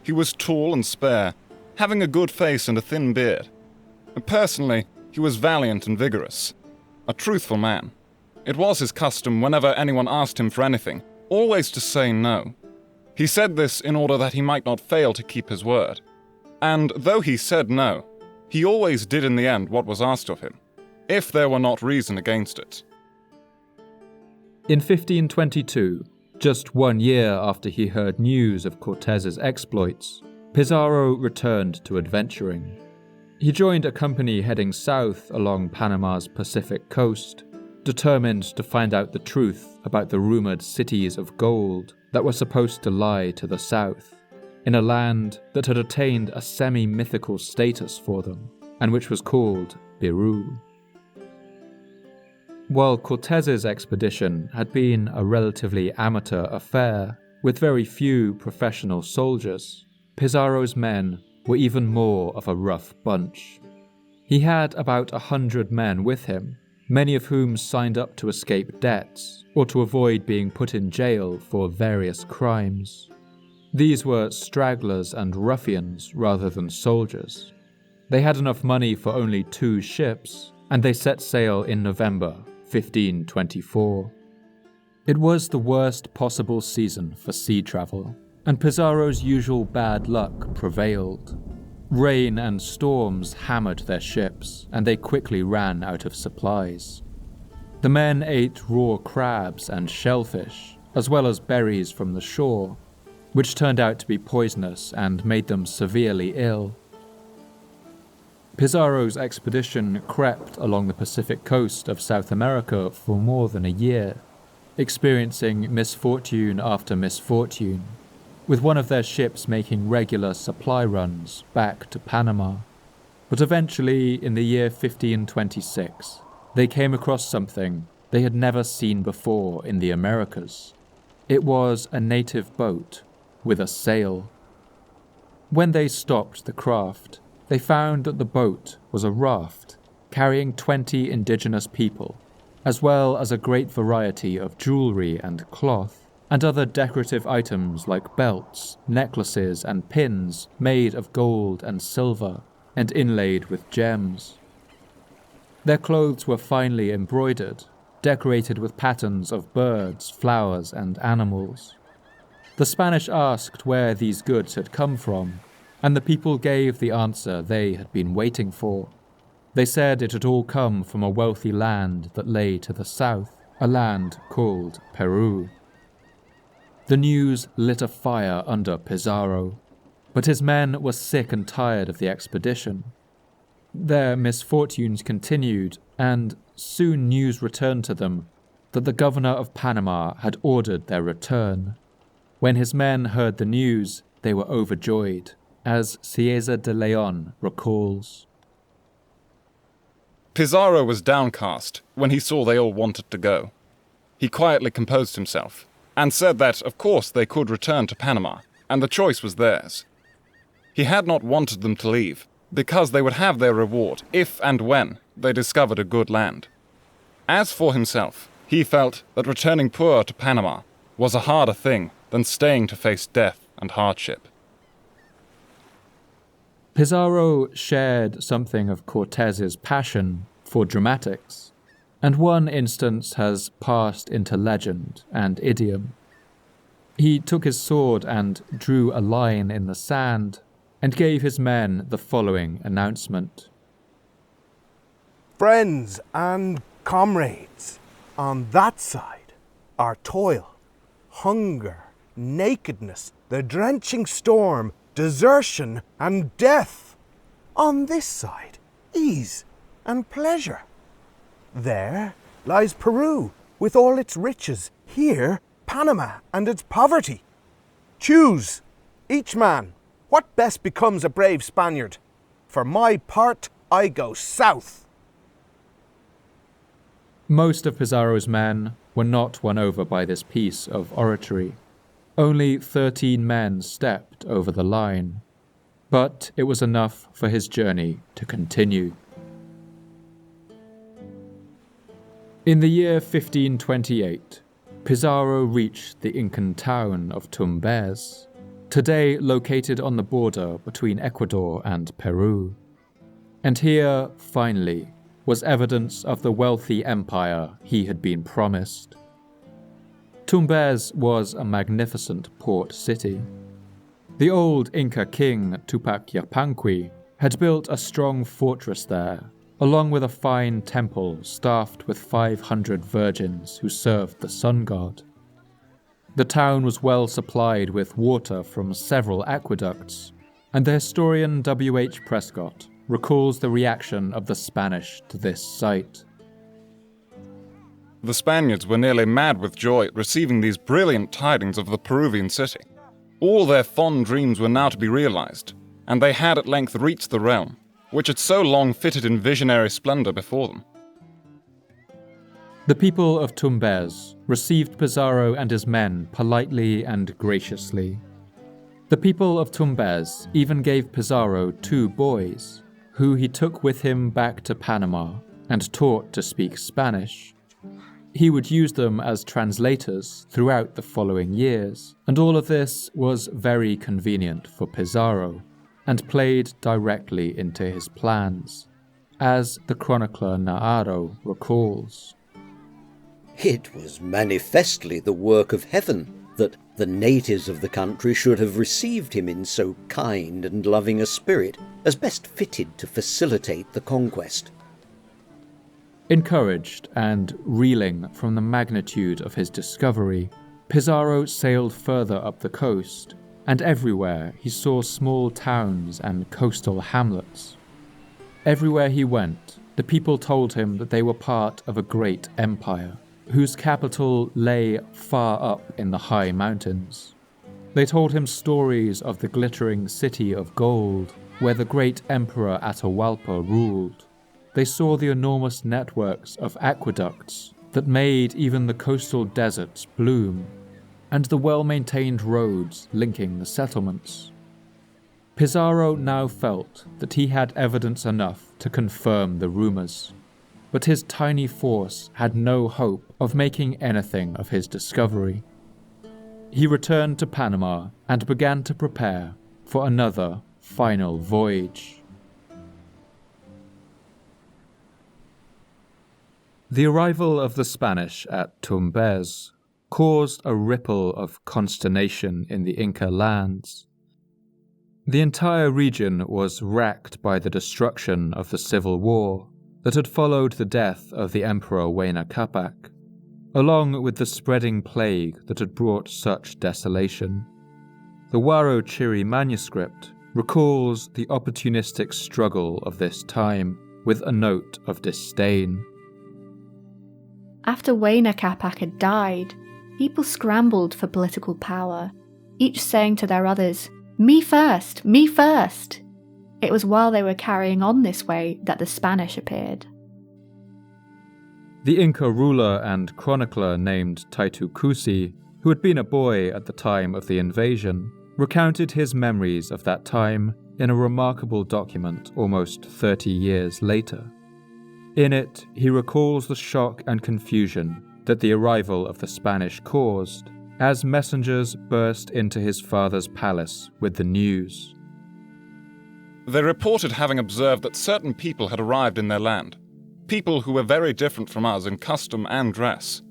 He was tall and spare, having a good face and a thin beard. Personally, he was valiant and vigorous, a truthful man. It was his custom, whenever anyone asked him for anything, always to say no. He said this in order that he might not fail to keep his word. And though he said no, he always did in the end what was asked of him, if there were not reason against it. In 1522, just 1 year after he heard news of Cortés's exploits, Pizarro returned to adventuring. He joined a company heading south along Panama's Pacific coast, determined to find out the truth about the rumored cities of gold that were supposed to lie to the south, in a land that had attained a semi-mythical status for them, and which was called Peru. While Cortés's expedition had been a relatively amateur affair, with very few professional soldiers, Pizarro's men were even more of a rough bunch. He had about 100 men with him, many of whom signed up to escape debts or to avoid being put in jail for various crimes. These were stragglers and ruffians rather than soldiers. They had enough money for only 2 ships, and they set sail in November 1524. It was the worst possible season for sea travel, and Pizarro's usual bad luck prevailed. Rain and storms hammered their ships, and they quickly ran out of supplies. The men ate raw crabs and shellfish, as well as berries from the shore, which turned out to be poisonous and made them severely ill. Pizarro's expedition crept along the Pacific coast of South America for more than a year, experiencing misfortune after misfortune, with one of their ships making regular supply runs back to Panama. But eventually, in the year 1526, they came across something they had never seen before in the Americas. It was a native boat with a sail. When they stopped the craft, they found that the boat was a raft carrying 20 indigenous people, as well as a great variety of jewelry and cloth, and other decorative items like belts, necklaces, and pins made of gold and silver and inlaid with gems. Their clothes were finely embroidered, decorated with patterns of birds, flowers, and animals. The Spanish asked where these goods had come from, and the people gave the answer they had been waiting for. They said it had all come from a wealthy land that lay to the south, a land called Peru. The news lit a fire under Pizarro, but his men were sick and tired of the expedition. Their misfortunes continued, and soon news returned to them that the governor of Panama had ordered their return. When his men heard the news, they were overjoyed, as Cieza de Leon recalls. Pizarro was downcast when he saw they all wanted to go. He quietly composed himself, and said that, of course, they could return to Panama, and the choice was theirs. He had not wanted them to leave, because they would have their reward if and when they discovered a good land. As for himself, he felt that returning poor to Panama was a harder thing than staying to face death and hardship. Pizarro shared something of Cortez's passion for dramatics, and one instance has passed into legend and idiom. He took his sword and drew a line in the sand and gave his men the following announcement. Friends and comrades, on that side are toil, hunger, nakedness, the drenching storm, desertion and death. On this side, ease and pleasure. There lies Peru with all its riches. Here, Panama and its poverty. Choose, each man, what best becomes a brave Spaniard. For my part, I go south. Most of Pizarro's men were not won over by this piece of oratory. Only 13 men stepped over the line, but it was enough for his journey to continue. In the year 1528, Pizarro reached the Incan town of Tumbes, today located on the border between Ecuador and Peru. And here, finally, was evidence of the wealthy empire he had been promised. Tumbes was a magnificent port city. The old Inca king Túpac Amaru had built a strong fortress there, along with a fine temple staffed with 500 virgins who served the sun god. The town was well supplied with water from several aqueducts, and the historian W.H. Prescott recalls the reaction of the Spanish to this sight. The Spaniards were nearly mad with joy at receiving these brilliant tidings of the Peruvian city. All their fond dreams were now to be realized, and they had at length reached the realm, which had so long fitted in visionary splendor before them. The people of Tumbes received Pizarro and his men politely and graciously. The people of Tumbes even gave Pizarro 2 boys, who he took with him back to Panama and taught to speak Spanish. He would use them as translators throughout the following years, and all of this was very convenient for Pizarro, and played directly into his plans, as the chronicler Narro recalls. It was manifestly the work of heaven that the natives of the country should have received him in so kind and loving a spirit, as best fitted to facilitate the conquest. Encouraged and reeling from the magnitude of his discovery, Pizarro sailed further up the coast, and everywhere he saw small towns and coastal hamlets. Everywhere he went, the people told him that they were part of a great empire, whose capital lay far up in the high mountains. They told him stories of the glittering city of gold, where the great Emperor Atahualpa ruled. They saw the enormous networks of aqueducts that made even the coastal deserts bloom, and the well-maintained roads linking the settlements. Pizarro now felt that he had evidence enough to confirm the rumors, but his tiny force had no hope of making anything of his discovery. He returned to Panama and began to prepare for another final voyage. The arrival of the Spanish at Tumbes caused a ripple of consternation in the Inca lands. The entire region was racked by the destruction of the Civil War that had followed the death of the Emperor Huayna Capac, along with the spreading plague that had brought such desolation. The Huarochiri manuscript recalls the opportunistic struggle of this time with a note of disdain. After Huayna Capac had died, people scrambled for political power, each saying to their others, "Me first! Me first!" It was while they were carrying on this way that the Spanish appeared. The Inca ruler and chronicler named Titu Cusi, who had been a boy at the time of the invasion, recounted his memories of that time in a remarkable document almost 30 years later. In it, he recalls the shock and confusion that the arrival of the Spanish caused as messengers burst into his father's palace with the news. They reported having observed that certain people had arrived in their land, people who were very different from us in custom and dress.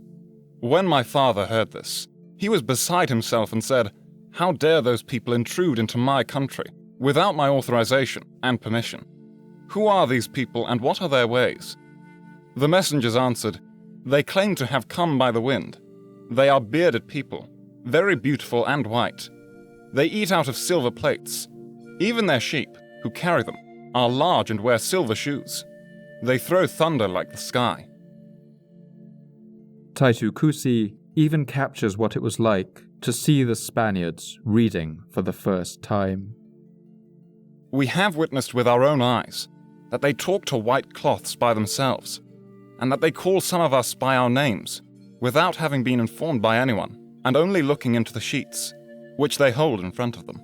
When my father heard this, he was beside himself and said, "How dare those people intrude into my country without my authorization and permission? Who are these people and what are their ways?" The messengers answered, "They claim to have come by the wind. They are bearded people, very beautiful and white. They eat out of silver plates. Even their sheep, who carry them, are large and wear silver shoes. They throw thunder like the sky." Taitu Kusi even captures what it was like to see the Spaniards reading for the first time. "We have witnessed with our own eyes that they talk to white cloths by themselves, and that they call some of us by our names, without having been informed by anyone, and only looking into the sheets, which they hold in front of them."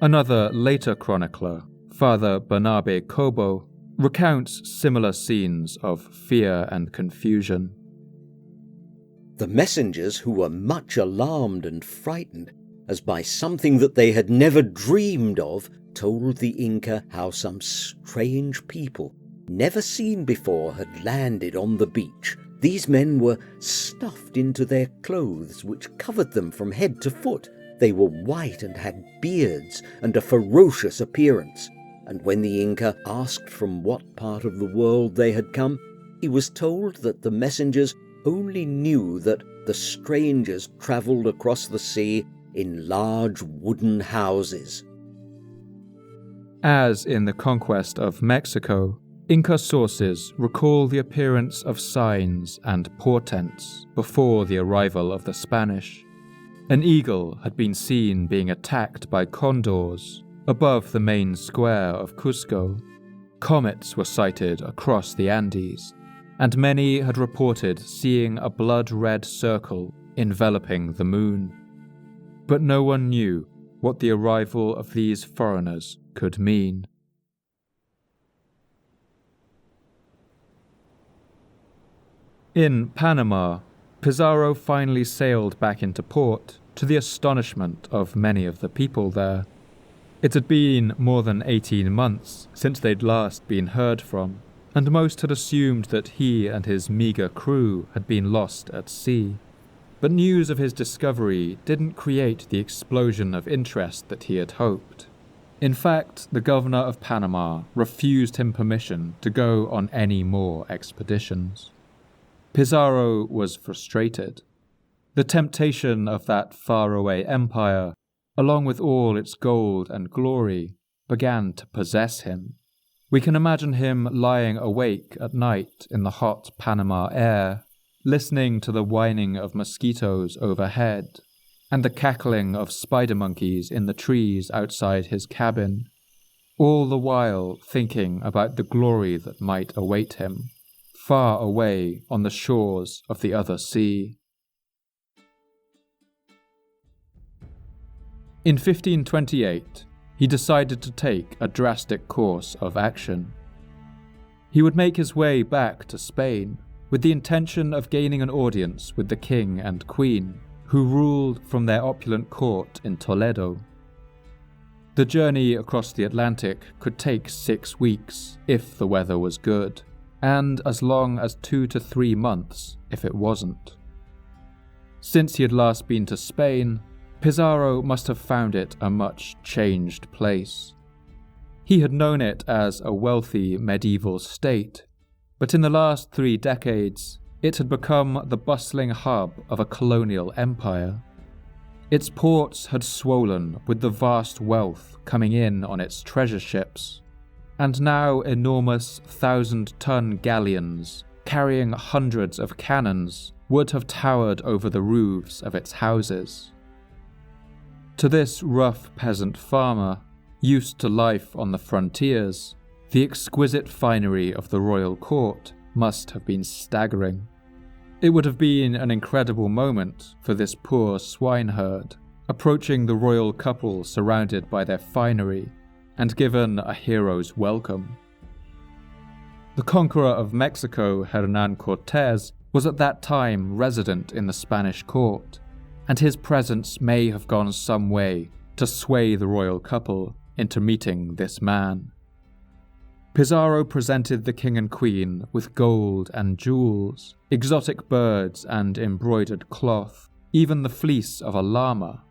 Another later chronicler, Father Bernabe Kobo, recounts similar scenes of fear and confusion. The messengers, who were much alarmed and frightened, as by something that they had never dreamed of, told the Inca how some strange people, never seen before, had landed on the beach. These men were stuffed into their clothes, which covered them from head to foot. They were white and had beards and a ferocious appearance. And when the Inca asked from what part of the world they had come, he was told that the messengers only knew that the strangers travelled across the sea in large wooden houses. As in the conquest of Mexico, Inca sources recall the appearance of signs and portents before the arrival of the Spanish. An eagle had been seen being attacked by condors above the main square of Cusco. Comets were sighted across the Andes, and many had reported seeing a blood-red circle enveloping the moon. But no one knew what the arrival of these foreigners could mean. In Panama, Pizarro finally sailed back into port, to the astonishment of many of the people there. It had been more than 18 months since they'd last been heard from, and most had assumed that he and his meagre crew had been lost at sea. But news of his discovery didn't create the explosion of interest that he had hoped. In fact, the governor of Panama refused him permission to go on any more expeditions. Pizarro was frustrated. The temptation of that faraway empire, along with all its gold and glory, began to possess him. We can imagine him lying awake at night in the hot Panama air, listening to the whining of mosquitoes overhead, and the cackling of spider monkeys in the trees outside his cabin, all the while thinking about the glory that might await him, far away on the shores of the other sea. In 1528, he decided to take a drastic course of action. He would make his way back to Spain with the intention of gaining an audience with the king and queen, who ruled from their opulent court in Toledo. The journey across the Atlantic could take 6 weeks if the weather was good, and as long as 2 to 3 months if it wasn't. Since he had last been to Spain, Pizarro must have found it a much changed place. He had known it as a wealthy medieval state, but in the last 3 decades, it had become the bustling hub of a colonial empire. Its ports had swollen with the vast wealth coming in on its treasure ships, and now enormous 1,000-ton galleons carrying hundreds of cannons would have towered over the roofs of its houses. To this rough peasant farmer, used to life on the frontiers, the exquisite finery of the royal court must have been staggering. It would have been an incredible moment for this poor swineherd, approaching the royal couple surrounded by their finery and given a hero's welcome. The conqueror of Mexico, Hernán Cortés, was at that time resident in the Spanish court, and his presence may have gone some way to sway the royal couple into meeting this man. Pizarro presented the king and queen with gold and jewels, exotic birds and embroidered cloth, even the fleece of a llama,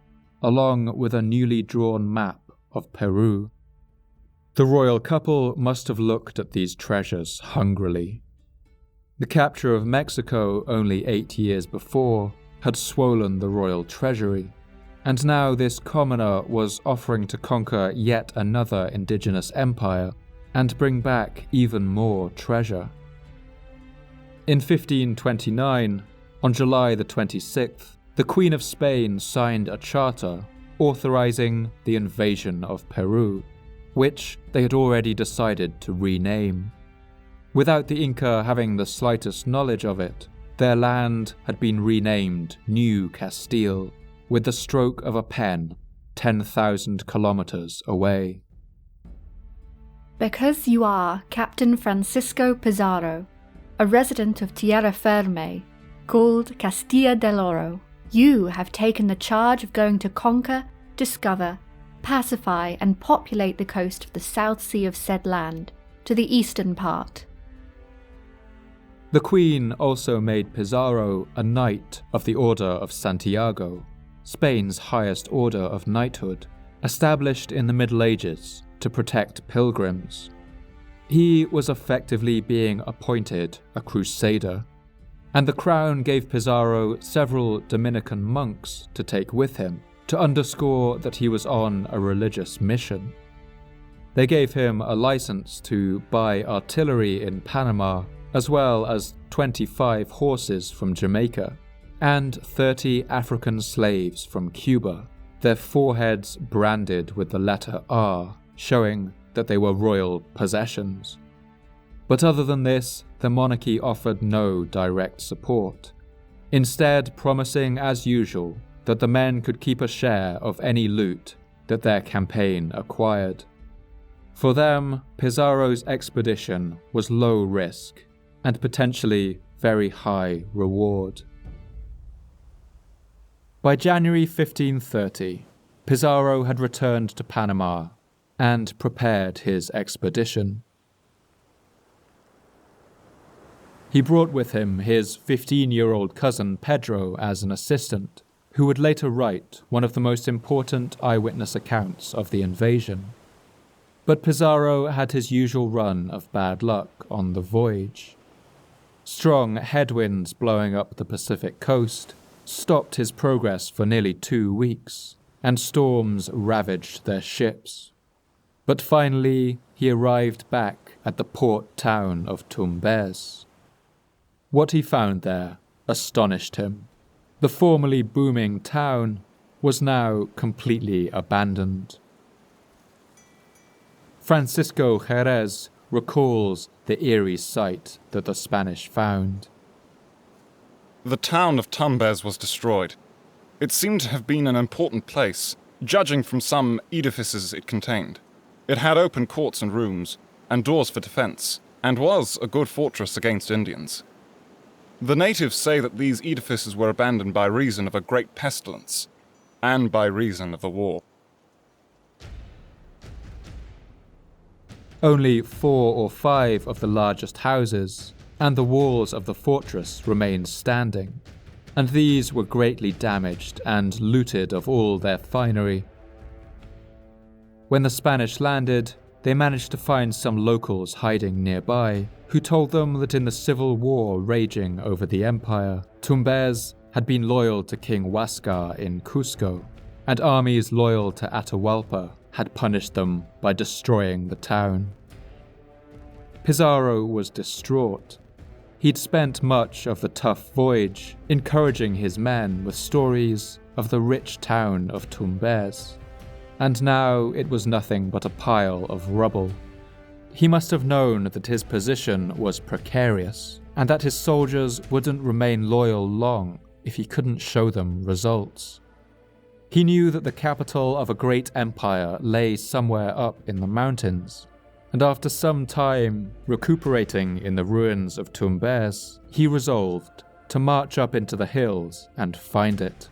along with a newly drawn map of Peru. The royal couple must have looked at these treasures hungrily. The capture of Mexico only 8 years before had swollen the royal treasury, and now this commoner was offering to conquer yet another indigenous empire and bring back even more treasure. In 1529, on July the 26th, the Queen of Spain signed a charter authorizing the invasion of Peru, which they had already decided to rename. Without the Inca having the slightest knowledge of it, their land had been renamed New Castile, with the stroke of a pen 10,000 kilometers away. Because you are Captain Francisco Pizarro, a resident of Tierra Firme, called Castilla del Oro, you have taken the charge of going to conquer, discover, pacify and populate the coast of the South Sea of said land, to the eastern part. The Queen also made Pizarro a Knight of the Order of Santiago, Spain's highest order of knighthood, established in the Middle Ages to protect pilgrims. He was effectively being appointed a crusader, and the crown gave Pizarro several Dominican monks to take with him to underscore that he was on a religious mission. They gave him a license to buy artillery in Panama, as well as 25 horses from Jamaica, and 30 African slaves from Cuba, their foreheads branded with the letter R, showing that they were royal possessions. But other than this, the monarchy offered no direct support, instead promising, as usual, that the men could keep a share of any loot that their campaign acquired. For them, Pizarro's expedition was low risk and potentially very high reward. By January 1530, Pizarro had returned to Panama and prepared his expedition. He brought with him his 15-year-old cousin Pedro as an assistant, who would later write one of the most important eyewitness accounts of the invasion. But Pizarro had his usual run of bad luck on the voyage. Strong headwinds blowing up the Pacific coast stopped his progress for nearly 2 weeks, and storms ravaged their ships. But finally, he arrived back at the port town of Tumbes. What he found there astonished him. The formerly booming town was now completely abandoned. Francisco Jerez recalls the eerie sight that the Spanish found. The town of Tumbes was destroyed. It seemed to have been an important place, judging from some edifices it contained. It had open courts and rooms, and doors for defense, and was a good fortress against Indians. The natives say that these edifices were abandoned by reason of a great pestilence, and by reason of a war. Only 4 or 5 of the largest houses and the walls of the fortress remained standing, and these were greatly damaged and looted of all their finery. When the Spanish landed, they managed to find some locals hiding nearby, who told them that in the civil war raging over the empire, Tumbes had been loyal to King Huascar in Cusco, and armies loyal to Atahualpa had punished them by destroying the town. Pizarro was distraught. He'd spent much of the tough voyage encouraging his men with stories of the rich town of Tumbes, and now it was nothing but a pile of rubble. He must have known that his position was precarious, and that his soldiers wouldn't remain loyal long if he couldn't show them results. He knew that the capital of a great empire lay somewhere up in the mountains, and after some time recuperating in the ruins of Tumbes, he resolved to march up into the hills and find it.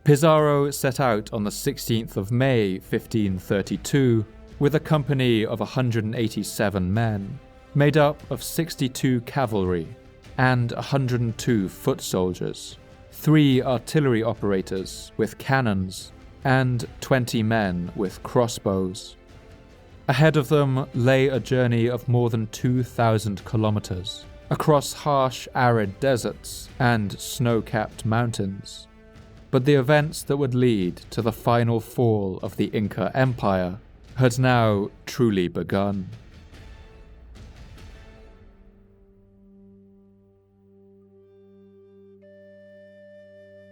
Pizarro set out on the 16th of May 1532 with a company of 187 men, made up of 62 cavalry and 102 foot soldiers, 3 artillery operators with cannons, and 20 men with crossbows. Ahead of them lay a journey of more than 2,000 kilometers across harsh, arid deserts and snow-capped mountains. But the events that would lead to the final fall of the Inca Empire had now truly begun.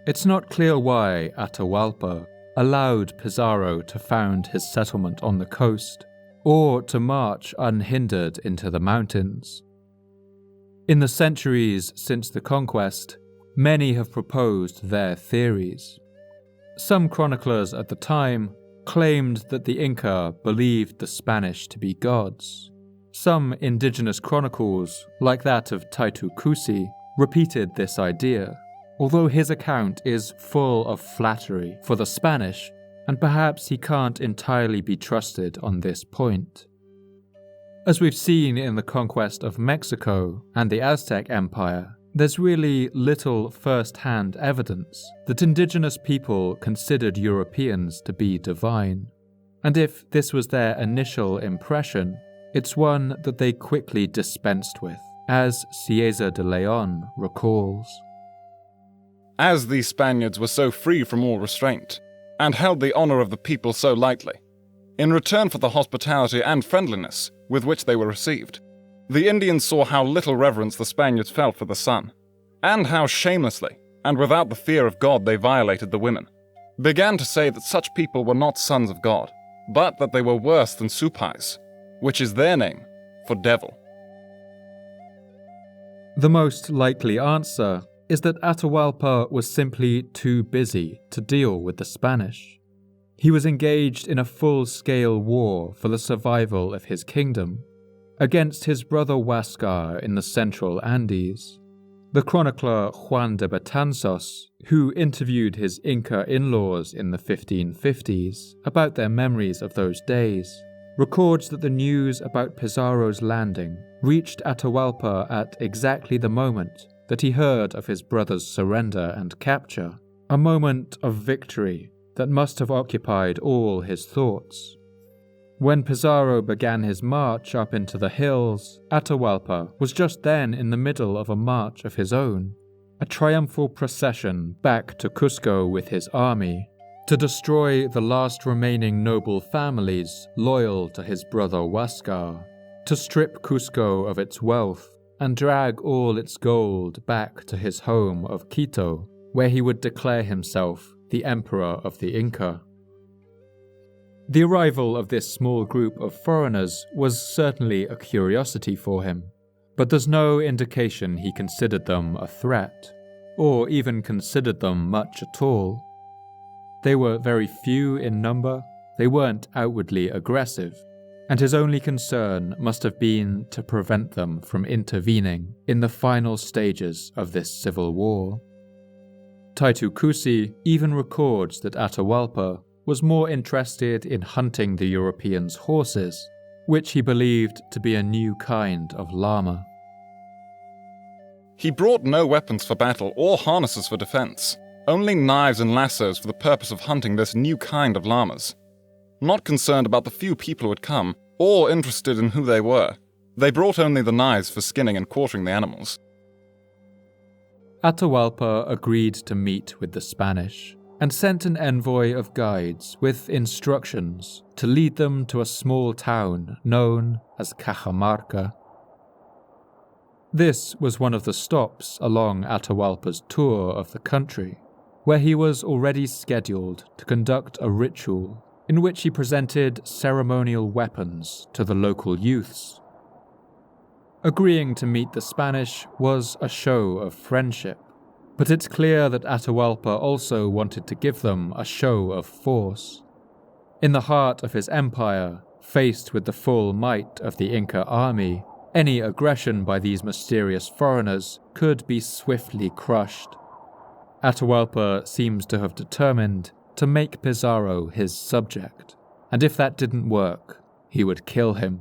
It's not clear why Atahualpa allowed Pizarro to found his settlement on the coast, or to march unhindered into the mountains. In the centuries since the conquest, many have proposed their theories. Some chroniclers at the time claimed that the Inca believed the Spanish to be gods. Some indigenous chronicles, like that of Titu Cusi, repeated this idea, although his account is full of flattery for the Spanish, and perhaps he can't entirely be trusted on this point. As we've seen in the conquest of Mexico and the Aztec Empire, there's really little first-hand evidence that indigenous people considered Europeans to be divine. And if this was their initial impression, it's one that they quickly dispensed with, as Cieza de Leon recalls. As these Spaniards were so free from all restraint, and held the honor of the people so lightly, in return for the hospitality and friendliness with which they were received, the Indians saw how little reverence the Spaniards felt for the sun, and how shamelessly, and without the fear of God, they violated the women, began to say that such people were not sons of God, but that they were worse than supais, which is their name for devil. The most likely answer is that Atahualpa was simply too busy to deal with the Spanish. He was engaged in a full-scale war for the survival of his kingdom, against his brother Huascar in the central Andes. The chronicler Juan de Betanzos, who interviewed his Inca in-laws in the 1550s about their memories of those days, records that the news about Pizarro's landing reached Atahualpa at exactly the moment that he heard of his brother's surrender and capture, a moment of victory that must have occupied all his thoughts. When Pizarro began his march up into the hills, Atahualpa was just then in the middle of a march of his own, a triumphal procession back to Cusco with his army, to destroy the last remaining noble families loyal to his brother Huascar, to strip Cusco of its wealth, and drag all its gold back to his home of Quito, where he would declare himself the Emperor of the Inca. The arrival of this small group of foreigners was certainly a curiosity for him, but there's no indication he considered them a threat, or even considered them much at all. They were very few in number, they weren't outwardly aggressive, and his only concern must have been to prevent them from intervening in the final stages of this civil war. Titu Cusi even records that Atahualpa was more interested in hunting the Europeans' horses, which he believed to be a new kind of llama. He brought no weapons for battle or harnesses for defense, only knives and lassos for the purpose of hunting this new kind of llamas. Not concerned about the few people who had come, or interested in who they were, they brought only the knives for skinning and quartering the animals. Atahualpa agreed to meet with the Spanish, and sent an envoy of guides with instructions to lead them to a small town known as Cajamarca. This was one of the stops along Atahualpa's tour of the country, where he was already scheduled to conduct a ritual in which he presented ceremonial weapons to the local youths. Agreeing to meet the Spanish was a show of friendship, But it's clear that Atahualpa also wanted to give them a show of force. In the heart of his empire, faced with the full might of the Inca army, any aggression by these mysterious foreigners could be swiftly crushed. Atahualpa seems to have determined to make Pizarro his subject, and if that didn't work, he would kill him.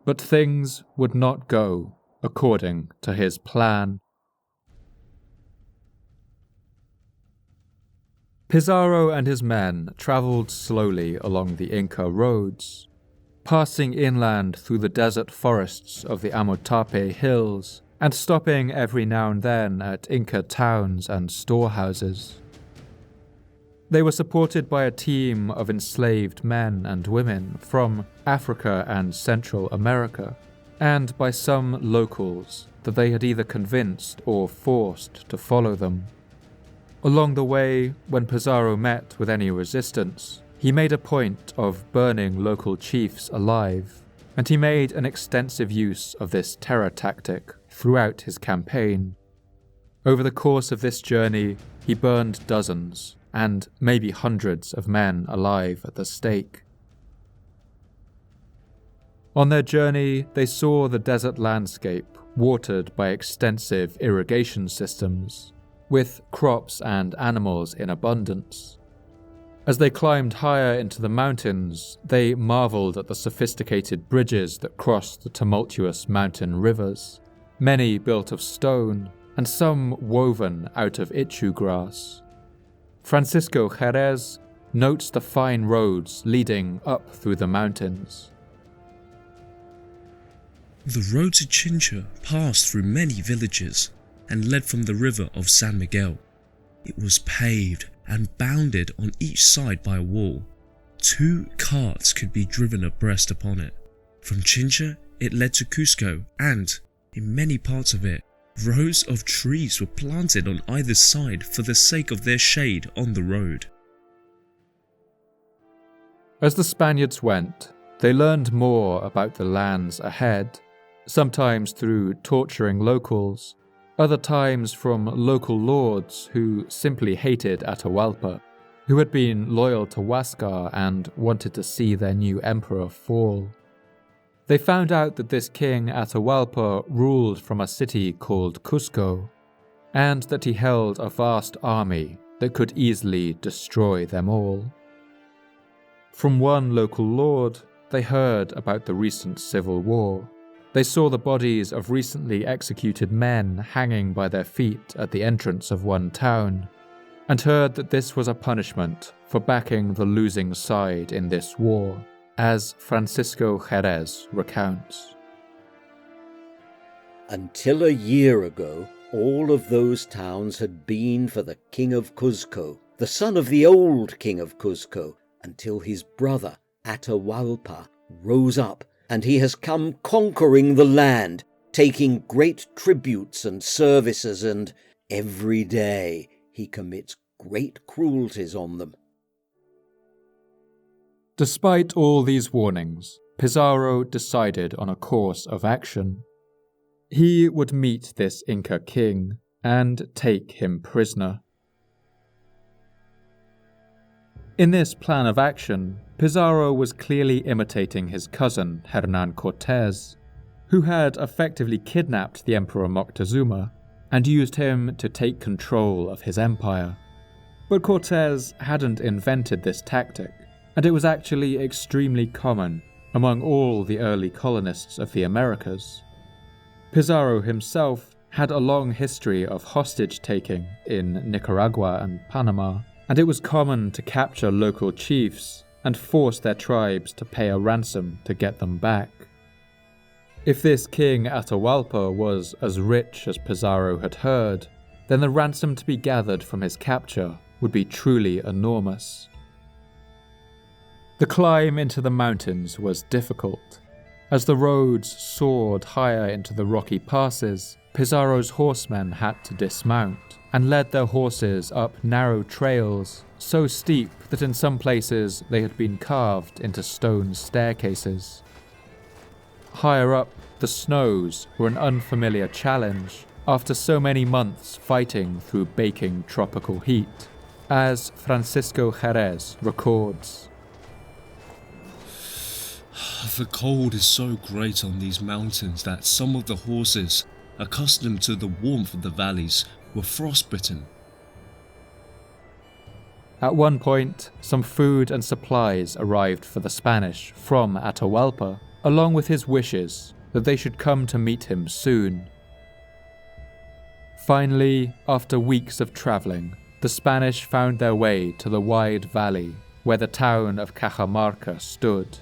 But things would not go according to his plan. Pizarro and his men travelled slowly along the Inca roads, passing inland through the desert forests of the Amotape hills and stopping every now and then at Inca towns and storehouses. They were supported by a team of enslaved men and women from Africa and Central America, and by some locals that they had either convinced or forced to follow them. Along the way, when Pizarro met with any resistance, he made a point of burning local chiefs alive, and he made an extensive use of this terror tactic throughout his campaign. Over the course of this journey, he burned dozens, and maybe hundreds of men alive at the stake. On their journey, they saw the desert landscape watered by extensive irrigation systems, with crops and animals in abundance. As they climbed higher into the mountains, they marveled at the sophisticated bridges that crossed the tumultuous mountain rivers, many built of stone, and some woven out of ichu grass. Francisco Jerez notes the fine roads leading up through the mountains. The road to Chincha passed through many villages and led from the river of San Miguel. It was paved and bounded on each side by a wall. 2 carts could be driven abreast upon it. From Chincha, it led to Cusco, and, in many parts of it, rows of trees were planted on either side for the sake of their shade on the road. As the Spaniards went, they learned more about the lands ahead, sometimes through torturing locals, other times from local lords who simply hated Atahualpa, who had been loyal to Huascar and wanted to see their new emperor fall. They found out that this king Atahualpa ruled from a city called Cusco, and that he held a vast army that could easily destroy them all. From one local lord, they heard about the recent civil war. They saw the bodies of recently executed men hanging by their feet at the entrance of one town, and heard that this was a punishment for backing the losing side in this war, as Francisco Jerez recounts. Until a year ago, all of those towns had been for the king of Cuzco, the son of the old king of Cuzco, until his brother Atahualpa rose up, and he has come conquering the land, taking great tributes and services, and every day he commits great cruelties on them. Despite all these warnings, Pizarro decided on a course of action. He would meet this Inca king and take him prisoner. In this plan of action, Pizarro was clearly imitating his cousin Hernan Cortés, who had effectively kidnapped the Emperor Moctezuma and used him to take control of his empire. But Cortés hadn't invented this tactic, and it was actually extremely common among all the early colonists of the Americas. Pizarro himself had a long history of hostage-taking in Nicaragua and Panama, and it was common to capture local chiefs and force their tribes to pay a ransom to get them back. If this king Atahualpa was as rich as Pizarro had heard, then the ransom to be gathered from his capture would be truly enormous. The climb into the mountains was difficult. As the roads soared higher into the rocky passes, Pizarro's horsemen had to dismount and led their horses up narrow trails so steep that in some places they had been carved into stone staircases. Higher up, the snows were an unfamiliar challenge, after so many months fighting through baking tropical heat, as Francisco Jerez records. The cold is so great on these mountains that some of the horses, accustomed to the warmth of the valleys, were frostbitten. At one point, some food and supplies arrived for the Spanish from Atahualpa, along with his wishes that they should come to meet him soon. Finally, after weeks of travelling, the Spanish found their way to the wide valley where the town of Cajamarca stood.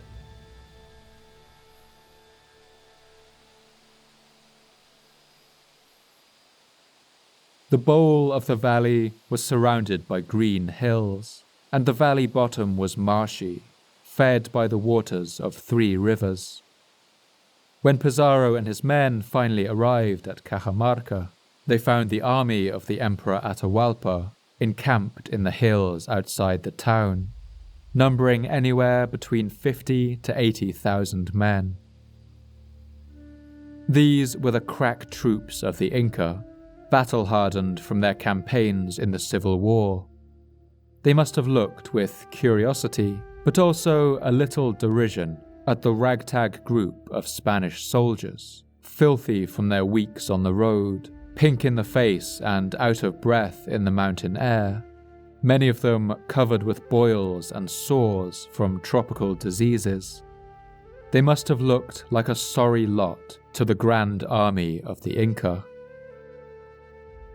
The bowl of the valley was surrounded by green hills, and the valley bottom was marshy, fed by the waters of 3 rivers. When Pizarro and his men finally arrived at Cajamarca, they found the army of the Emperor Atahualpa encamped in the hills outside the town, numbering anywhere between 50 to 80,000 men. These were the crack troops of the Inca, battle-hardened from their campaigns in the Civil War. They must have looked with curiosity, but also a little derision, at the ragtag group of Spanish soldiers, filthy from their weeks on the road, pink in the face and out of breath in the mountain air, many of them covered with boils and sores from tropical diseases. They must have looked like a sorry lot to the grand army of the Inca.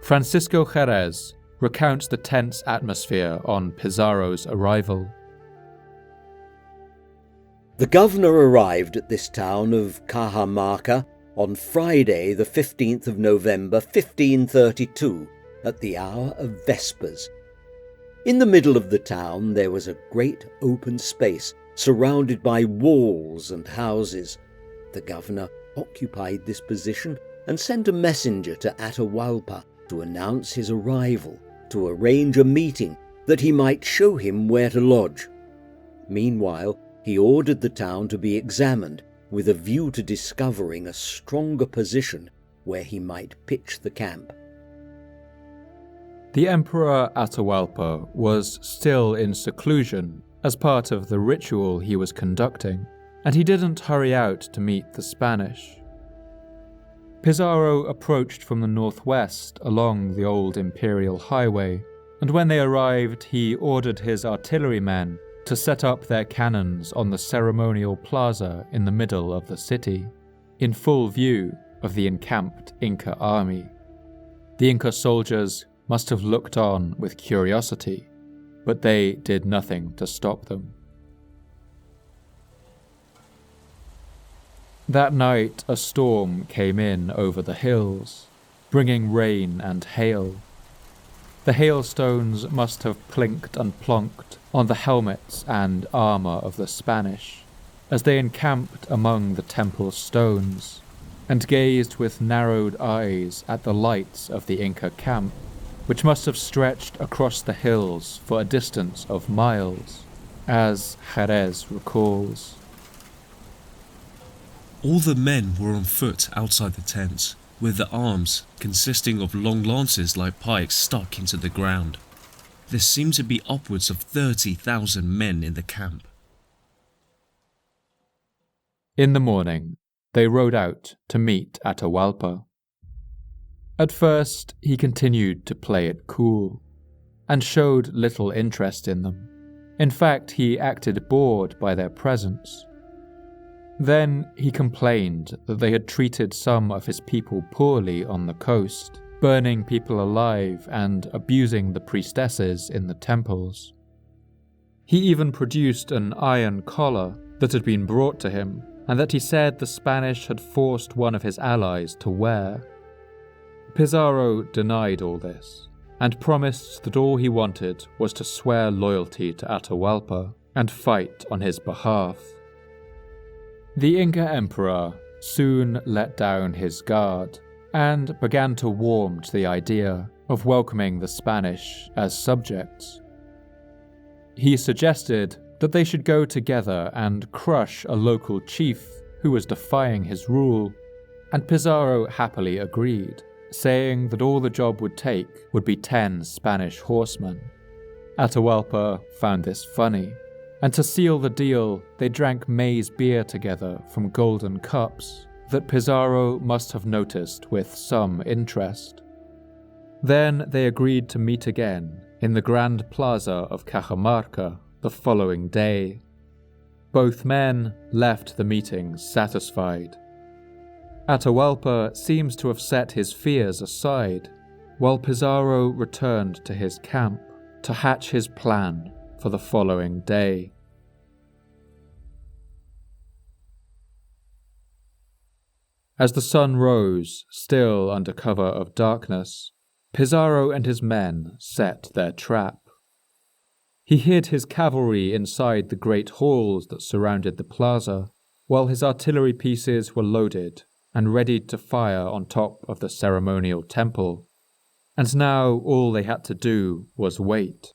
Francisco Jerez recounts the tense atmosphere on Pizarro's arrival. The governor arrived at this town of Cajamarca on Friday the 15th of November 1532 at the hour of Vespers. In the middle of the town there was a great open space surrounded by walls and houses. The governor occupied this position and sent a messenger to Atahualpa to announce his arrival, to arrange a meeting that he might show him where to lodge. Meanwhile, he ordered the town to be examined with a view to discovering a stronger position where he might pitch the camp. The Emperor Atahualpa was still in seclusion as part of the ritual he was conducting, and he didn't hurry out to meet the Spanish. Pizarro approached from the northwest along the old Imperial highway, and when they arrived he ordered his artillerymen to set up their cannons on the ceremonial plaza in the middle of the city, in full view of the encamped Inca army. The Inca soldiers must have looked on with curiosity, but they did nothing to stop them. That night a storm came in over the hills, bringing rain and hail. The hailstones must have plinked and plonked on the helmets and armour of the Spanish, as they encamped among the temple stones, and gazed with narrowed eyes at the lights of the Inca camp, which must have stretched across the hills for a distance of miles, as Jerez recalls. All the men were on foot outside the tents, with their arms consisting of long lances like pikes stuck into the ground. There seemed to be upwards of 30,000 men in the camp. In the morning, they rode out to meet Atahualpa. At first, he continued to play it cool, and showed little interest in them. In fact, he acted bored by their presence. Then he complained that they had treated some of his people poorly on the coast, burning people alive and abusing the priestesses in the temples. He even produced an iron collar that had been brought to him, and that he said the Spanish had forced one of his allies to wear. Pizarro denied all this, and promised that all he wanted was to swear loyalty to Atahualpa and fight on his behalf. The Inca Emperor soon let down his guard and began to warm to the idea of welcoming the Spanish as subjects. He suggested that they should go together and crush a local chief who was defying his rule, and Pizarro happily agreed, saying that all the job would take would be 10 Spanish horsemen. Atahualpa found this funny, and to seal the deal, they drank maize beer together from golden cups that Pizarro must have noticed with some interest. Then they agreed to meet again in the Grand Plaza of Cajamarca the following day. Both men left the meeting satisfied. Atahualpa seems to have set his fears aside, while Pizarro returned to his camp to hatch his plan for the following day. As the sun rose, still under cover of darkness, Pizarro and his men set their trap. He hid his cavalry inside the great halls that surrounded the plaza, while his artillery pieces were loaded and readied to fire on top of the ceremonial temple. And now all they had to do was wait.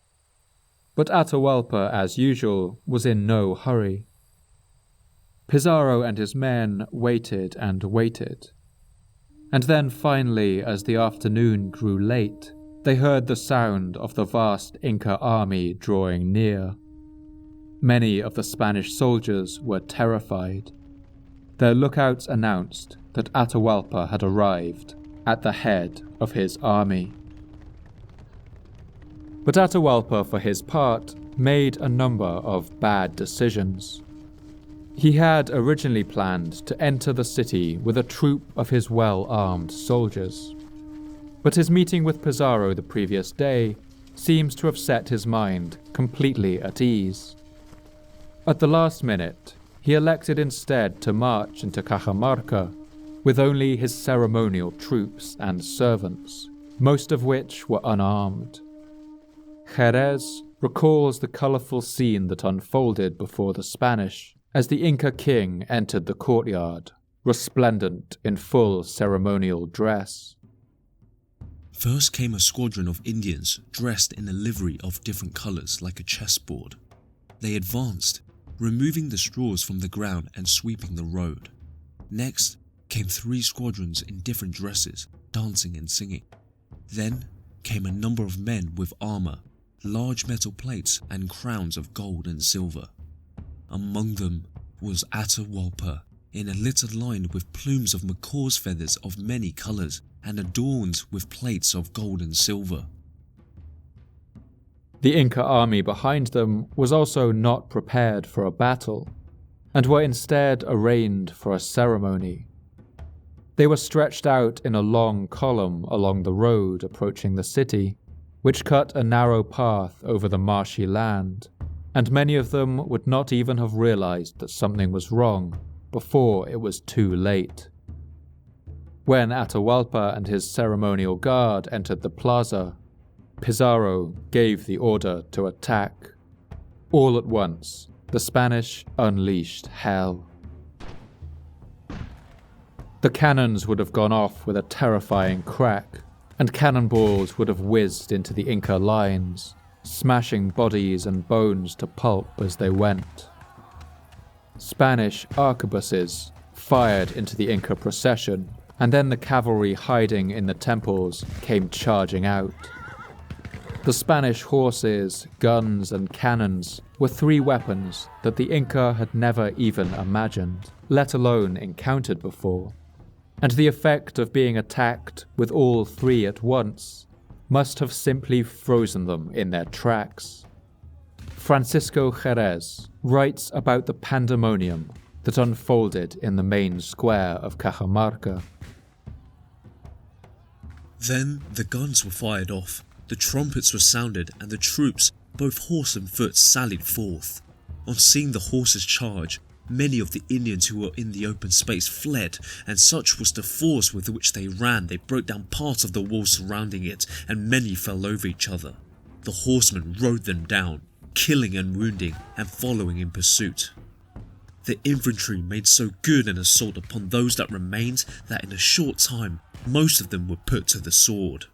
But Atahualpa, as usual, was in no hurry. Pizarro and his men waited and waited. And then finally, as the afternoon grew late, they heard the sound of the vast Inca army drawing near. Many of the Spanish soldiers were terrified. Their lookouts announced that Atahualpa had arrived at the head of his army. But Atahualpa, for his part, made a number of bad decisions. He had originally planned to enter the city with a troop of his well-armed soldiers. But his meeting with Pizarro the previous day seems to have set his mind completely at ease. At the last minute, he elected instead to march into Cajamarca with only his ceremonial troops and servants, most of which were unarmed. Jerez recalls the colourful scene that unfolded before the Spanish as the Inca king entered the courtyard, resplendent in full ceremonial dress. First came a squadron of Indians dressed in a livery of different colours like a chessboard. They advanced, removing the straws from the ground and sweeping the road. Next came 3 squadrons in different dresses, dancing and singing. Then came a number of men with armour, large metal plates and crowns of gold and silver. Among them was Atahualpa, in a litter lined with plumes of macaw's feathers of many colours and adorned with plates of gold and silver. The Inca army behind them was also not prepared for a battle, and were instead arraigned for a ceremony. They were stretched out in a long column along the road approaching the city, which cut a narrow path over the marshy land, and many of them would not even have realized that something was wrong before it was too late. When Atahualpa and his ceremonial guard entered the plaza, Pizarro gave the order to attack. All at once, the Spanish unleashed hell. The cannons would have gone off with a terrifying crack, and cannonballs would have whizzed into the Inca lines, smashing bodies and bones to pulp as they went. Spanish arquebuses fired into the Inca procession, and then the cavalry hiding in the temples came charging out. The Spanish horses, guns, and cannons were 3 weapons that the Inca had never even imagined, let alone encountered before, and the effect of being attacked with all 3 at once must have simply frozen them in their tracks. Francisco Jerez writes about the pandemonium that unfolded in the main square of Cajamarca. Then the guns were fired off, the trumpets were sounded, and the troops, both horse and foot, sallied forth. On seeing the horses charge, many of the Indians who were in the open space fled, and such was the force with which they ran, they broke down parts of the wall surrounding it, and many fell over each other. The horsemen rode them down, killing and wounding, and following in pursuit. The infantry made so good an assault upon those that remained that in a short time most of them were put to the sword.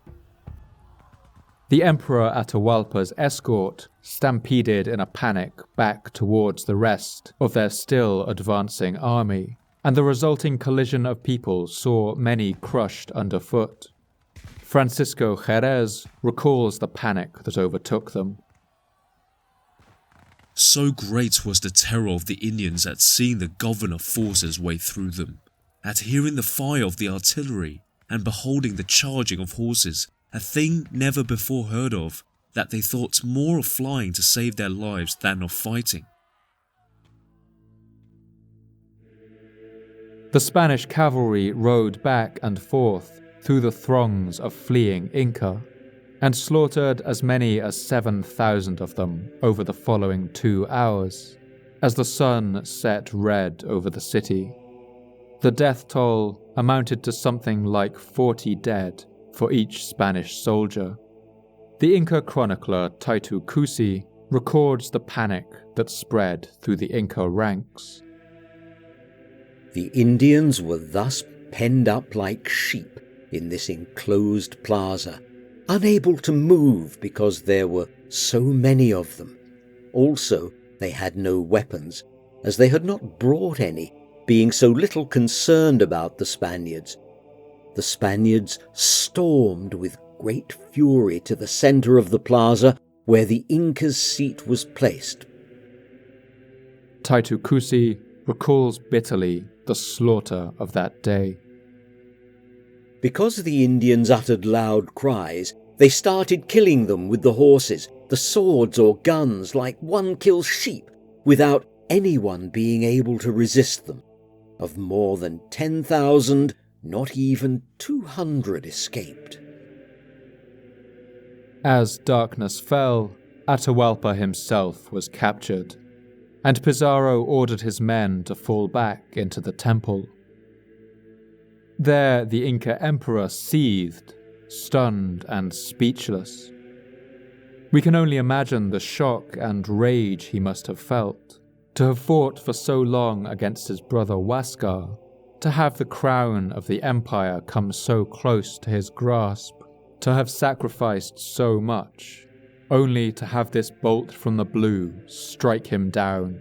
The Emperor Atahualpa's escort stampeded in a panic back towards the rest of their still advancing army, and the resulting collision of people saw many crushed underfoot. Francisco Jerez recalls the panic that overtook them. So great was the terror of the Indians at seeing the governor force his way through them, at hearing the fire of the artillery, and beholding the charging of horses, a thing never before heard of, that they thought more of flying to save their lives than of fighting. The Spanish cavalry rode back and forth through the throngs of fleeing Inca, and slaughtered as many as 7,000 of them over the following 2 hours, as the sun set red over the city. The death toll amounted to something like 40 dead for each Spanish soldier. The Inca chronicler Titu Cusi records the panic that spread through the Inca ranks. The Indians were thus penned up like sheep in this enclosed plaza, unable to move because there were so many of them. Also, they had no weapons, as they had not brought any, being so little concerned about the Spaniards. The Spaniards stormed with great fury to the centre of the plaza where the Inca's seat was placed. Titu Cusi recalls bitterly the slaughter of that day. Because the Indians uttered loud cries, they started killing them with the horses, the swords or guns, like one kills sheep, without anyone being able to resist them. Of more than 10,000, not even 200 escaped. As darkness fell, Atahualpa himself was captured, and Pizarro ordered his men to fall back into the temple. There the Inca Emperor seethed, stunned and speechless. We can only imagine the shock and rage he must have felt, to have fought for so long against his brother Huascar, to have the crown of the empire come so close to his grasp, to have sacrificed so much, only to have this bolt from the blue strike him down.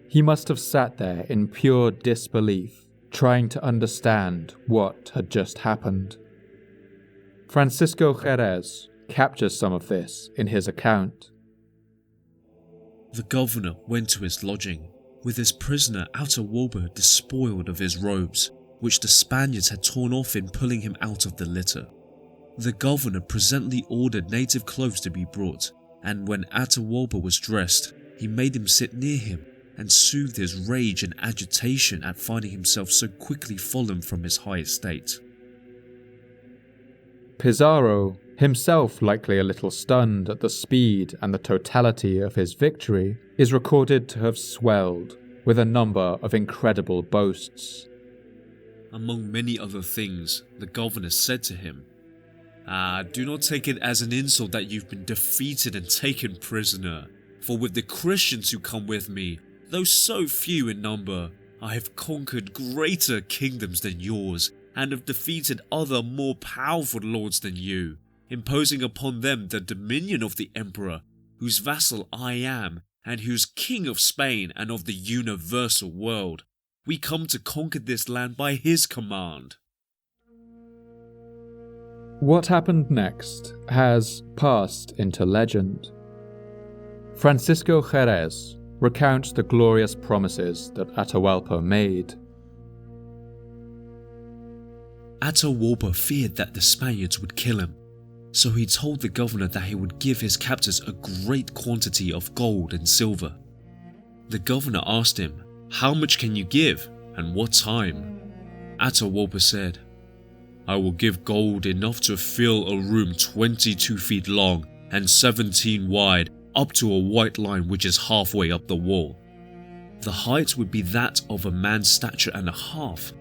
He must have sat there in pure disbelief, trying to understand what had just happened. Francisco Jerez captures some of this in his account. The governor went to his lodging, with his prisoner Atahualpa despoiled of his robes, which the Spaniards had torn off in pulling him out of the litter. The governor presently ordered native clothes to be brought, and when Atahualpa was dressed, he made him sit near him and soothed his rage and agitation at finding himself so quickly fallen from his high estate. Pizarro, himself likely a little stunned at the speed and the totality of his victory, is recorded to have swelled with a number of incredible boasts. Among many other things, the governor said to him, "Do not take it as an insult that you've been defeated and taken prisoner, for with the Christians who come with me, though so few in number, I have conquered greater kingdoms than yours, and have defeated other more powerful lords than you, imposing upon them the dominion of the emperor, whose vassal I am, and who's king of Spain and of the universal world. We come to conquer this land by his command." What happened next has passed into legend. Francisco Jerez recounts the glorious promises that Atahualpa made. Atahualpa feared that the Spaniards would kill him, so he told the governor that he would give his captors a great quantity of gold and silver. The governor asked him, "How much can you give, and what time?" Atahualpa said, "I will give gold enough to fill a room 22 feet long and 17 wide, up to a white line which is halfway up the wall. The height would be that of a man's stature and a half."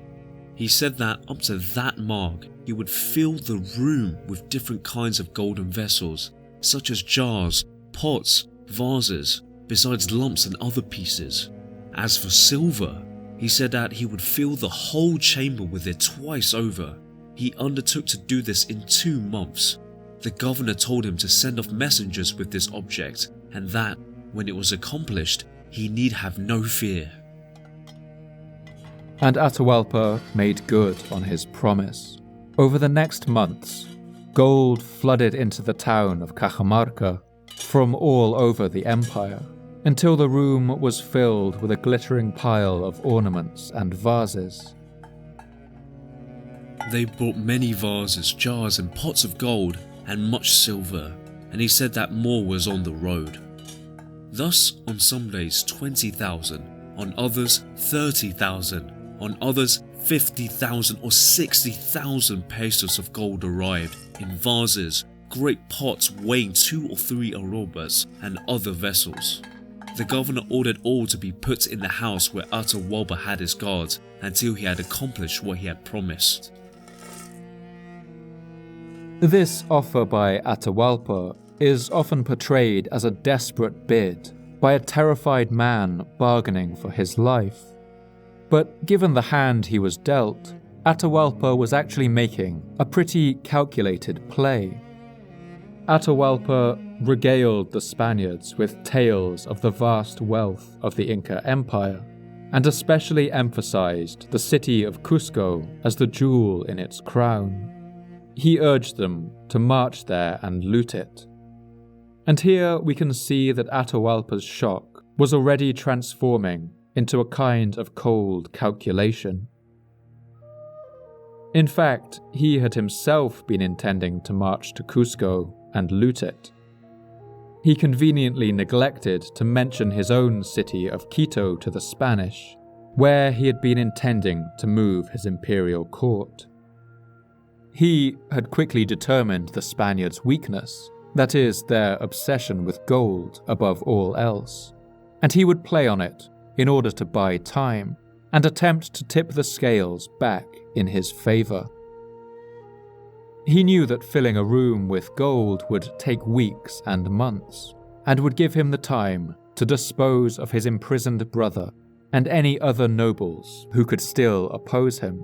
He said that up to that mark, he would fill the room with different kinds of golden vessels, such as jars, pots, vases, besides lumps and other pieces. As for silver, he said that he would fill the whole chamber with it twice over. He undertook to do this in 2 months. The governor told him to send off messengers with this object, and that, when it was accomplished, he need have no fear. And Atahualpa made good on his promise. Over the next months, gold flooded into the town of Cajamarca from all over the empire, until the room was filled with a glittering pile of ornaments and vases. They brought many vases, jars, and pots of gold, and much silver, and he said that more was on the road. Thus, on some days 20,000, on others 30,000, on others 50,000 or 60,000 pesos of gold arrived in vases, great pots weighing 2 or 3 arrobas, and other vessels. The governor ordered all to be put in the house where Atahualpa had his guards until he had accomplished what he had promised. This offer by Atahualpa is often portrayed as a desperate bid by a terrified man bargaining for his life. But given the hand he was dealt, Atahualpa was actually making a pretty calculated play. Atahualpa regaled the Spaniards with tales of the vast wealth of the Inca Empire, and especially emphasized the city of Cusco as the jewel in its crown. He urged them to march there and loot it. And here we can see that Atahualpa's shock was already transforming into a kind of cold calculation. In fact, he had himself been intending to march to Cusco and loot it. He conveniently neglected to mention his own city of Quito to the Spanish, where he had been intending to move his imperial court. He had quickly determined the Spaniards' weakness, that is, their obsession with gold above all else, and he would play on it in order to buy time and attempt to tip the scales back in his favor. He knew that filling a room with gold would take weeks and months, and would give him the time to dispose of his imprisoned brother and any other nobles who could still oppose him.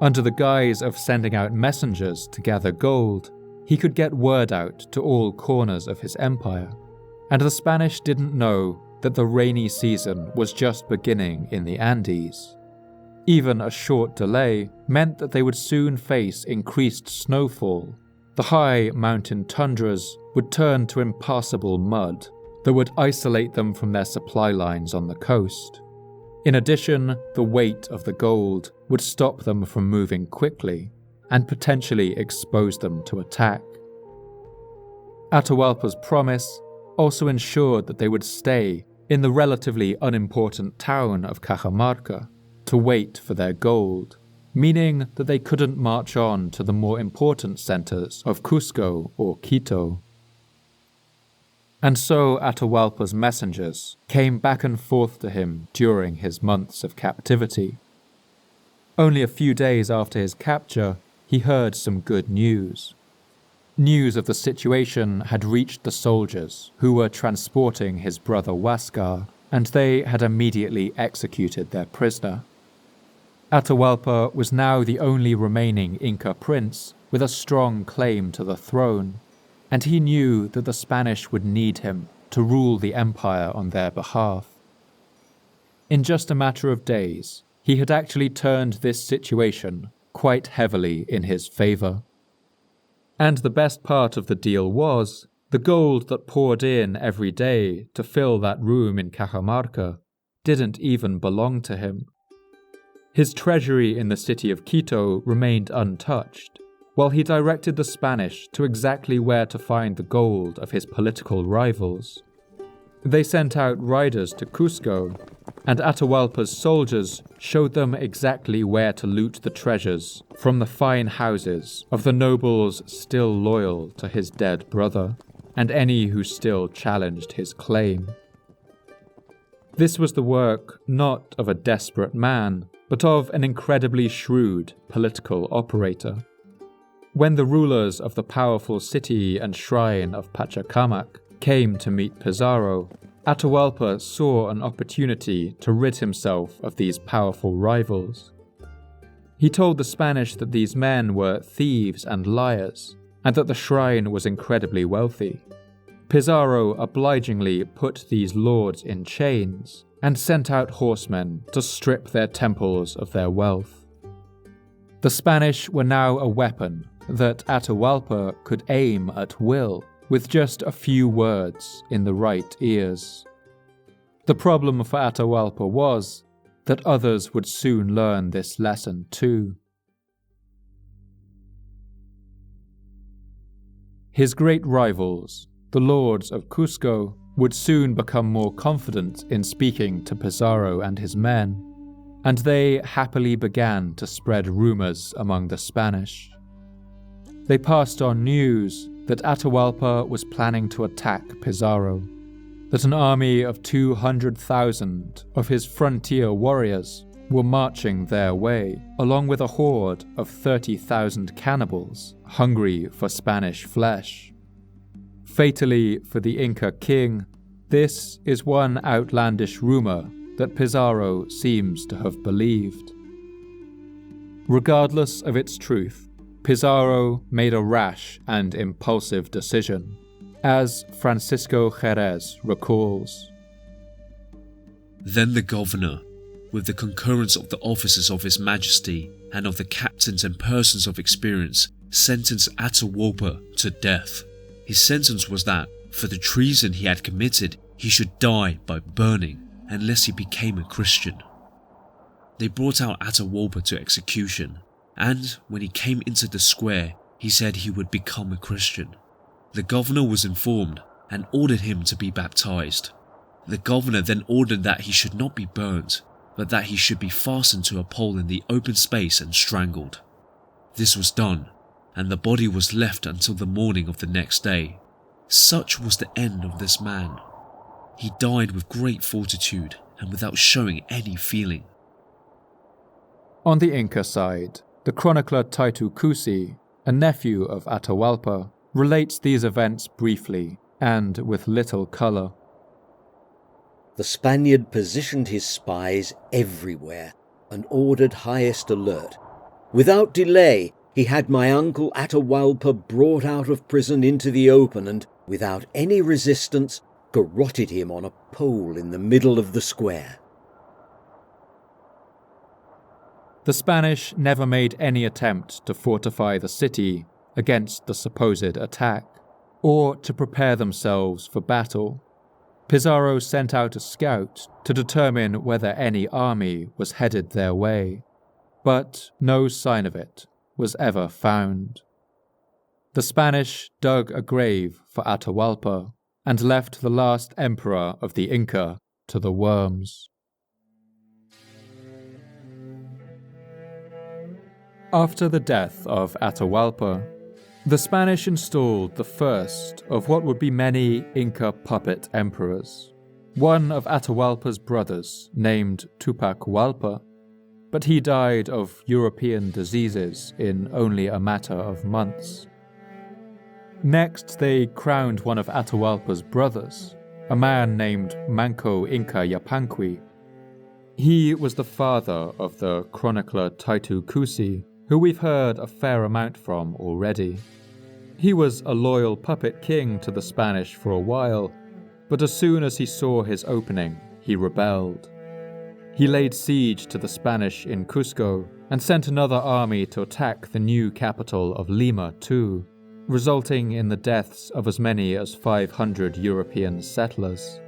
Under the guise of sending out messengers to gather gold, he could get word out to all corners of his empire, and the Spanish didn't know that the rainy season was just beginning in the Andes. Even a short delay meant that they would soon face increased snowfall. The high mountain tundras would turn to impassable mud that would isolate them from their supply lines on the coast. In addition, the weight of the gold would stop them from moving quickly and potentially expose them to attack. Atahualpa's promise also ensured that they would stay in the relatively unimportant town of Cajamarca to wait for their gold, meaning that they couldn't march on to the more important centers of Cusco or Quito. And so Atahualpa's messengers came back and forth to him during his months of captivity. Only a few days after his capture, he heard some good news. News of the situation had reached the soldiers who were transporting his brother Huascar, and they had immediately executed their prisoner. Atahualpa was now the only remaining Inca prince with a strong claim to the throne, and he knew that the Spanish would need him to rule the empire on their behalf. In just a matter of days, he had actually turned this situation quite heavily in his favor. And the best part of the deal was, the gold that poured in every day to fill that room in Cajamarca didn't even belong to him. His treasury in the city of Quito remained untouched, while he directed the Spanish to exactly where to find the gold of his political rivals. They sent out riders to Cusco, and Atahualpa's soldiers showed them exactly where to loot the treasures from the fine houses of the nobles still loyal to his dead brother, and any who still challenged his claim. This was the work not of a desperate man, but of an incredibly shrewd political operator. When the rulers of the powerful city and shrine of Pachacamac came to meet Pizarro, Atahualpa saw an opportunity to rid himself of these powerful rivals. He told the Spanish that these men were thieves and liars, and that the shrine was incredibly wealthy. Pizarro obligingly put these lords in chains and sent out horsemen to strip their temples of their wealth. The Spanish were now a weapon that Atahualpa could aim at will with just a few words in the right ears. The problem for Atahualpa was that others would soon learn this lesson too. His great rivals, the lords of Cusco, would soon become more confident in speaking to Pizarro and his men, and they happily began to spread rumors among the Spanish. They passed on news that Atahualpa was planning to attack Pizarro, that an army of 200,000 of his frontier warriors were marching their way, along with a horde of 30,000 cannibals hungry for Spanish flesh. Fatally for the Inca king, this is one outlandish rumor that Pizarro seems to have believed. Regardless of its truth, Pizarro made a rash and impulsive decision, as Francisco Jerez recalls. Then the governor, with the concurrence of the officers of His Majesty and of the captains and persons of experience, sentenced Atahualpa to death. His sentence was that, for the treason he had committed, he should die by burning unless he became a Christian. They brought out Atahualpa to execution, and when he came into the square, he said he would become a Christian. The governor was informed and ordered him to be baptized. The governor then ordered that he should not be burnt, but that he should be fastened to a pole in the open space and strangled. This was done, and the body was left until the morning of the next day. Such was the end of this man. He died with great fortitude and without showing any feeling. On the Inca side, the chronicler Titu Cusi, a nephew of Atahualpa, relates these events briefly and with little colour. The Spaniard positioned his spies everywhere and ordered highest alert. Without delay, he had my uncle Atahualpa brought out of prison into the open and, without any resistance, garroted him on a pole in the middle of the square. The Spanish never made any attempt to fortify the city against the supposed attack, or to prepare themselves for battle. Pizarro sent out a scout to determine whether any army was headed their way, but no sign of it was ever found. The Spanish dug a grave for Atahualpa and left the last emperor of the Inca to the worms. After the death of Atahualpa, the Spanish installed the first of what would be many Inca puppet emperors, one of Atahualpa's brothers named Túpac Amaru, but he died of European diseases in only a matter of months. Next, they crowned one of Atahualpa's brothers, a man named Manco Inca Yapanqui. He was the father of the chronicler Titu Cusi, who we've heard a fair amount from already. He was a loyal puppet king to the Spanish for a while, but as soon as he saw his opening, he rebelled. He laid siege to the Spanish in Cusco and sent another army to attack the new capital of Lima too, resulting in the deaths of as many as 500 European settlers.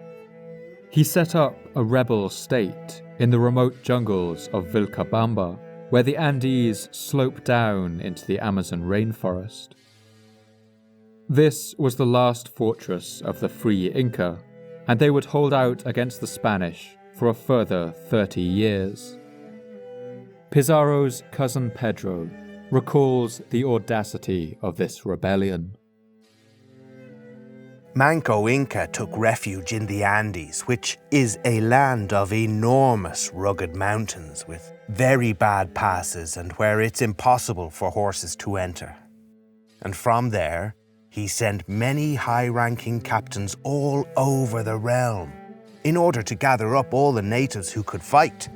He set up a rebel state in the remote jungles of Vilcabamba, where the Andes slope down into the Amazon rainforest. This was the last fortress of the free Inca, and they would hold out against the Spanish for a further 30 years. Pizarro's cousin Pedro recalls the audacity of this rebellion. Manco Inca took refuge in the Andes, which is a land of enormous rugged mountains with very bad passes and where it's impossible for horses to enter. And from there, he sent many high-ranking captains all over the realm in order to gather up all the natives who could fight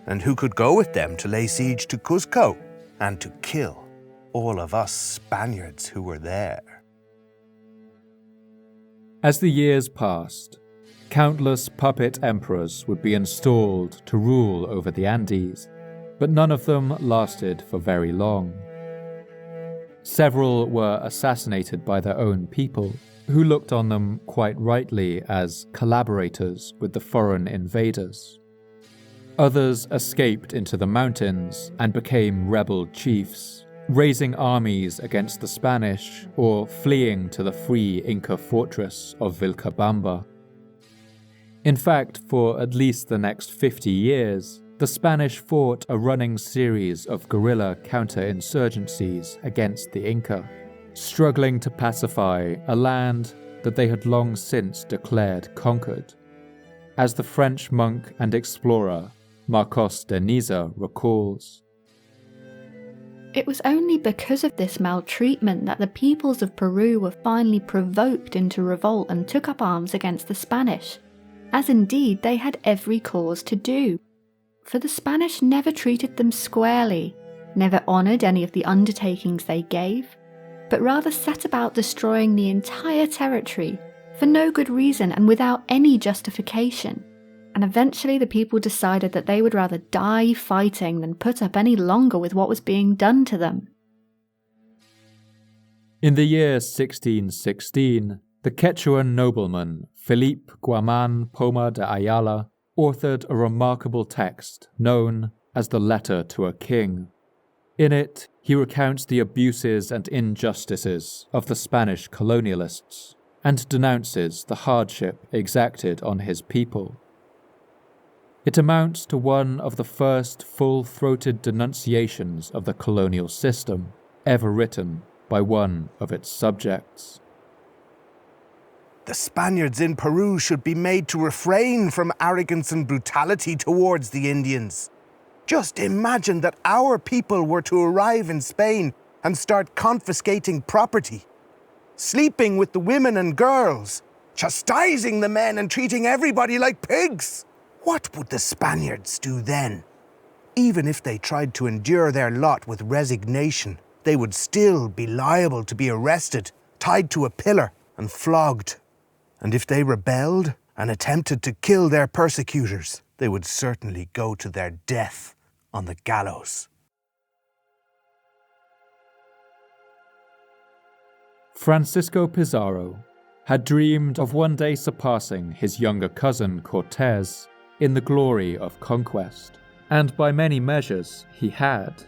and who could go with them to lay siege to Cusco and to kill all of us Spaniards who were there. As the years passed, countless puppet emperors would be installed to rule over the Andes, but none of them lasted for very long. Several were assassinated by their own people, who looked on them quite rightly as collaborators with the foreign invaders. Others escaped into the mountains and became rebel chiefs, raising armies against the Spanish or fleeing to the free Inca fortress of Vilcabamba. In fact, for at least the next 50 years, the Spanish fought a running series of guerrilla counterinsurgencies against the Inca, struggling to pacify a land that they had long since declared conquered. As the French monk and explorer Marcos de Niza recalls, it was only because of this maltreatment that the peoples of Peru were finally provoked into revolt and took up arms against the Spanish, as indeed they had every cause to do. For the Spanish never treated them squarely, never honoured any of the undertakings they gave, but rather set about destroying the entire territory for no good reason and without any justification. And eventually the people decided that they would rather die fighting than put up any longer with what was being done to them. In the year 1616, the Quechuan nobleman Felipe Guaman Poma de Ayala authored a remarkable text known as the Letter to a King. In it, he recounts the abuses and injustices of the Spanish colonialists and denounces the hardship exacted on his people. It amounts to one of the first full-throated denunciations of the colonial system ever written by one of its subjects. The Spaniards in Peru should be made to refrain from arrogance and brutality towards the Indians. Just imagine that our people were to arrive in Spain and start confiscating property, sleeping with the women and girls, chastising the men and treating everybody like pigs. What would the Spaniards do then? Even if they tried to endure their lot with resignation, they would still be liable to be arrested, tied to a pillar, and flogged. And if they rebelled and attempted to kill their persecutors, they would certainly go to their death on the gallows. Francisco Pizarro had dreamed of one day surpassing his younger cousin Cortés in the glory of conquest, and by many measures he had.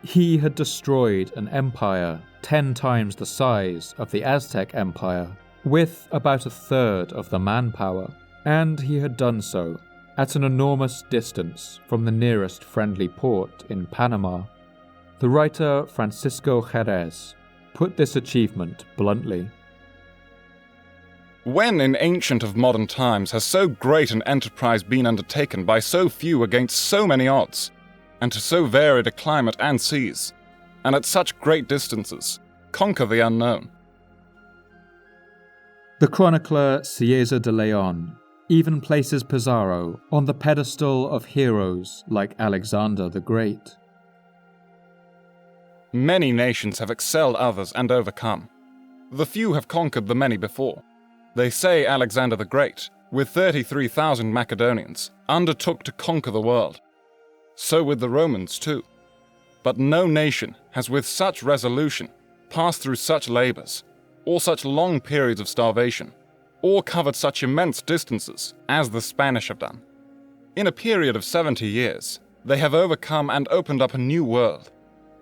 He had destroyed an empire 10 times the size of the Aztec Empire, with about a third of the manpower, and he had done so at an enormous distance from the nearest friendly port in Panama. The writer Francisco Jerez put this achievement bluntly. When in ancient of modern times has so great an enterprise been undertaken by so few against so many odds, and to so varied a climate and seas, and at such great distances, conquer the unknown? The chronicler Cieza de Leon even places Pizarro on the pedestal of heroes like Alexander the Great. Many nations have excelled others and overcome. The few have conquered the many before. They say Alexander the Great, with 33,000 Macedonians, undertook to conquer the world. So with the Romans too. But no nation has with such resolution passed through such labours, or such long periods of starvation, or covered such immense distances as the Spanish have done. In a period of 70 years, they have overcome and opened up a new world,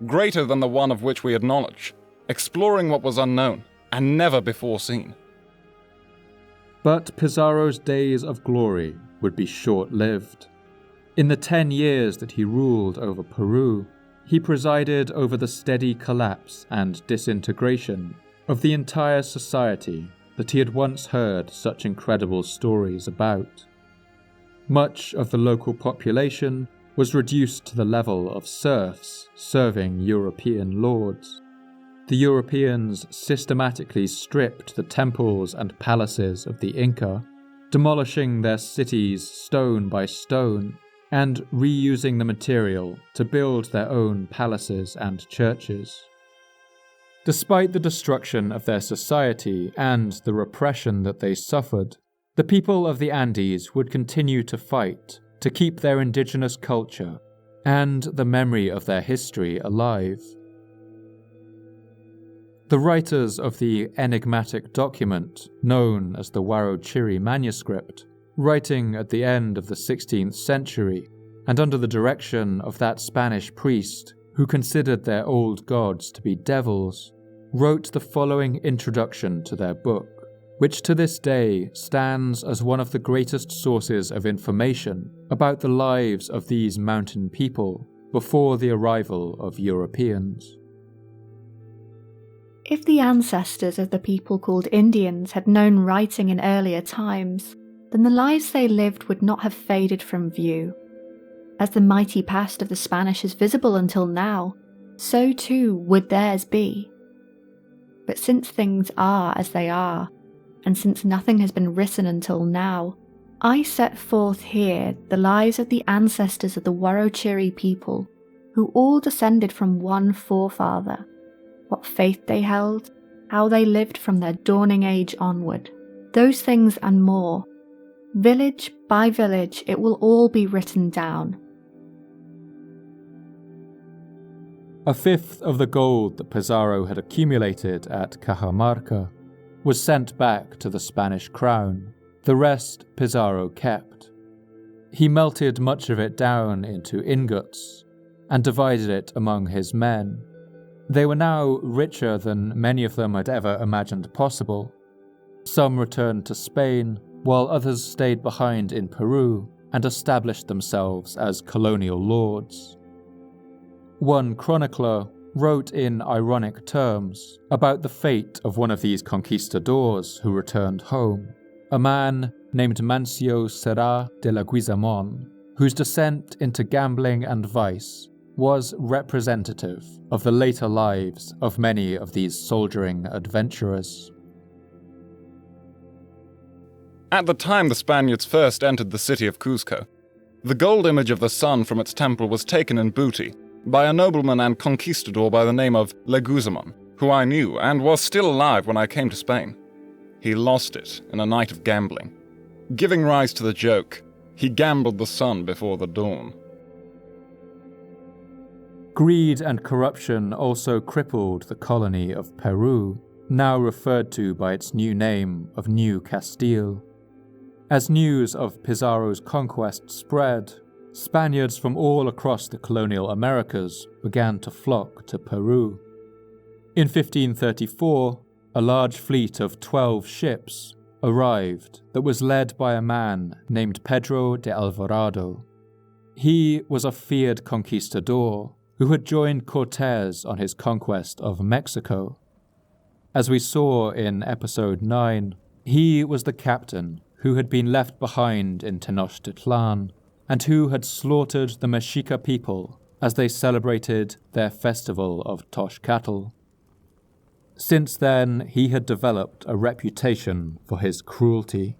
greater than the one of which we had knowledge, exploring what was unknown and never before seen. But Pizarro's days of glory would be short-lived. In the 10 years that he ruled over Peru, he presided over the steady collapse and disintegration of the entire society that he had once heard such incredible stories about. Much of the local population was reduced to the level of serfs serving European lords. The Europeans systematically stripped the temples and palaces of the Inca, demolishing their cities stone by stone and reusing the material to build their own palaces and churches. Despite the destruction of their society and the repression that they suffered, the people of the Andes would continue to fight to keep their indigenous culture and the memory of their history alive. The writers of the enigmatic document known as the Huarochiri manuscript, writing at the end of the 16th century and under the direction of that Spanish priest who considered their old gods to be devils, wrote the following introduction to their book, which to this day stands as one of the greatest sources of information about the lives of these mountain people before the arrival of Europeans. If the ancestors of the people called Indians had known writing in earlier times, then the lives they lived would not have faded from view. As the mighty past of the Spanish is visible until now, so too would theirs be. But since things are as they are, and since nothing has been written until now, I set forth here the lives of the ancestors of the Huarochiri people, who all descended from one forefather, what faith they held, how they lived from their dawning age onward. Those things and more. Village by village, it will all be written down. A fifth of the gold that Pizarro had accumulated at Cajamarca was sent back to the Spanish crown. The rest Pizarro kept. He melted much of it down into ingots and divided it among his men. They were now richer than many of them had ever imagined possible. Some returned to Spain, while others stayed behind in Peru and established themselves as colonial lords. One chronicler wrote in ironic terms about the fate of one of these conquistadors who returned home, a man named Mancio Serra de Leguizamon, whose descent into gambling and vice was representative of the later lives of many of these soldiering adventurers. At the time the Spaniards first entered the city of Cuzco, the gold image of the sun from its temple was taken in booty by a nobleman and conquistador by the name of Leguizamon, who I knew and was still alive when I came to Spain. He lost it in a night of gambling. Giving rise to the joke, he gambled the sun before the dawn. Greed and corruption also crippled the colony of Peru, now referred to by its new name of New Castile. As news of Pizarro's conquest spread, Spaniards from all across the colonial Americas began to flock to Peru. In 1534, a large fleet of 12 ships arrived that was led by a man named Pedro de Alvarado. He was a feared conquistador who had joined Cortés on his conquest of Mexico. As we saw in episode 9, he was the captain who had been left behind in Tenochtitlan and who had slaughtered the Mexica people as they celebrated their festival of Toxcatl. Since then, he had developed a reputation for his cruelty.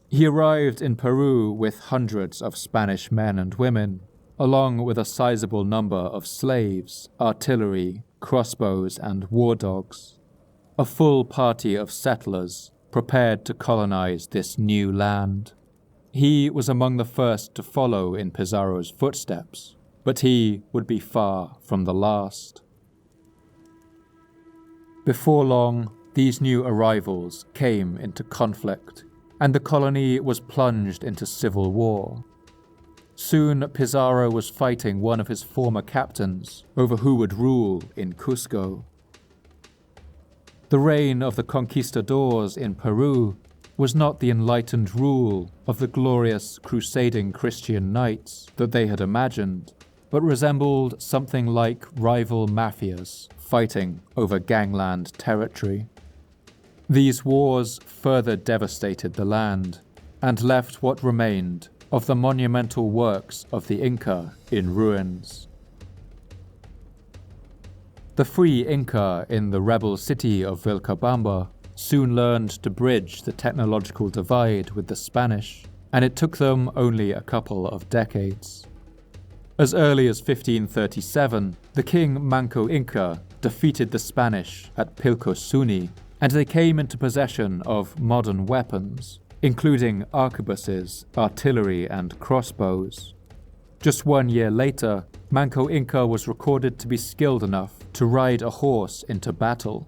He arrived in Peru with hundreds of Spanish men and women, along with a sizable number of slaves, artillery, crossbows, and war dogs. A full party of settlers prepared to colonize this new land. He was among the first to follow in Pizarro's footsteps, but he would be far from the last. Before long, these new arrivals came into conflict, and the colony was plunged into civil war. Soon, Pizarro was fighting one of his former captains over who would rule in Cusco. The reign of the conquistadors in Peru was not the enlightened rule of the glorious crusading Christian knights that they had imagined, but resembled something like rival mafias fighting over gangland territory. These wars further devastated the land and left what remained of the monumental works of the Inca in ruins. The free Inca in the rebel city of Vilcabamba soon learned to bridge the technological divide with the Spanish, and it took them only a couple of decades. As early as 1537, the king Manco Inca defeated the Spanish at Pilcosuni, and they came into possession of modern weapons, including arquebuses, artillery, and crossbows. Just 1 year later, Manco Inca was recorded to be skilled enough to ride a horse into battle.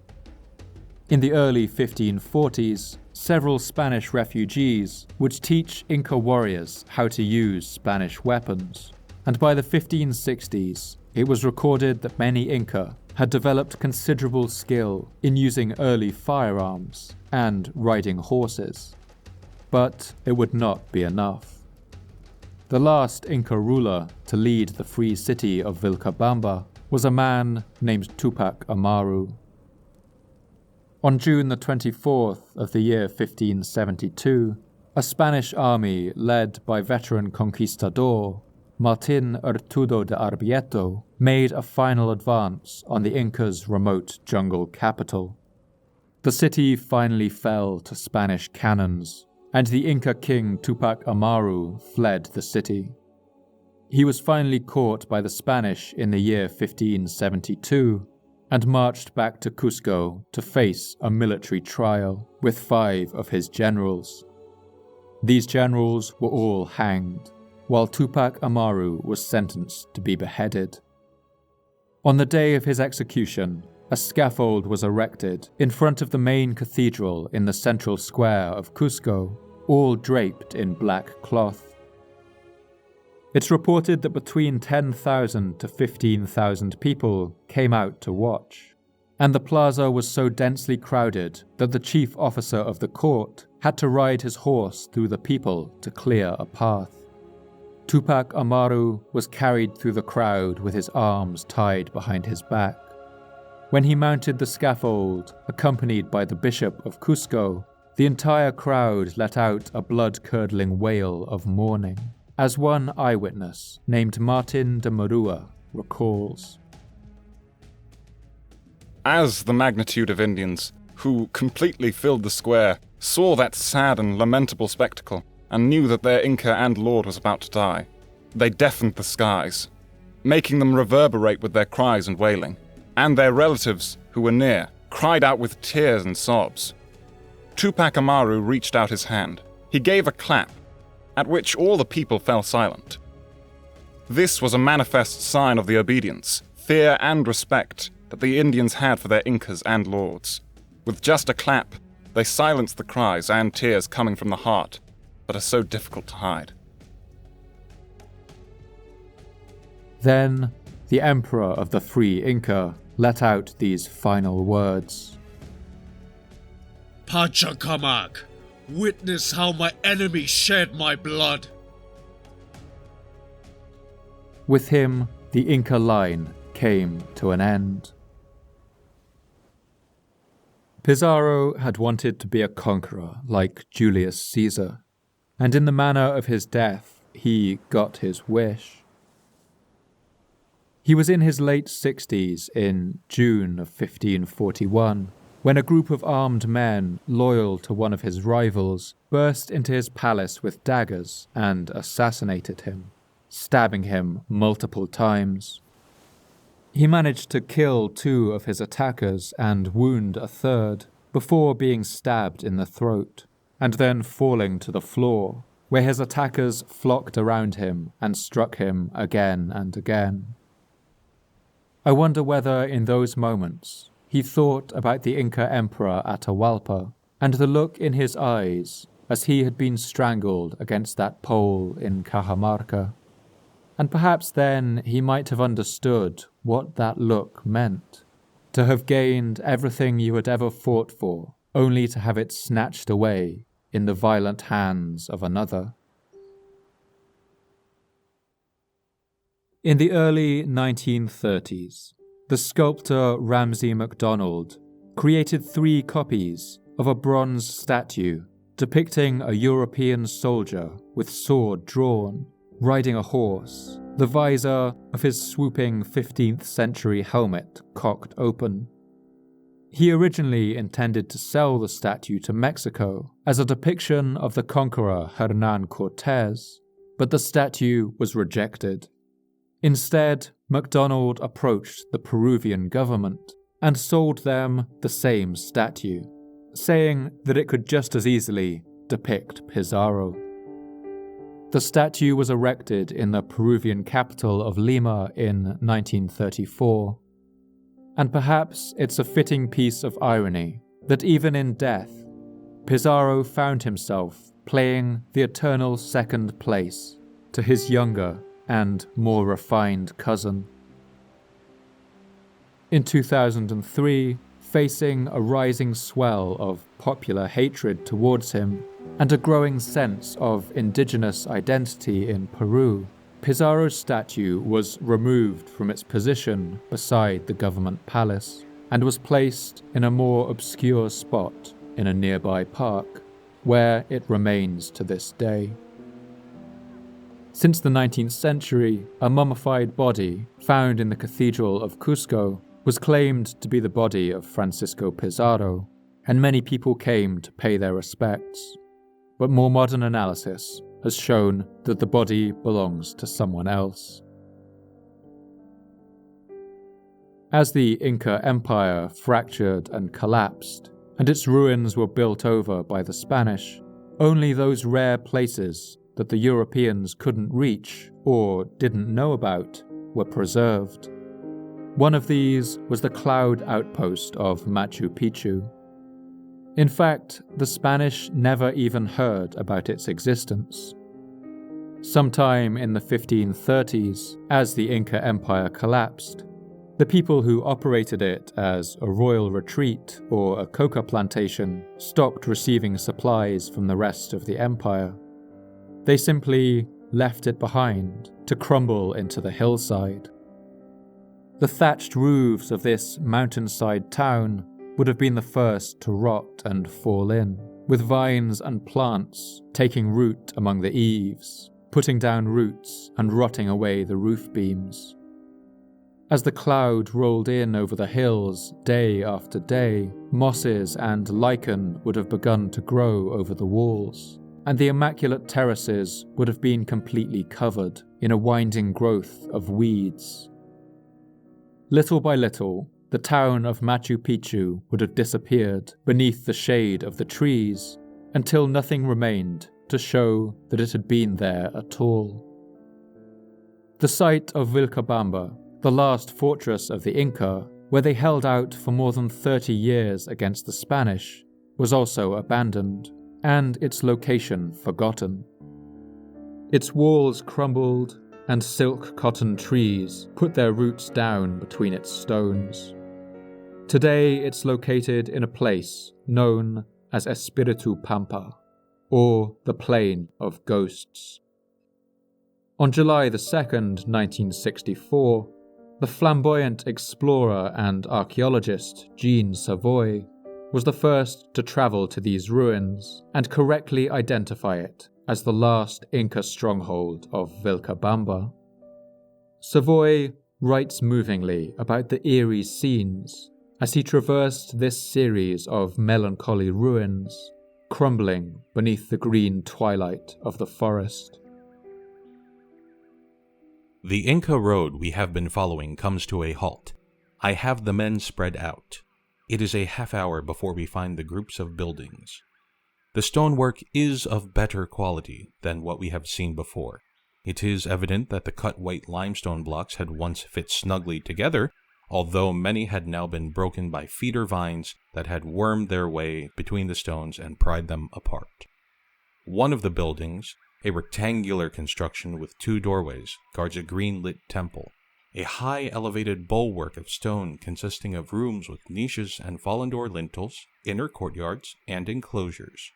In the early 1540s, several Spanish refugees would teach Inca warriors how to use Spanish weapons, and by the 1560s, it was recorded that many Inca had developed considerable skill in using early firearms and riding horses. But it would not be enough. The last Inca ruler to lead the free city of Vilcabamba was a man named Túpac Amaru. On June the 24th of the year 1572, a Spanish army led by veteran conquistador Martín Hurtado de Arbieto made a final advance on the Incas' remote jungle capital. The city finally fell to Spanish cannons, and the Inca king Túpac Amaru fled the city. He was finally caught by the Spanish in the year 1572 and marched back to Cusco to face a military trial with 5 of his generals. These generals were all hanged, while Túpac Amaru was sentenced to be beheaded. On the day of his execution, a scaffold was erected in front of the main cathedral in the central square of Cusco, all draped in black cloth. It's reported that between 10,000 to 15,000 people came out to watch, and the plaza was so densely crowded that the chief officer of the court had to ride his horse through the people to clear a path. Túpac Amaru was carried through the crowd with his arms tied behind his back. When he mounted the scaffold, accompanied by the Bishop of Cusco, the entire crowd let out a blood-curdling wail of mourning, as one eyewitness named Martin de Murua recalls. As the magnitude of Indians, who completely filled the square, saw that sad and lamentable spectacle, and knew that their Inca and lord was about to die, they deafened the skies, making them reverberate with their cries and wailing, and their relatives, who were near, cried out with tears and sobs. Túpac Amaru reached out his hand. He gave a clap, at which all the people fell silent. This was a manifest sign of the obedience, fear and respect that the Indians had for their Incas and lords. With just a clap, they silenced the cries and tears coming from the heart that are so difficult to hide. Then, the emperor of the Free Inca let out these final words. Pachacamac, witness how my enemy shed my blood. With him, the Inca line came to an end. Pizarro had wanted to be a conqueror like Julius Caesar, and in the manner of his death, he got his wish. He was in his late 60s in June of 1541, when a group of armed men loyal to one of his rivals burst into his palace with daggers and assassinated him, stabbing him multiple times. He managed to kill 2 of his attackers and wound a third before being stabbed in the throat, and then falling to the floor, where his attackers flocked around him and struck him again and again. I wonder whether in those moments he thought about the Inca Emperor Atahualpa and the look in his eyes as he had been strangled against that pole in Cajamarca. And perhaps then he might have understood what that look meant, to have gained everything you had ever fought for, only to have it snatched away in the violent hands of another. In the early 1930s, the sculptor Ramsay MacDonald created 3 copies of a bronze statue depicting a European soldier with sword drawn, riding a horse, the visor of his swooping 15th century helmet cocked open. He originally intended to sell the statue to Mexico as a depiction of the conqueror Hernán Cortés, but the statue was rejected. Instead, MacDonald approached the Peruvian government and sold them the same statue, saying that it could just as easily depict Pizarro. The statue was erected in the Peruvian capital of Lima in 1934. And perhaps it's a fitting piece of irony that even in death, Pizarro found himself playing the eternal second place to his younger and more refined cousin. In 2003, facing a rising swell of popular hatred towards him and a growing sense of indigenous identity in Peru, Pizarro's statue was removed from its position beside the government palace and was placed in a more obscure spot in a nearby park, where it remains to this day. Since the 19th century, a mummified body found in the Cathedral of Cusco was claimed to be the body of Francisco Pizarro, and many people came to pay their respects. But more modern analysis has shown that the body belongs to someone else. As the Inca Empire fractured and collapsed, and its ruins were built over by the Spanish, only those rare places that the Europeans couldn't reach or didn't know about were preserved. One of these was the cloud outpost of Machu Picchu. In fact, the Spanish never even heard about its existence. Sometime in the 1530s, as the Inca Empire collapsed, the people who operated it as a royal retreat or a coca plantation stopped receiving supplies from the rest of the empire. They simply left it behind to crumble into the hillside. The thatched roofs of this mountainside town would have been the first to rot and fall in, with vines and plants taking root among the eaves, putting down roots and rotting away the roof beams. As the cloud rolled in over the hills day after day, mosses and lichen would have begun to grow over the walls, and the immaculate terraces would have been completely covered in a winding growth of weeds. Little by little, the town of Machu Picchu would have disappeared beneath the shade of the trees until nothing remained to show that it had been there at all. The site of Vilcabamba, the last fortress of the Inca, where they held out for more than 30 years against the Spanish, was also abandoned, and its location forgotten. Its walls crumbled, and silk cotton trees put their roots down between its stones. Today it's located in a place known as Espiritu Pampa, or the Plain of Ghosts. On July 2nd, 1964, the flamboyant explorer and archaeologist Jean Savoy was the first to travel to these ruins and correctly identify it as the last Inca stronghold of Vilcabamba. Savoy writes movingly about the eerie scenes as he traversed this series of melancholy ruins, crumbling beneath the green twilight of the forest. The Inca road we have been following comes to a halt. I have the men spread out. It is a half hour before we find the groups of buildings. The stonework is of better quality than what we have seen before. It is evident that the cut white limestone blocks had once fit snugly together, although many had now been broken by feeder vines that had wormed their way between the stones and pried them apart. One of the buildings, a rectangular construction with 2 doorways, guards a green-lit temple, a high elevated bulwark of stone consisting of rooms with niches and fallen-door lintels, inner courtyards, and enclosures.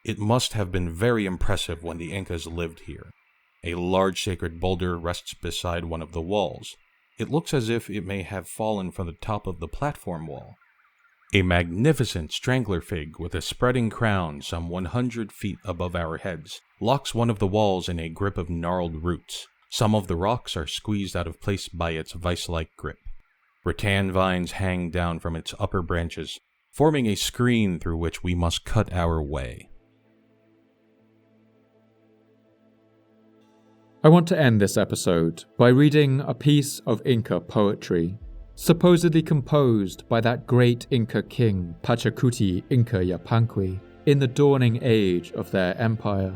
It must have been very impressive when the Incas lived here. A large sacred boulder rests beside one of the walls. It looks as if it may have fallen from the top of the platform wall. A magnificent strangler fig with a spreading crown some 100 feet above our heads locks one of the walls in a grip of gnarled roots. Some of the rocks are squeezed out of place by its vice-like grip. Rattan vines hang down from its upper branches, forming a screen through which we must cut our way. I want to end this episode by reading a piece of Inca poetry, supposedly composed by that great Inca king Pachacuti Inca Yupanqui in the dawning age of their empire.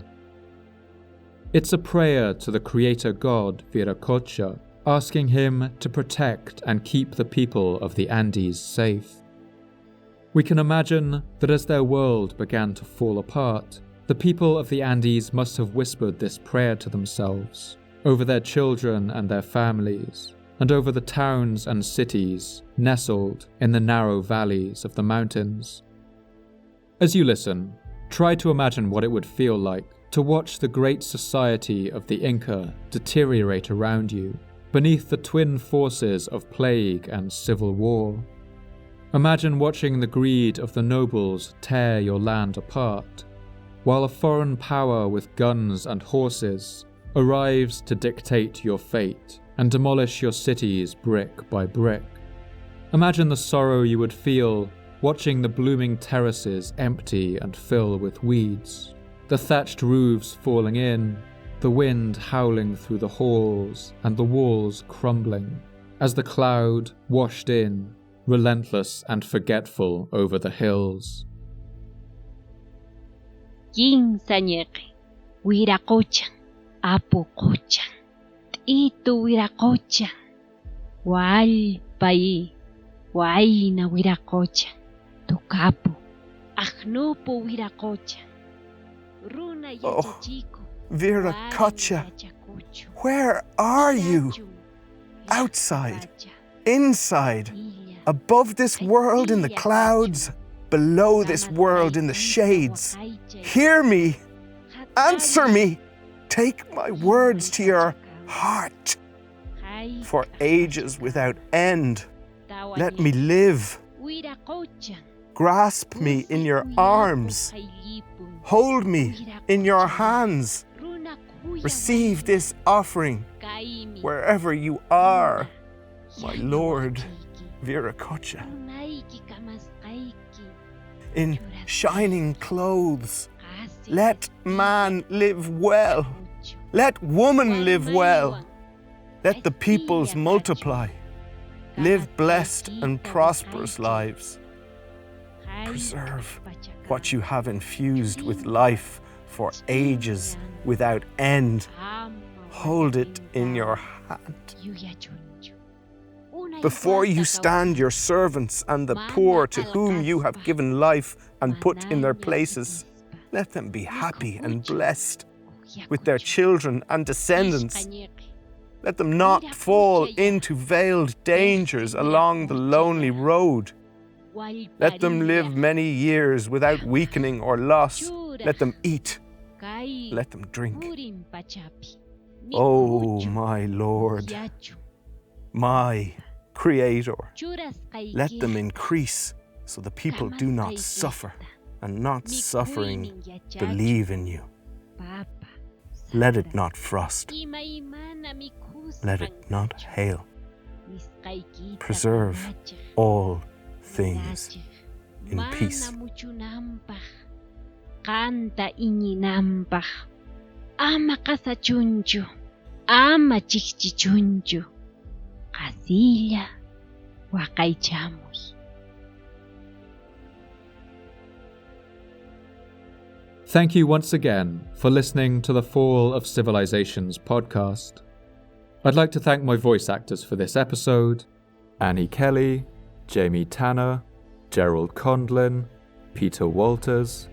It's a prayer to the creator god Viracocha, asking him to protect and keep the people of the Andes safe. We can imagine that as their world began to fall apart, the people of the Andes must have whispered this prayer to themselves, over their children and their families, and over the towns and cities nestled in the narrow valleys of the mountains. As you listen, try to imagine what it would feel like to watch the great society of the Inca deteriorate around you, beneath the twin forces of plague and civil war. Imagine watching the greed of the nobles tear your land apart, while a foreign power with guns and horses arrives to dictate your fate and demolish your cities brick by brick. Imagine the sorrow you would feel watching the blooming terraces empty and fill with weeds, the thatched roofs falling in, the wind howling through the halls and the walls crumbling, as the cloud washed in, relentless and forgetful over the hills. Ginsañeqi, Wiracocha, Apucocha, Itu Wiracocha, Walpai, Huayna Wiracocha, Tucapu, Ajnupu Wiracocha, Runa Yachichico, Viracocha, where are you? Outside, inside, above this world in the clouds, below this world in the shades. Hear me, answer me, take my words to your heart. For ages without end, let me live. Grasp me in your arms. Hold me in your hands. Receive this offering wherever you are, my Lord Viracocha. In shining clothes, let man live well. Let woman live well. Let the peoples multiply. Live blessed and prosperous lives. Preserve what you have infused with life for ages without end. Hold it in your hand. Before you stand your servants and the poor to whom you have given life and put in their places. Let them be happy and blessed with their children and descendants. Let them not fall into veiled dangers along the lonely road. Let them live many years without weakening or loss. Let them eat. Let them drink. Oh, my Lord, my Creator, let them increase so the people do not suffer, and not suffering believe in you. Let it not frost. Let it not hail. Preserve all things in peace. Canta iñinampaj, ama kasachunchu, ama chikchichunchu, kasilla waqaychamuy. Thank you once again for listening to the Fall of Civilizations podcast. I'd like to thank my voice actors for this episode: Annie Kelly, Jamie Tanner, Gerald Condlin, Peter Walters,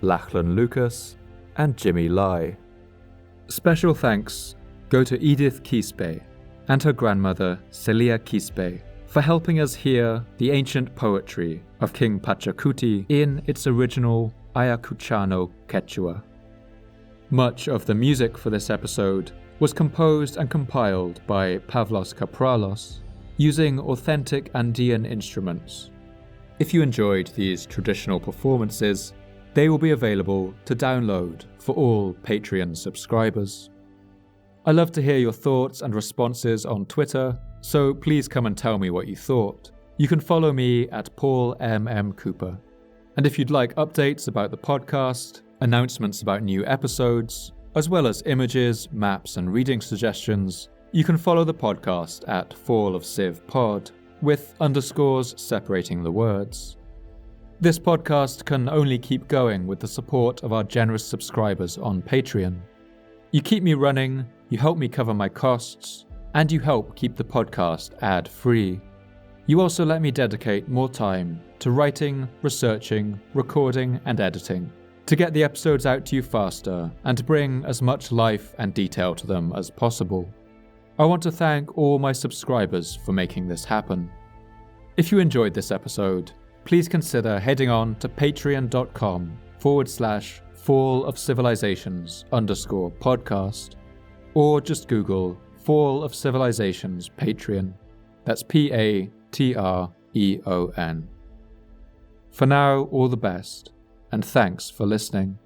Lachlan Lucas, and Jimmy Lai. Special thanks go to Edith Quispe and her grandmother Celia Quispe for helping us hear the ancient poetry of King Pachacuti in its original Ayacuchano Quechua. Much of the music for this episode was composed and compiled by Pavlos Kapralos using authentic Andean instruments. If you enjoyed these traditional performances, they will be available to download for all Patreon subscribers. I love to hear your thoughts and responses on Twitter, so please come and tell me what you thought. You can follow me at Paul M. Cooper. And if you'd like updates about the podcast, announcements about new episodes, as well as images, maps, and reading suggestions, you can follow the podcast at Fall of Civ Pod, with underscores separating the words. This podcast can only keep going with the support of our generous subscribers on Patreon. You keep me running, you help me cover my costs, and you help keep the podcast ad-free. You also let me dedicate more time to writing, researching, recording, and editing to get the episodes out to you faster and to bring as much life and detail to them as possible. I want to thank all my subscribers for making this happen. If you enjoyed this episode, please consider heading on to patreon.com/fallofcivilizations_podcast, or just Google Fall of Civilizations Patreon. That's Patreon. For now, all the best, and thanks for listening.